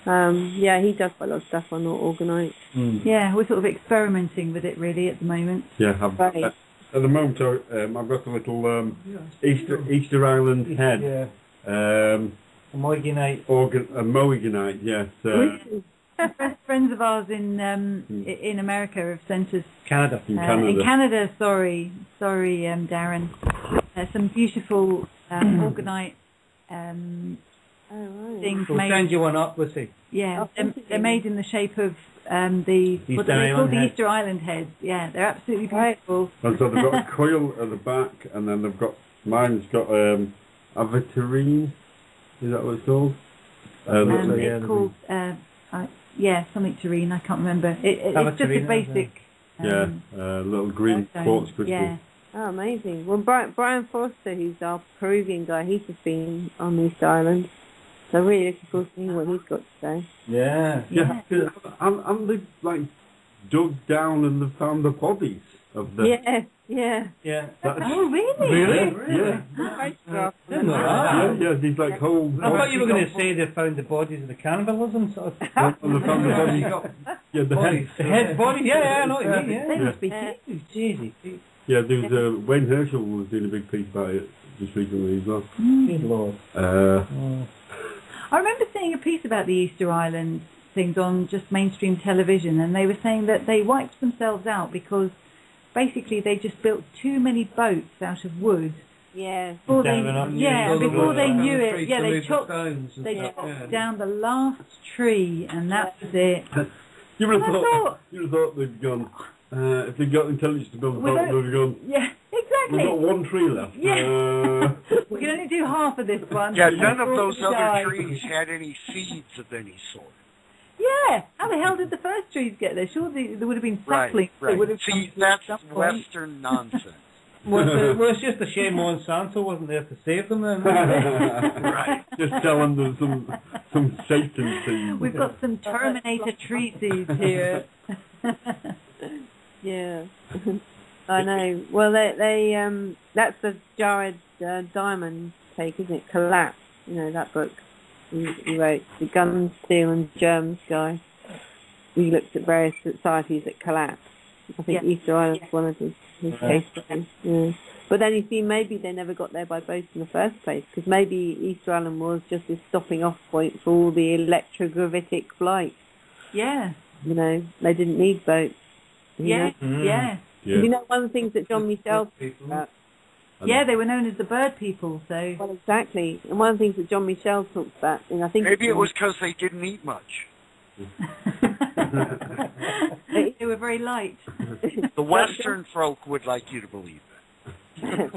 Yeah, he does quite a lot of stuff on orgonite. Yeah, we're sort of experimenting with it really at the moment. Yeah, Right. at the moment I've got a little Easter Island head. Yeah. A moiginite. A moiginite, yes. Friends of ours in America have sent us Canada. In Canada. in Canada, sorry, Darren. Some beautiful orgonite Oh, right. things We'll made. send you one up, Lucy. Yeah, Oh, they're made in the shape of the Easter what are they called? Island The heads. Easter Island heads. Yeah, they're absolutely Right. beautiful. And so they've got a coil at the back, and then they've got mine's got avitarine. Is that what it's called? It's called something terrene. I can't remember. It's just a Avitarine, basic. Little green stone. quartz crystal. Yeah. Oh, amazing. Well, Brian Forster, who's our Peruvian guy, he's just been on Easter Island. So really looking forward to seeing what he's got to say. Yeah. Yeah, and they've like dug down and they've found the bodies of the. Yeah. Yeah. Oh, really? Yeah. Didn't know that. Yeah, these like whole. I thought you were going to say they found the bodies of the cannibalism sort of. And they found the bodies. Yeah, the head. The head body. Yeah, I know what you mean. They Yeah. must be huge. Jeez. Yeah, there was Wayne Herschel was doing a big piece about it just recently as well. Good lord. I remember seeing a piece about the Easter Island things on just mainstream television, and they were saying that they wiped themselves out because basically they just built too many boats out of wood. Yeah. Before Before they knew it, they chopped down the last tree, and that was it. You would have And I thought they'd gone. If they got intelligence to build a boat, Without- they'd have gone. Yeah, exactly. We've got one tree left. Yeah. We can only do half of this one. Yeah, none of Before those we other die. trees had any seeds of any sort. Yeah. How the hell did the first trees get there? Surely there would have been saplings. Right. That would have See, come that's at some point. Western nonsense. Well, it's just a shame Monsanto wasn't there to save them then. Right. Just telling them some Satan seeds. We've got some Terminator tree seeds here. Yeah. I know. Well, they that's the Jared Diamond take, isn't it? Collapse. You know, that book he wrote, the Gun, Steel and Germs guy. He looked at various societies that collapsed. I think Easter Island was one of his case studies. Yeah. But then you see, maybe they never got there by boat in the first place, because maybe Easter Island was just this stopping off point for all the electrogravitic flight. Yeah. You know, they didn't need boats. Yeah. Know? Yeah. Yeah. You know, one of the things that John Michel talks about. Yeah, they were known as the bird people, so... Well, exactly. And one of the things that John Michel talks about, and I think... Maybe it was because they didn't eat much. They were very light. The Western folk would like you to believe that.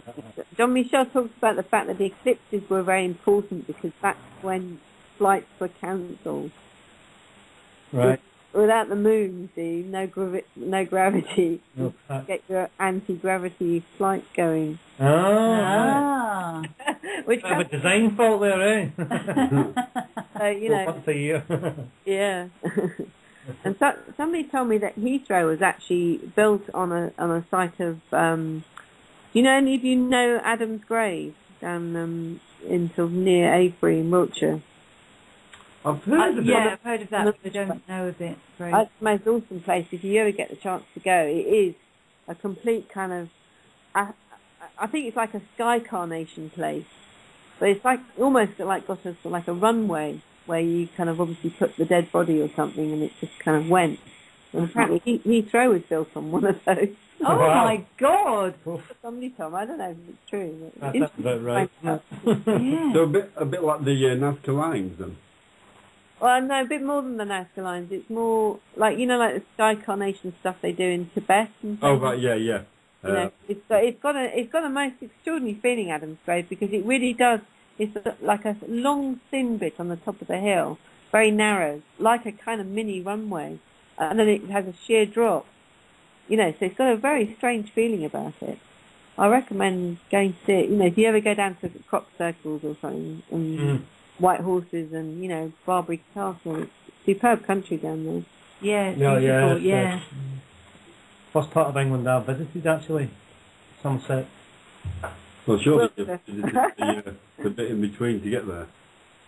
John Michel talks about the fact that the eclipses were very important because that's when flights were cancelled. Right. Without the moon, see, no gravity. No, Get your anti-gravity flight going. Ah. Which bit of a design fault there, eh? so, you know, Once a year. yeah. And somebody told me that Heathrow was actually built on a site of. Do you know any of you know Adam's Grave down in sort of near Avebury in Wiltshire? I've heard of it. Yeah, I've heard of that, but I don't know of it. Very. It's the most awesome place. If you ever get the chance to go, it is a complete kind of. I think it's like a sky carnation place, but it's like almost like got a runway where you kind of obviously put the dead body or something, and it just kind of went. And apparently Heathrow was built on one of those. Oh Wow. my God! Somebody told me. I don't know if it's true. But That's about right. Yeah. So a bit like the Nazca lines then. Well, no, a bit more than the Nazca lines. It's more like, you know, like the sky carnation stuff they do in Tibet and Oh, things. right, yeah. You know, it's got a most extraordinary feeling, Adam's Grave, because it really does. It's like a long thin bit on the top of the hill, very narrow, like a kind of mini runway, and then it has a sheer drop. You know, so it's got a very strange feeling about it. I recommend going to see it. You know, if you ever go down to crop circles or something, and white horses and, you know, Barbary Castle, it's superb country down there. Yeah, it's No, yeah, beautiful, yeah. First part of England I visited, actually. Somerset. Well, surely Well, you did the bit in between to get there.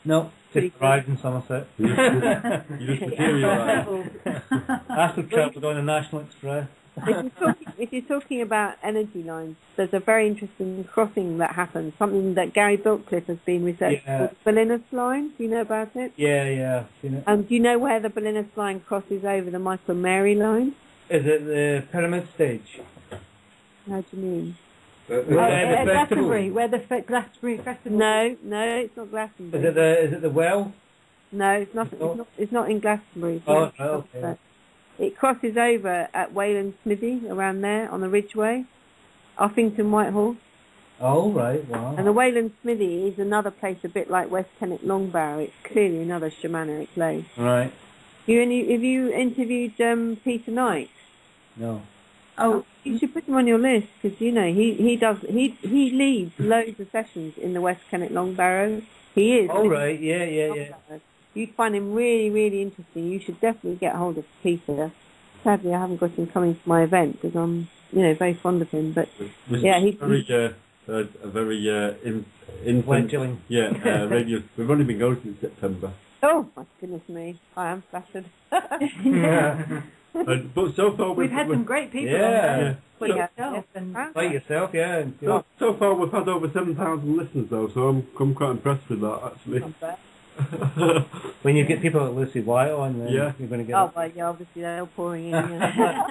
No, Pretty just arrived in Somerset. You just materialised. I actually travelled on a National Express. If you're talking about energy lines, there's a very interesting crossing that happens, something that Gary Biltcliffe has been researching called the Berlinus line. Do you know about it? Yeah, I've seen it. And do you know where the Berlinus line crosses over the Michael and Mary line? Is it the pyramid stage? How do you mean? The At festival? Glastonbury, where the Glastonbury Festival. No, it's not Glastonbury. Is it the well? No, it's not. It's not in Glastonbury. It's Oh, not okay. It crosses over at Wayland Smithy, around there, on the Ridgeway, Uffington Whitehall. Oh, right, wow. And the Wayland Smithy is another place a bit like West Kennet Longbarrow. It's clearly another shamanic place. Right. Have you interviewed Peter Knight? No. Oh, you should put him on your list, because, you know, he leads loads of sessions in the West Kennet Longbarrow. He is. Oh, right, yeah. You'd find him really, really interesting. You should definitely get hold of Peter. Sadly, I haven't got him coming to my event because I'm, you know, very fond of him. But yeah, he's a very Fledgling. radio. We've only been going since September. Oh my goodness me, I am flattered. But so far We've had some great people Yeah. on there. Yourself and Like yourself, yeah. And So far we've had over 7,000 listeners though, so I'm quite impressed with that actually. Not bad. when you get people like Lucy Wyatt on, then Yeah. you're going to get Oh, well, yeah, obviously they're all pouring in. Yeah.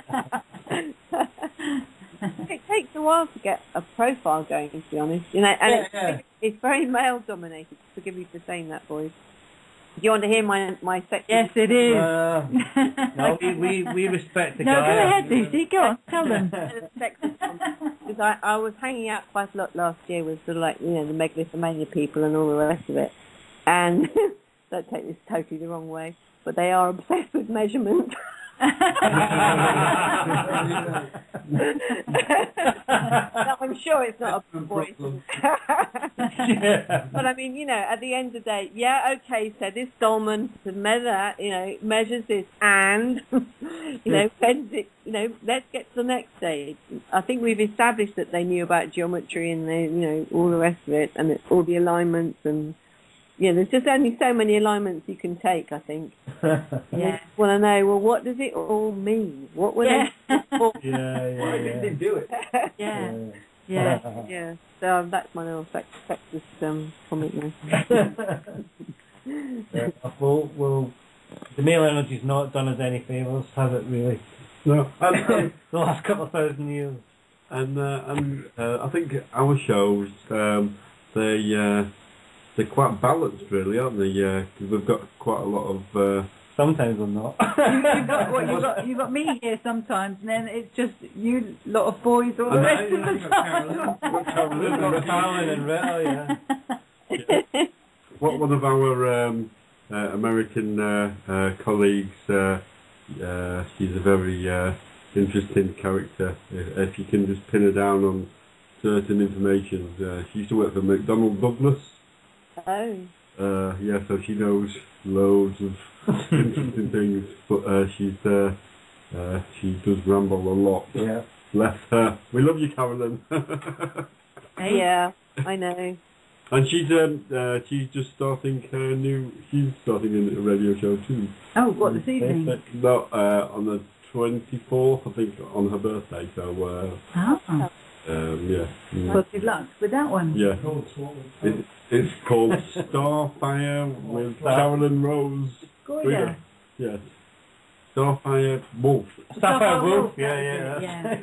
It takes a while to get a profile going, to be honest. You know, and it's very male dominated. Forgive me for saying that, boys. Do you want to hear my section? yes, it is. no, we respect the No, guy. go ahead, Lucy. Go on, tell them. Because I was hanging out quite a lot last year with sort of like, you know, the megalithomania people and all the rest of it. And don't take this totally the wrong way, but they are obsessed with measurements. No, I'm sure it's not a voice. But I mean, you know, at the end of the day, yeah, okay, so this dolman to measure that, you know, measures this and, you know, bends it, you know, let's get to the next stage. I think we've established that they knew about geometry and they, you know, all the rest of it and all the alignments and, yeah, there's just only so many alignments you can take, I think. Yeah. Want to know, well, what does it all mean? What were they for? Why did they do it? Yeah. Yeah. So that's my little sexist comment now. Well, the male energy's not done us any favours, has it really? No. The last couple of thousand years. And I think our shows, they're quite balanced, really, aren't they? Because we've got quite a lot of. Sometimes we're not. You've got me here sometimes, and then it's just you lot of boys all the rest of the time. Carolyn and Rita, yeah. One of our American colleagues, she's a very interesting character. If you can just pin her down on certain information. She used to work for McDonnell Douglas. Oh. Yeah, so she knows loads of interesting things, but she does ramble a lot. Yeah. Bless her. We love you, Carolyn. Yeah, I know. And she's just starting her new. She's starting a radio show too. Oh, what, this evening? No, on the 24th, I think, on her birthday. So. Oh. Yeah. Well, good luck with that one. Yeah. It's called Starfire with Carolyn Rose. Goya. Yes. Starfire Wolf. Starfire Wolf, yeah.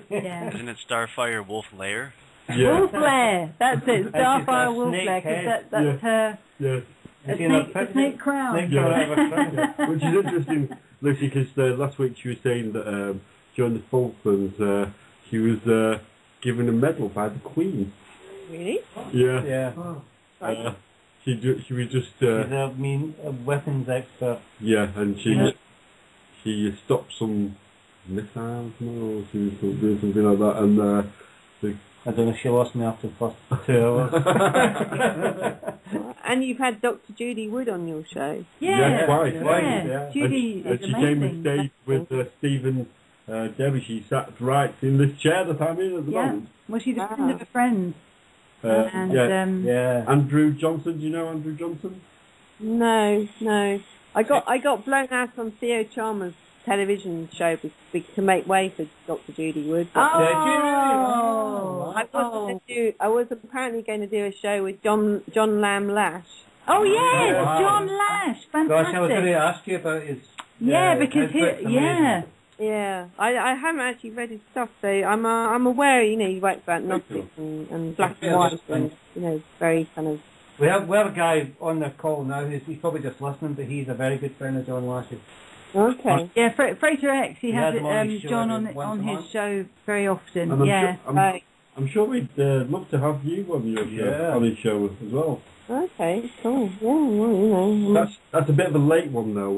Isn't it Starfire Wolf Lair? Yeah. Wolf Lair, that's it. she's got Starfire a Wolf snake Lair, 'cause head. that's her. Yeah. A snake crown. Snake Yeah. crown out of a crown. Which is interesting, Lucy, because last week she was saying that during the Falklands she was given a medal by the Queen. Really? Yeah. Yeah. She was just She's a weapons expert. yeah, and she stopped some missiles, or she was doing something like that, and I don't know, she lost me after the first 2 hours. And you've had Dr. Judy Wood on your show. Yeah, twice. Yeah. Judy and is she came amazing. and stayed with Stephen Debbie. She sat right in this chair that I'm in at the Yeah. moment. Well, she's a friend of a friend. And Yeah. Andrew Johnson, do you know Andrew Johnson? No. I got blown out on Theo Chalmers' television show to make way for Dr. Judy Wood. But I was apparently going to do a show with John Lamb Lash. Oh yes, Wow. John Lash, fantastic. Gosh, I was going to ask you about his... because his book's amazing. Yeah, I haven't actually read his stuff, so I'm aware. He writes about Gnostics and black and white, and very kind of. We have a guy on the call now he's probably just listening, but he's a very good friend of John Lash's. Okay. Yeah, Fraser X. He has him on his show John once a on his month. show very often. And I'm sure we'd love to have you on your show, on his show as well. Okay, cool. Yeah, well, That's a bit of a late one though.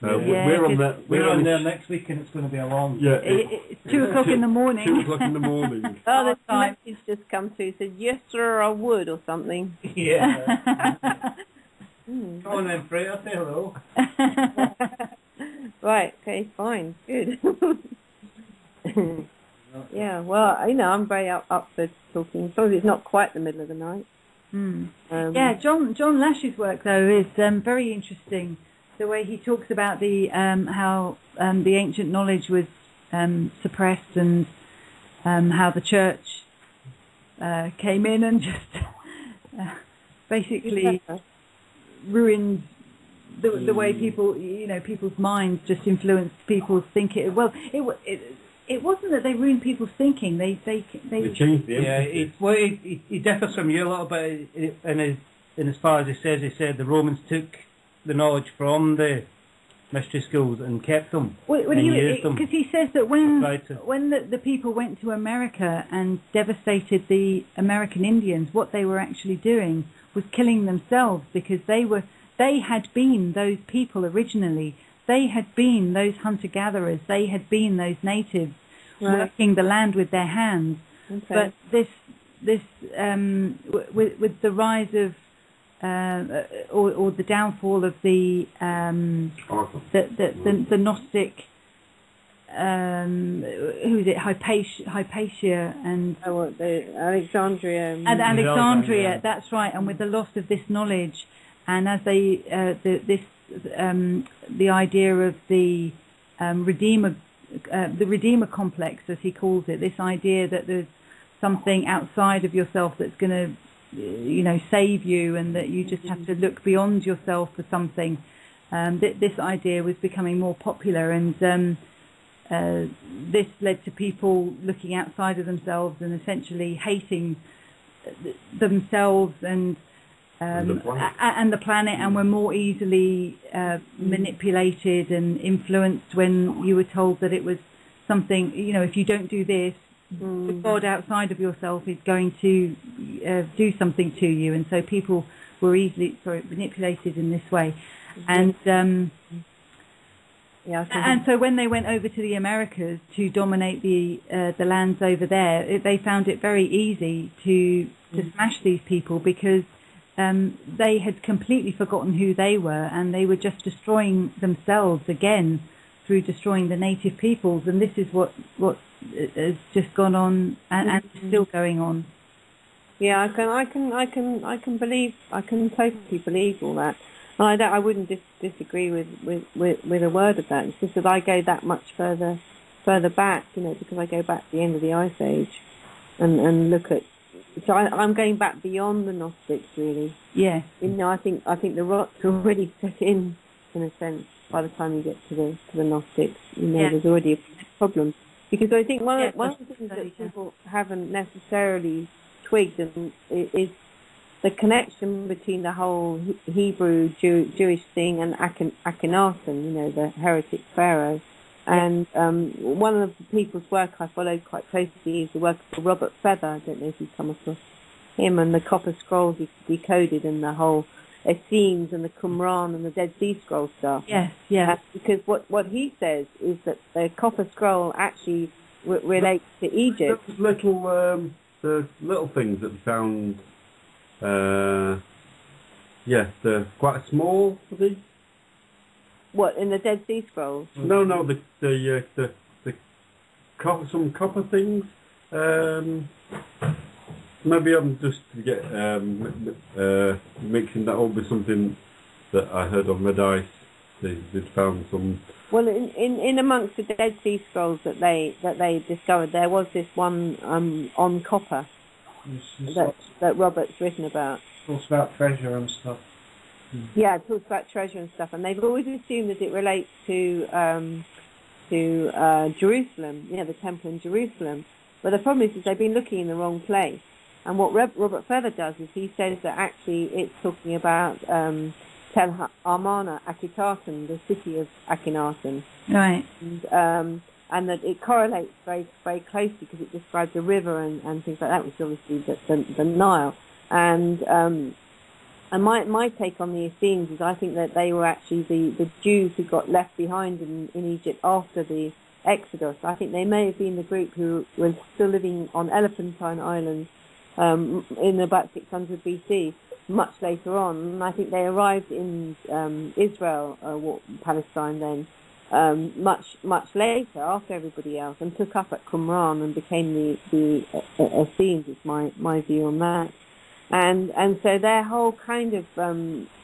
We're on there next week, and it's going to be a long. Yeah, it's 2 o'clock in the morning. 2 o'clock in the morning. the message just come through. Said yes, sir, I would, or something. Yeah. Come on then, Fraser, say hello. Right. Okay. Fine. Good. Yeah. Well, I'm very up for talking. As long as it's not quite the middle of the night. John Lash's work though is very interesting. The way he talks about the how the ancient knowledge was suppressed, and how the church came in and just basically ruined the way people, people's minds, just influenced people's thinking. Well, it wasn't that they ruined people's thinking. They changed the emphasis. He differs from you a little bit in as far as he said the Romans took the knowledge from the mystery schools and kept them and used them. Because he says that when the people went to America and devastated the American Indians, what they were actually doing was killing themselves, because they had been those people originally. They had been those hunter-gatherers. They had been those natives working the land with their hands. Okay. But this with the rise of or the downfall of the Gnostic, who is it? Hypatia and Alexandria. And Alexandria, that's right. And with the loss of this knowledge, and as they the idea of the Redeemer complex, as he calls it, this idea that there's something outside of yourself that's going to save you, and that you just have to look beyond yourself for something. This idea was becoming more popular, and this led to people looking outside of themselves and essentially hating themselves and the planet, and were more easily manipulated and influenced when you were told that it was something, if you don't do this, the God outside of yourself is going to do something to you. And so people were easily manipulated in this way. And and so when they went over to the Americas to dominate the lands over there, they found it very easy to smash these people, because they had completely forgotten who they were, and they were just destroying themselves again through destroying the native peoples. And this is what has just gone on and still going on. Yeah, I can totally believe all that. And I wouldn't disagree with a word of that. It's just that I go that much further back, because I go back to the end of the Ice Age and look at. So I'm going back beyond the Gnostics, really. Yeah. I think the rot's already set in in a sense. By the time you get to the Gnostics, you know, Yeah. there's already a problem. Because I think one of the things study, that people haven't necessarily twigged is the connection between the whole Hebrew Jewish thing and Akhenaten, you know, the heretic pharaoh. And one of the people's work I followed quite closely is the work of Robert Feather. I don't know if you've come across him, and the Copper Scrolls he decoded, and the whole Essenes and the Qumran and the Dead Sea Scroll stuff. Yes, yeah. Because what he says is that the Copper Scroll actually relates to Egypt. Those the little things that we found, they're quite small, are they? What, in the Dead Sea Scrolls? No, the copper, some copper things. Maybe I'm just mixing that up with something that I heard on Red Ice. They'd found some. Well, in amongst the Dead Sea Scrolls that they discovered, there was this one on copper that Robert's written about. Talks about treasure and stuff. Yeah, it talks about treasure and stuff, and they've always assumed that it relates to Jerusalem, you know, the temple in Jerusalem. But the problem is they've been looking in the wrong place. And what Robert Feather does is he says that actually it's talking about Tel Amarna, Akhenaten, the city of Akhenaten. Right. And that it correlates very, very closely because it describes a river and things like that, which is obviously the Nile. And my take on the Essenes is I think that they were actually the Jews who got left behind in Egypt after the Exodus. I think they may have been the group who was still living on Elephantine Island in about 600 BC, much later on. And I think they arrived in Israel, Palestine then, much later, after everybody else, and took up at Qumran and became the Essenes, is my view on that. And so their whole kind of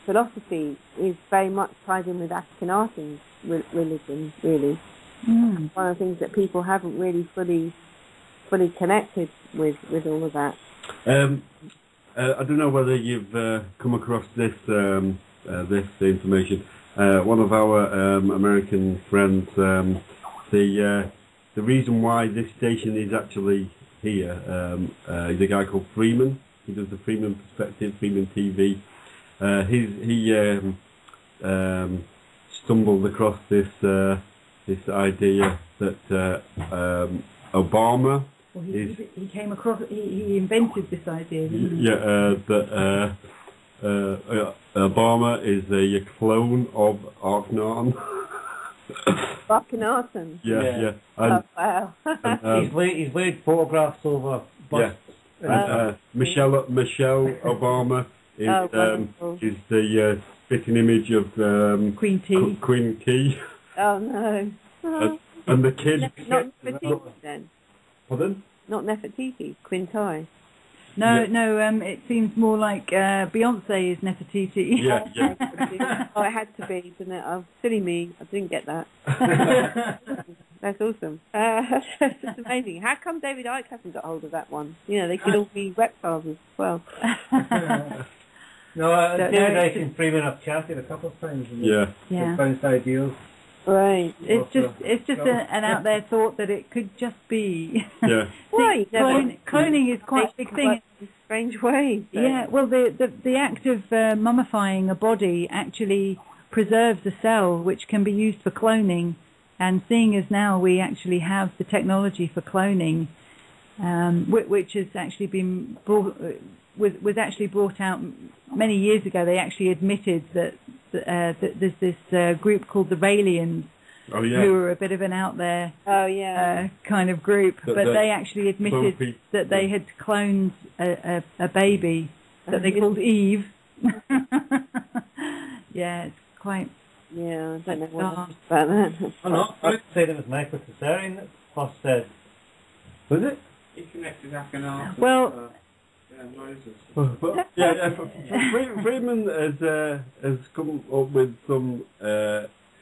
philosophy is very much tied in with Akhenaten's religion, really. Mm. One of the things that people haven't really fully connected with all of that. I don't know whether you've come across this this information. One of our American friends, the reason why this station is actually here is a guy called Freeman. He does the Freeman Perspective, Freeman TV. He stumbled across this idea that Obama. Well, he came across. He invented this idea. Didn't he? Yeah, that Obama is a clone of Akhenaten. Akhenaten. Yeah. Oh, wow. He's laid photographs over busts. And Michelle Obama is the spitting image of Queen T. Queen T. Oh no. And the kid. Not Nefertiti then. Pardon? Not Nefertiti. Quintai. No, it seems more like Beyonce is Nefertiti. Yeah. Oh, it had to be, didn't it? Oh, silly me. I didn't get that. That's awesome. That's amazing. How come David Icke hasn't got hold of that one? You know, they could all be reptiles as well. David Icke and Freeman have chatted a couple of times. Yeah. Yeah. Bounced ideas. Right. It's just an out there thought that it could just be. Yeah. Right. Cloning is quite a big thing. In strange ways. Yeah. Well, the act of mummifying a body actually preserves a cell, which can be used for cloning. And seeing as now we actually have the technology for cloning, which has actually been was actually brought out many years ago. They actually admitted that there's this group called the Raelians, who are a bit of an out there kind of group, but they actually admitted that they had cloned a baby that they called Eve. Yeah, it's quite. Yeah, I don't know what about that. Oh no, I said it was Michael Caesarian that Poss said. Was it? He connected Akhenaten. Well. Well, Freeman has come up with some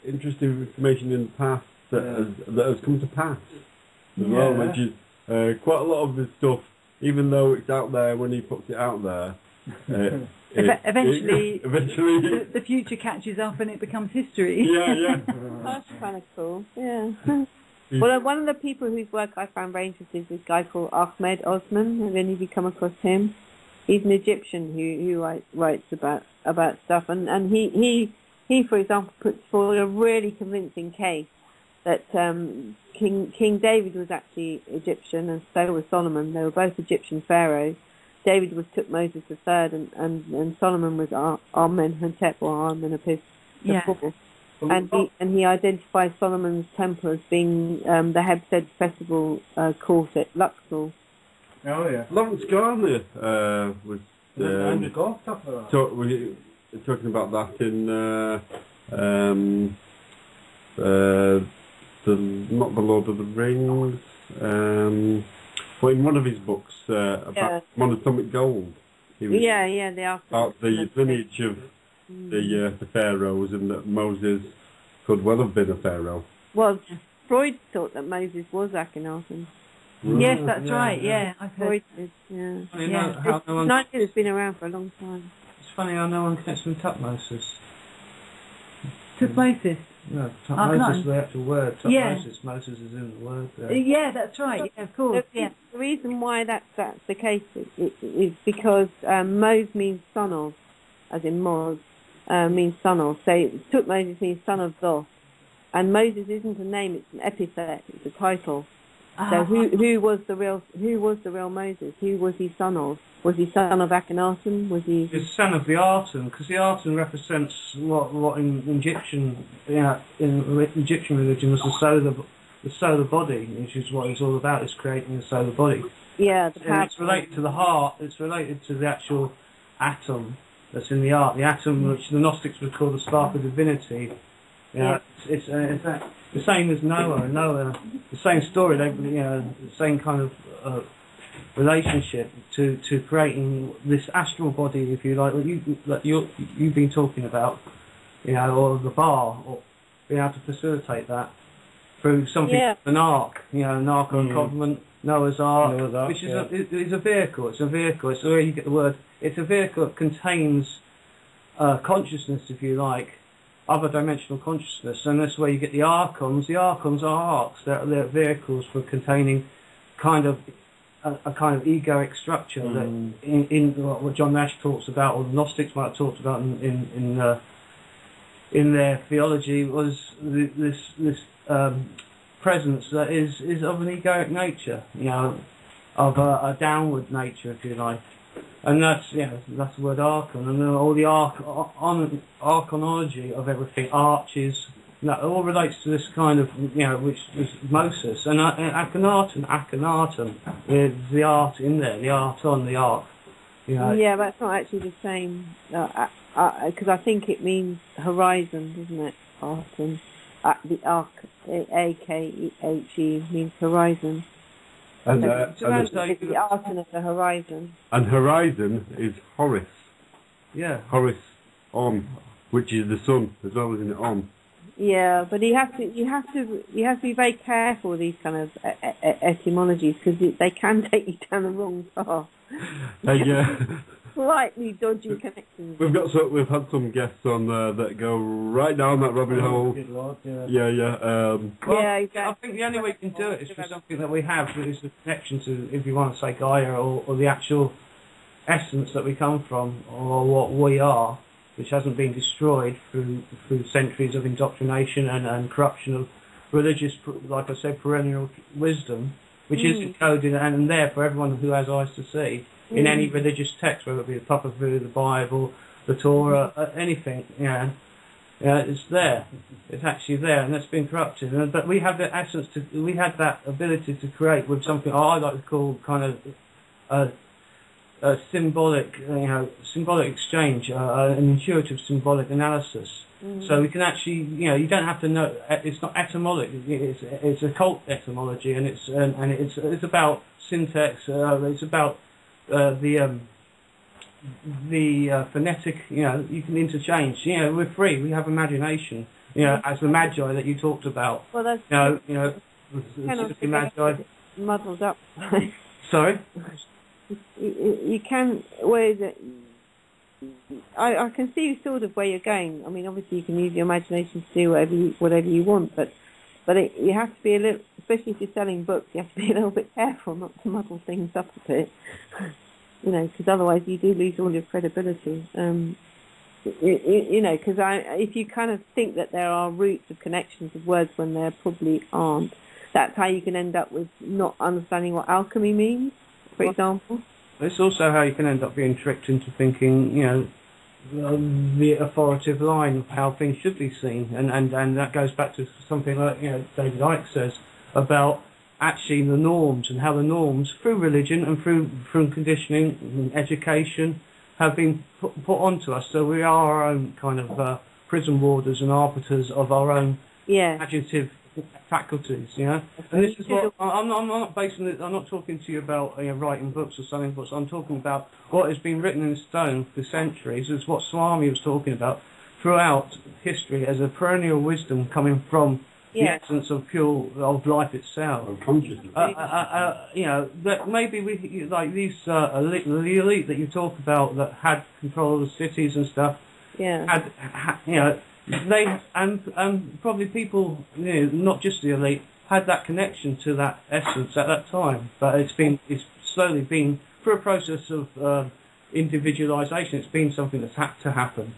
interesting information in the past that has come to pass as well, which is quite a lot of this stuff. Even though it's out there when he puts it out there, Eventually, eventually. the future catches up and it becomes history. Yeah. That's kind of cool. Yeah. Well, one of the people whose work I found very interesting is this guy called Ahmed Osman. Have any of you come across him? He's an Egyptian who writes about stuff, and he for example puts forward a really convincing case that King David was actually Egyptian, and so was Solomon. They were both Egyptian pharaohs. David was Tutmosis III, and Solomon was Amenhotep or Amenhotep IV. And he identifies Solomon's temple as being the Hebsed festival court at Luxor. Oh yeah. Lawrence Garner was talking about that in not the Lord of the Rings, but in one of his books about monatomic gold. He was about the lineage of the pharaohs, and that Moses could well have been a pharaoh. Well, Freud thought that Moses was Akhenaten. Yes, that's right. Yeah, I've heard. Freud did. How no one, it's been around for a long time. it's funny how no one connects with Tutmosis. Tutmosis. No, Tutmosis is the actual word. Tutmosis, Yeah. Moses is in the word there. Yeah, that's right. Yeah, of course. Yeah. The reason why that's the case is because Mos means son of, as in Mos, means son of. So Tutmosis means son of Thoth. And Moses isn't a name, it's an epithet, it's a title. So who was the real Moses? Who was he son of? Was he son of Akhenaten? Was he? He's son of the Aten, because the Aten represents what in Egyptian, in Egyptian religion was the solar body, which is what it's all about, is creating the solar body. Yeah, and it's related to the heart. It's related to the actual atom that's in the heart. The atom, which the Gnostics would call the spark of divinity. It's the same as Noah. The same story. The same kind of relationship to creating this astral body, if you like, you've been talking about, or the bar, or being able to facilitate that through something, an ark, an ark of covenant, Noah's Ark, which is a vehicle. It's a vehicle. It's where you get the word. It's a vehicle that contains consciousness, if you like, other dimensional consciousness, and that's where you get the archons. The archons are arcs. They're vehicles for containing kind of a kind of egoic structure that in what John Nash talks about, or the Gnostics might have talked about in their theology, was this presence that is of an egoic nature, of a downward nature, if you like. And that's the word archon, and all the archonology of everything, arches, that all relates to this kind of, which is Moses. And Akhenaten is the art in there, the art on the ark. Yeah, that's not actually the same, because I think it means horizon, doesn't it? Arten. The ark, A-K-H-E, means horizon. And it's the Arten of the horizon. And horizon is Horus. Yeah. Horus on, which is the sun as well, isn't it? On. Yeah, but you have to be very careful with these kind of etymologies, because they can take you down the wrong path. Slightly dodgy connections. We've had some guests on that go right down that rabbit hole. Good Lord, Exactly. I think the only way we can do it is for something that we have, that is the connection to, if you want to say Gaia, or the actual essence that we come from, or what we are, which hasn't been destroyed through centuries of indoctrination and corruption of religious, like I said, perennial wisdom, which is encoded and there for everyone who has eyes to see. In any religious text, whether it be the Papa Vu, the Bible, the Torah, anything, it's there. It's actually there, and that's been corrupted. But we have the essence we had that ability to create with something I like to call kind of a symbolic exchange, an intuitive symbolic analysis. So we can actually, you don't have to know. It's not etymology. It's occult etymology, and it's about syntax. It's about the phonetic, you can interchange. We're free. We have imagination. As the magi that you talked about. Well, that's the magi muddled up. Sorry. You can. Where is it? I can see sort of where you're going. I mean, obviously you can use your imagination to do whatever you want, but you have to be a little, especially if you're selling books, you have to be a little bit careful not to muddle things up a bit. You know, because otherwise you do lose all your credibility. You know, because if you kind of think that there are roots of connections of words when there probably aren't, that's how you can end up with not understanding what alchemy means, for example. It's also how you can end up being tricked into thinking, you know, the authoritative line of how things should be seen, and that goes back to something like, you know, David Icke says about actually the norms, and how the norms through religion and through conditioning and education have been put onto us. So we are our own kind of prison warders and arbiters of our own imaginative faculties, you know. And this is what I'm not basing it. I'm not talking to you about writing books or selling books. I'm talking about what has been written in stone for centuries. Is what Swami was talking about throughout history as a perennial wisdom coming from the essence of life itself. You know, that maybe we like these the elite that you talk about that had control of the cities and stuff. Had you know. They and probably people, you know, not just the elite, had that connection to that essence at that time. But it's slowly been through a process of individualisation. It's been something that's had to happen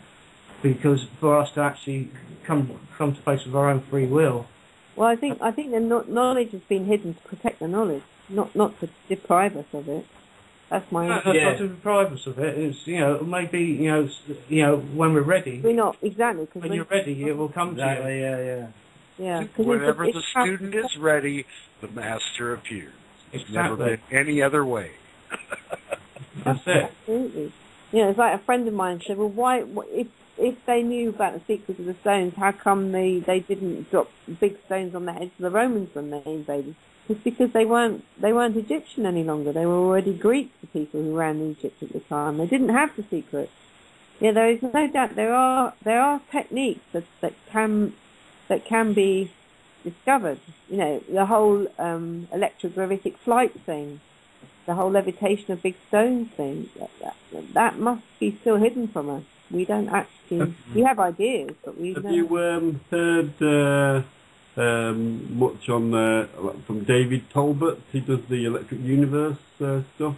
because for us to actually come to face with our own free will. Well, I think the knowledge has been hidden to protect the knowledge, not to deprive us of it. That's my not to deprive us of it. It's, you know, maybe you know when we're ready. We're not exactly. Cause when you're ready, it will come to you. Yeah. Whenever the student is ready, the master appears. It's never been any other way. That's it. Absolutely. You know, it's like a friend of mine said, well, why if they knew about the secrets of the stones, how come they didn't drop big stones on the heads of the Romans when they invaded? It's because they weren't Egyptian any longer. They were already Greek, the people who ran Egypt at the time. They didn't have the secret. Yeah, there is no doubt there are techniques that can be discovered. You know, the whole electrogravitic flight thing, the whole levitation of big stones thing. That must be still hidden from us. We don't actually. We have ideas, but we don't. Have you heard much on from David Talbot? He does the Electric Universe stuff.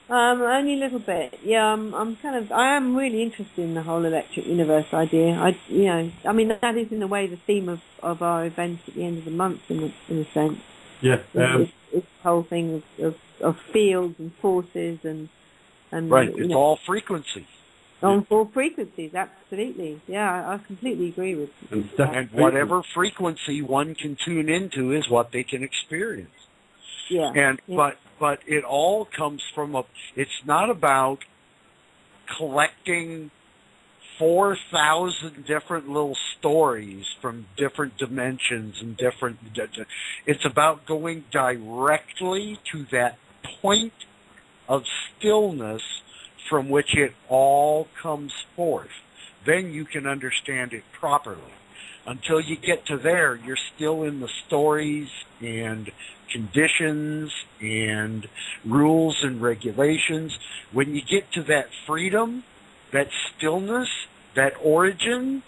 Only a little bit. Yeah, I am really interested in the whole Electric Universe idea. I mean that is in a way the theme of our event at the end of the month in a sense. Yeah. It's the whole thing of fields and forces and right. It's all frequency. On all frequencies, absolutely. Yeah, I completely agree with you. And whatever frequency one can tune into is what they can experience. Yeah. And but it all comes from it's not about collecting 4,000 different little stories from different dimensions and different. It's about going directly to that point of stillness from which it all comes forth. Then you can understand it properly. Until you get to there, you're still in the stories and conditions and rules and regulations. When you get to that freedom, that stillness, that origin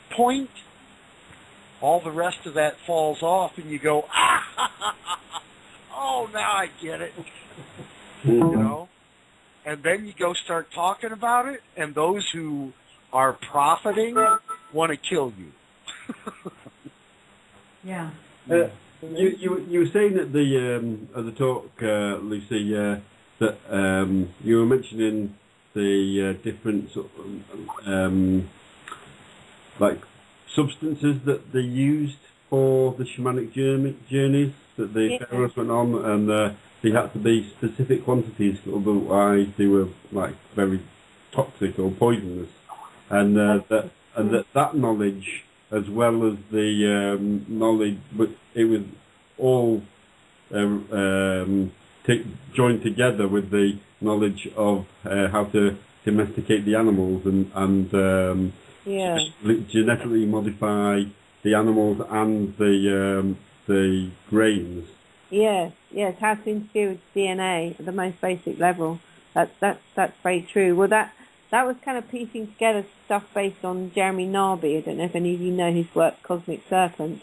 point, all the rest of that falls off and you go, oh, now I get it. You know? And then you go start talking about it, and those who are profiting want to kill you. Yeah. You were saying at the talk, Lucy, that you were mentioning the different sort of, like substances that they used for the shamanic journeys that the pharaohs went on, and they had to be specific quantities, otherwise they were like very toxic or poisonous. And that knowledge, as well as the knowledge, but it was all joined together with the knowledge of how to domesticate the animals and genetically modify the animals and the grains. Yes, how to interfere with DNA at the most basic level. That's very true. Well, that that was kind of piecing together stuff based on Jeremy Narby. I don't know if any of you know his work, Cosmic Serpent,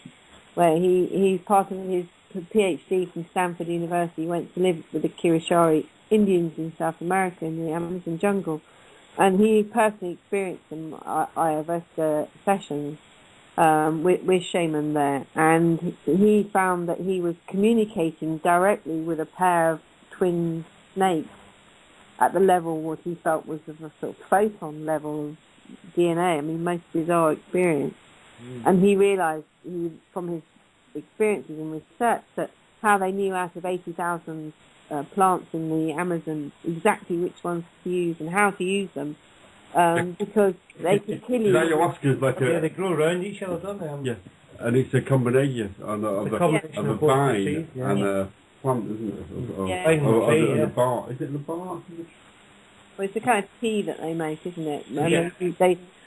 where he's part of his PhD from Stanford University. He went to live with the Kirishari Indians in South America in the Amazon jungle. And he personally experienced some ayahuasca sessions with shaman there. And he found that he was communicating directly with a pair of twin snakes at the level what he felt was of a sort of photon level of DNA. I mean, most bizarre experience. And he realised from his experiences and research that how they knew out of 80,000 plants in the Amazon exactly which ones to use and how to use them, because they could kill you. Ayahuasca is like they grow around each other, don't they? Yeah, and it's a combination of a vine and a plant, isn't it? The bark. Is it the bark? Well, it's the kind of tea that they make, isn't it? Yeah.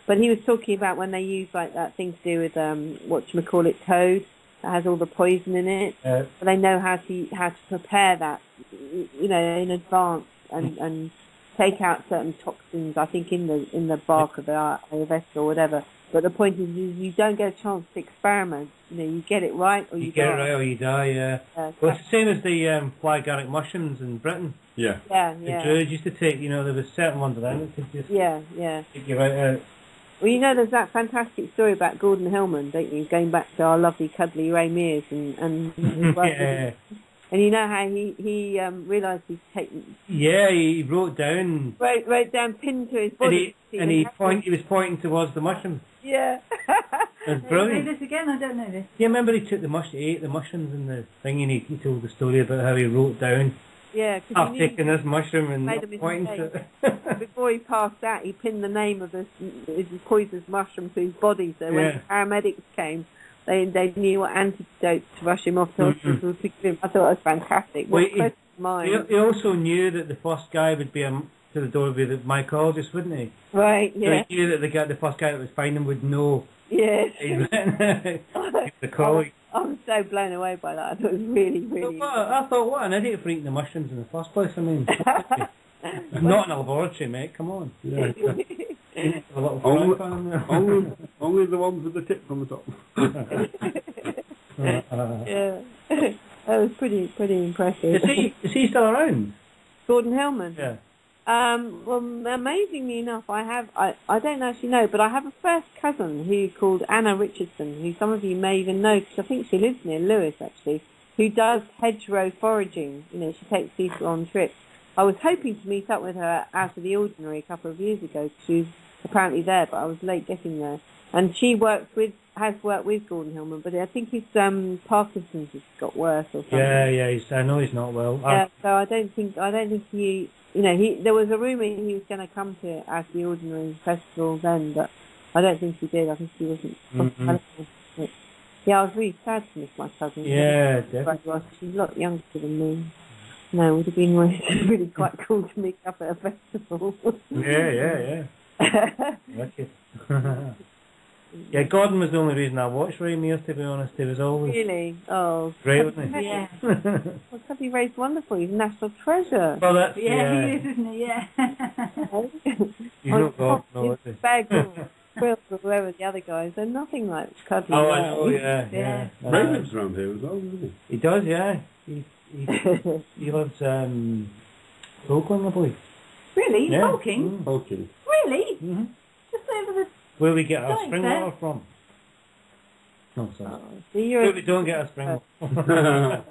But he was talking about when they use like that thing to do with whatchamacallit, toad, that has all the poison in it. But they know how to prepare that, you know, in advance and take out certain toxins. I think in the bark of the ayahuasca or whatever. But the point is, you don't get a chance to experiment. You know, you get it right or you die. Get it right or you die. Yeah. Well, it's the same as the fly garlic mushrooms in Britain. Yeah. Yeah. The druids used to take. You know, there was certain ones of them that could just take you right out. Well, you know, there's that fantastic story about Gordon Hillman, don't you? Going back to our lovely, cuddly Ray Mears and his work. And you know how he realised he'd taken... Yeah, he wrote down... Wrote down, pinned to his body. He was pointing towards the mushroom. Yeah. That's brilliant. Say this again, I don't know this. Yeah, remember he ate the mushrooms in the thing, and he told the story about how he wrote down... Yeah, I've taken this mushroom and made pointing to it. Before he passed out, he pinned the name of this poisonous mushroom to his body, so when the paramedics came, they knew what antidote to rush him off to hospital to give him. I thought it was fantastic. Well, he also knew that the first guy would be to the door would be the mycologist, wouldn't he? Right, yeah. So he knew that the first guy that was finding him would know. Yes. The colleague. I was so blown away by that. I thought it was really, really... I thought, what an idiot for eating the mushrooms in the first place. I mean, not in a laboratory, mate. Come on. Yeah. A little only the ones with the tips on the top. Yeah. That was pretty impressive. Is he still around? Gordon Hillman? Yeah. Well, amazingly enough, I don't actually know, but I have a first cousin who's called Anna Richardson, who some of you may even know, because I think she lives near Lewis, actually, who does hedgerow foraging. You know, she takes people on trips. I was hoping to meet up with her out of the ordinary a couple of years ago. She was apparently there, but I was late getting there. And she has worked with Gordon Hillman, but I think his Parkinson's has got worse or something. Yeah, I know he's not well. Yeah, so I don't think he... You know, there was a rumour he was going to come to at the Ordinary Festival then, but I don't think he did. I think he wasn't. Yeah, I was really sad to miss my cousin. Yeah, definitely. She's a lot younger than me. No, it would have been really quite cool to meet up at a festival. Yeah. Wicked. Yeah, Gordon was the only reason I watched Ray Mears, to be honest. He was always... Really? Oh. Great, wasn't he? Yeah. Well, Tubby Ray's wonderful. He's a national treasure. Well, that's... He is, isn't he? Yeah. He's not Gordon, no, is he? Bag or whoever the other guys, they're nothing like cuddly. Oh, I know, yeah. Ray lives around here as well, doesn't he? He does, yeah. He lives, Oakland, I believe. Really? Yeah. Talking? Talking. Really? Mm-hmm. Just over the... Where we get our Thanks, spring water from. No, sorry. So you're Where we don't get our spring water.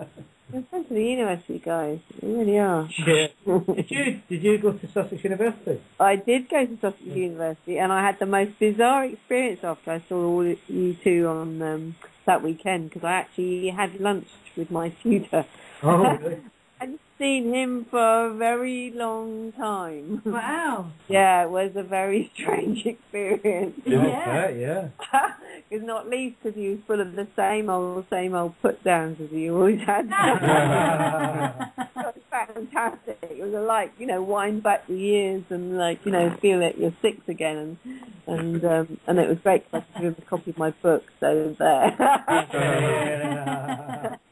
You're sent to the university, guys. You really are. Shit. Did you go to Sussex University? I did go to Sussex University, and I had the most bizarre experience after I saw all you two on that weekend, because I actually had lunch with my tutor. Oh, really? I'd seen him for a very long time. Wow. Yeah, it was a very strange experience. Yeah. It's not least because he was full of the same old put-downs as he always had. It was fantastic. It was like, wind back the years and feel that you're six again. And it was great because I could give him a copy of my book, so there.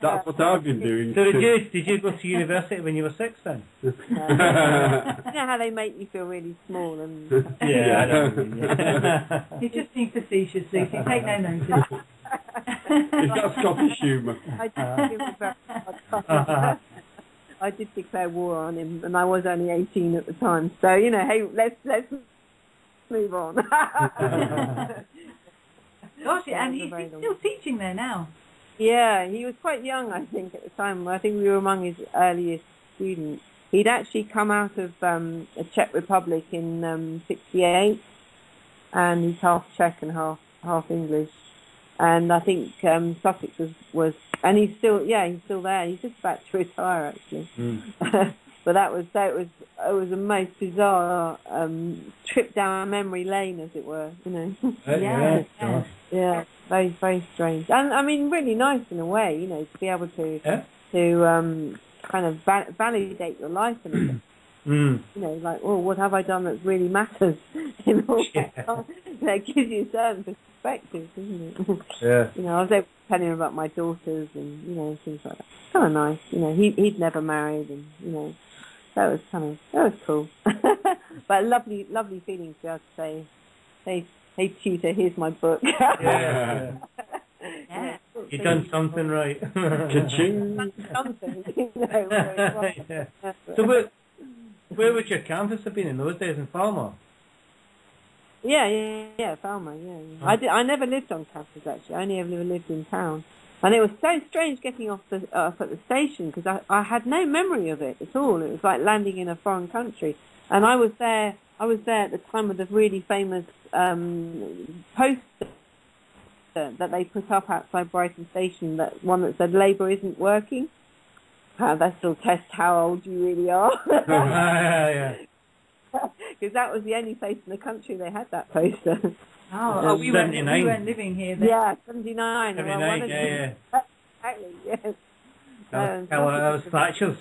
That's what I've been doing. So did you go to university when you were 6 then? You know how they make you feel really small and... Yeah, I know. Yeah. He's just being facetious, Lucy. Take no notice. He's got Scottish humour. I did declare war on him, and I was only 18 at the time. So, you know, hey, let's move on. Gosh, and he's still teaching there now. Yeah, he was quite young, I think, at the time. I think we were among his earliest students. He'd actually come out of the Czech Republic in '68, and he's half Czech and half English. And I think Sussex was, and he's still there. He's just about to retire, actually. But it was a most bizarre trip down memory lane, as it were, you know. Yeah, very, very strange. And I mean, really nice in a way, you know, to be able to kind of validate your life in a sense. You know, like, oh, what have I done that really matters? In all that time? That gives you a certain perspective, doesn't it? Yeah. You know, I was able to tell him about my daughters and, you know, things like that. Kind of nice, you know. He'd never married, and, you know, that was cool. But lovely feeling to be able to say, hey tutor, here's my book. Yeah. You've done something right. Ka-ching. Something, you know. Yeah. So where would your campus have been in those days, in Falmouth? Yeah, Falmouth, yeah. I never lived on campus, actually. I only ever lived in town. And it was so strange getting off at the station, because I had no memory of it at all. It was like landing in a foreign country. And I was there at the time of the really famous poster that they put up outside Brighton Station, that one that said "Labour isn't working." That still tests how old you really are. Yeah. Because that was the only place in the country they had that poster. Oh, we weren't living here then. Yeah, 79. 79, yeah. Exactly, yes. That was Thatcher's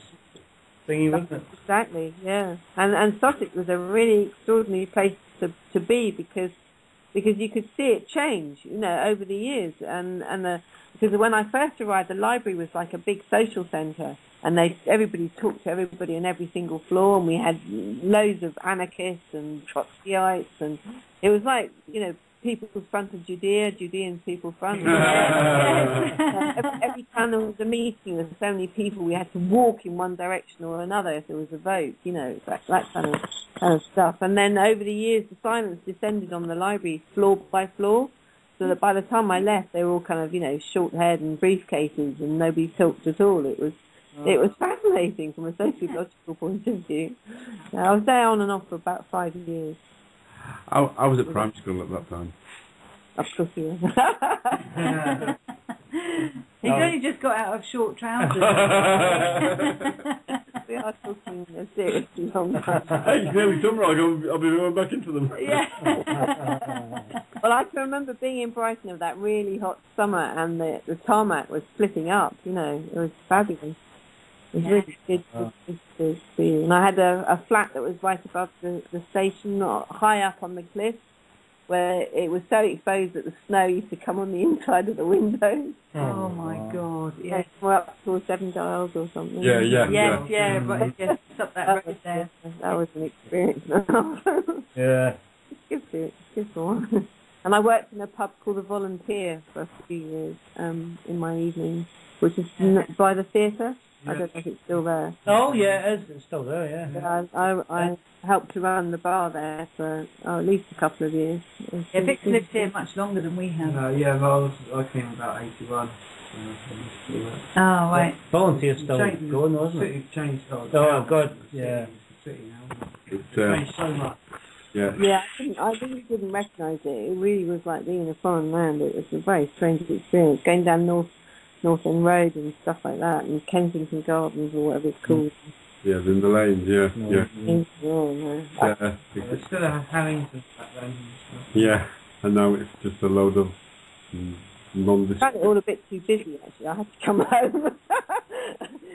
thingy, wasn't it? Exactly, yeah. And Sussex was a really extraordinary place to be, because you could see it change, you know, over the years. Because when I first arrived, the library was like a big social centre, and everybody talked to everybody on every single floor, and we had loads of anarchists and Trotskyites, and it was like, you know, People's Front of Judea, Judean People's Front. Every time there was a meeting, there were so many people, we had to walk in one direction or another if there was a vote, you know, that kind of stuff. And then over the years, the silence descended on the library floor by floor, so that by the time I left, they were all kind of, you know, short-haired and briefcases, and nobody talked at all. It was fascinating from a sociological point of view. I was there on and off for about 5 years. I was at primary school at that time. Of course you were. He's only just got out of short trousers. We are talking a seriously long time. Hey, it's nearly summer. I'll be going back into them. Yeah. Well, I can remember being in Brighton of that really hot summer, and the tarmac was flipping up, you know. It was fabulous. It was really good to see. And I had a flat that was right above the station, not high up on the cliff, where it was so exposed that the snow used to come on the inside of the windows. Oh my God! Yes, we're up to 7 dials or something. Yeah. Right, yes, up that road there. That was an experience. Yeah. It's good one. And I worked in a pub called The Volunteer for a few years in my evenings, which is by the theatre. I don't know if it's still there. Oh, yeah, it is. It's still there, yeah. I helped to run the bar there for at least a couple of years. Yeah, Vic's lived here much longer than we have. I came about 81. Oh, right. Volunteer's still going, wasn't it? It's changed. Oh, God, yeah. City now. It's Changed so much. yeah. Yeah, I really didn't recognise it. It really was like being in a foreign land. It was a very strange experience. Going down North End Road and stuff like that, and Kensington Gardens or whatever it's called. Yeah, in the lanes, yeah. Oh, no. There's still a Harrington back then. Yeah, and now it's just a load of I found it all a bit too busy, actually. I had to come home.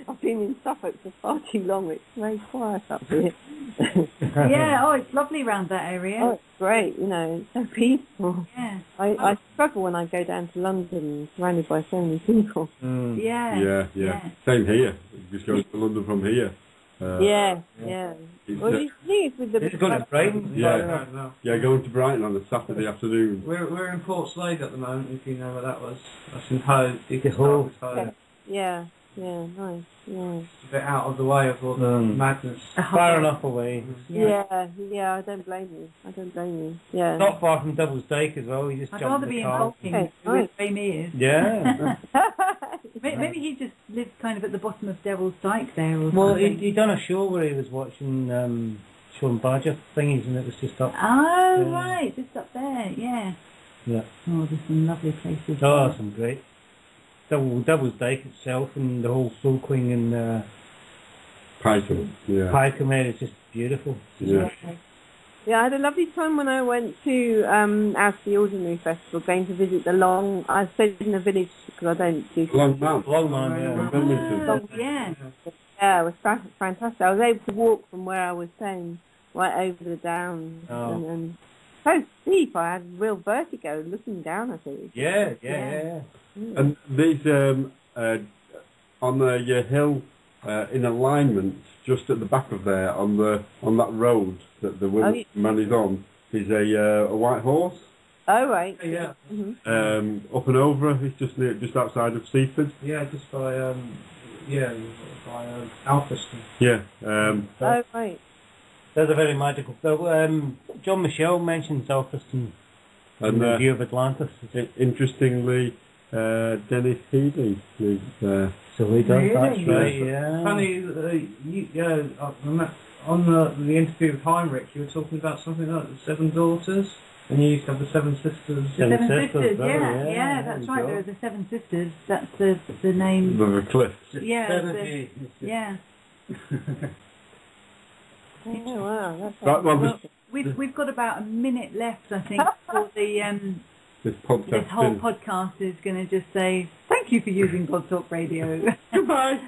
I've been in Suffolk for far too long. It's very quiet up here. Yeah, oh, it's lovely around that area. Oh, it's great, you know, it's so peaceful. Yeah. I struggle when I go down to London, surrounded by so many people. Yeah. Yeah. Same here. Just go to London from here. Yeah. It's, Well, you see, it's with the... It's going to Brighton. Yeah, going to Brighton on a Saturday afternoon. We're in Port Slade at the moment, if you know where that was. That's in Hove. You can Hove. start with Hove. Yeah, nice, yeah. It's a bit out of the way of all the madness. Far enough away. Yeah, I don't blame you. Yeah. Not far from Devil's Dyke as well. You just I'd jump rather in be the in car. Hawking where Amy is. Yeah. Maybe he just lives kind of at the bottom of Devil's Dyke there or Well, something. he done a show where he was watching Sean Badger thingies, and it was just up. Oh, right, just up there, yeah. Yeah. Oh, there's some lovely places. Oh, some great. Devil's Dyke itself and the whole folk wing and Python. Yeah. Python there is just beautiful. Yeah. Yeah, I had a lovely time when I went to Out of the Ordinary Festival, going to visit I stayed in a village because I don't do... Long Man. Oh, yeah. Yeah, it was fantastic. I was able to walk from where I was staying right over the downs and so steep. I had real vertigo looking down at it. Yeah. And these on the hill in alignment, just at the back of there, on that road that the man is on, is a white horse. Oh right. Yeah. Mm-hmm. Up and over. It's just outside of Seaford. Yeah, just by Alfriston. Yeah. Oh right. There's a very magical. John Michel mentions Alfriston in the View of Atlantis. Interestingly, Dennis Healy is there. So he does. Really? That's right. Yeah. Funny, on the interview with Heinrich, you were talking about something like the 7 daughters, and you used to have the 7 sisters. The Seven Sisters, oh, yeah, that's right. There are the Seven Sisters. That's the name. The cliff. Yeah, yeah. Oh wow, Right, We've got about a minute left, I think, for the this podcast. this whole podcast is going to just say thank you for using Pod Talk Radio. Goodbye.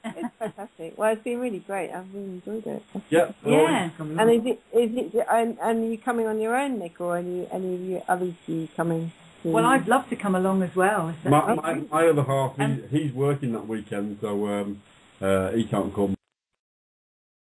It's fantastic. Well, it's been really great. I've really enjoyed it. Yeah. Yeah. And is it? And are you coming on your own, Nick, or any of you others you coming? Well, I'd love to come along as well. My other half, he's working that weekend, so he can't come.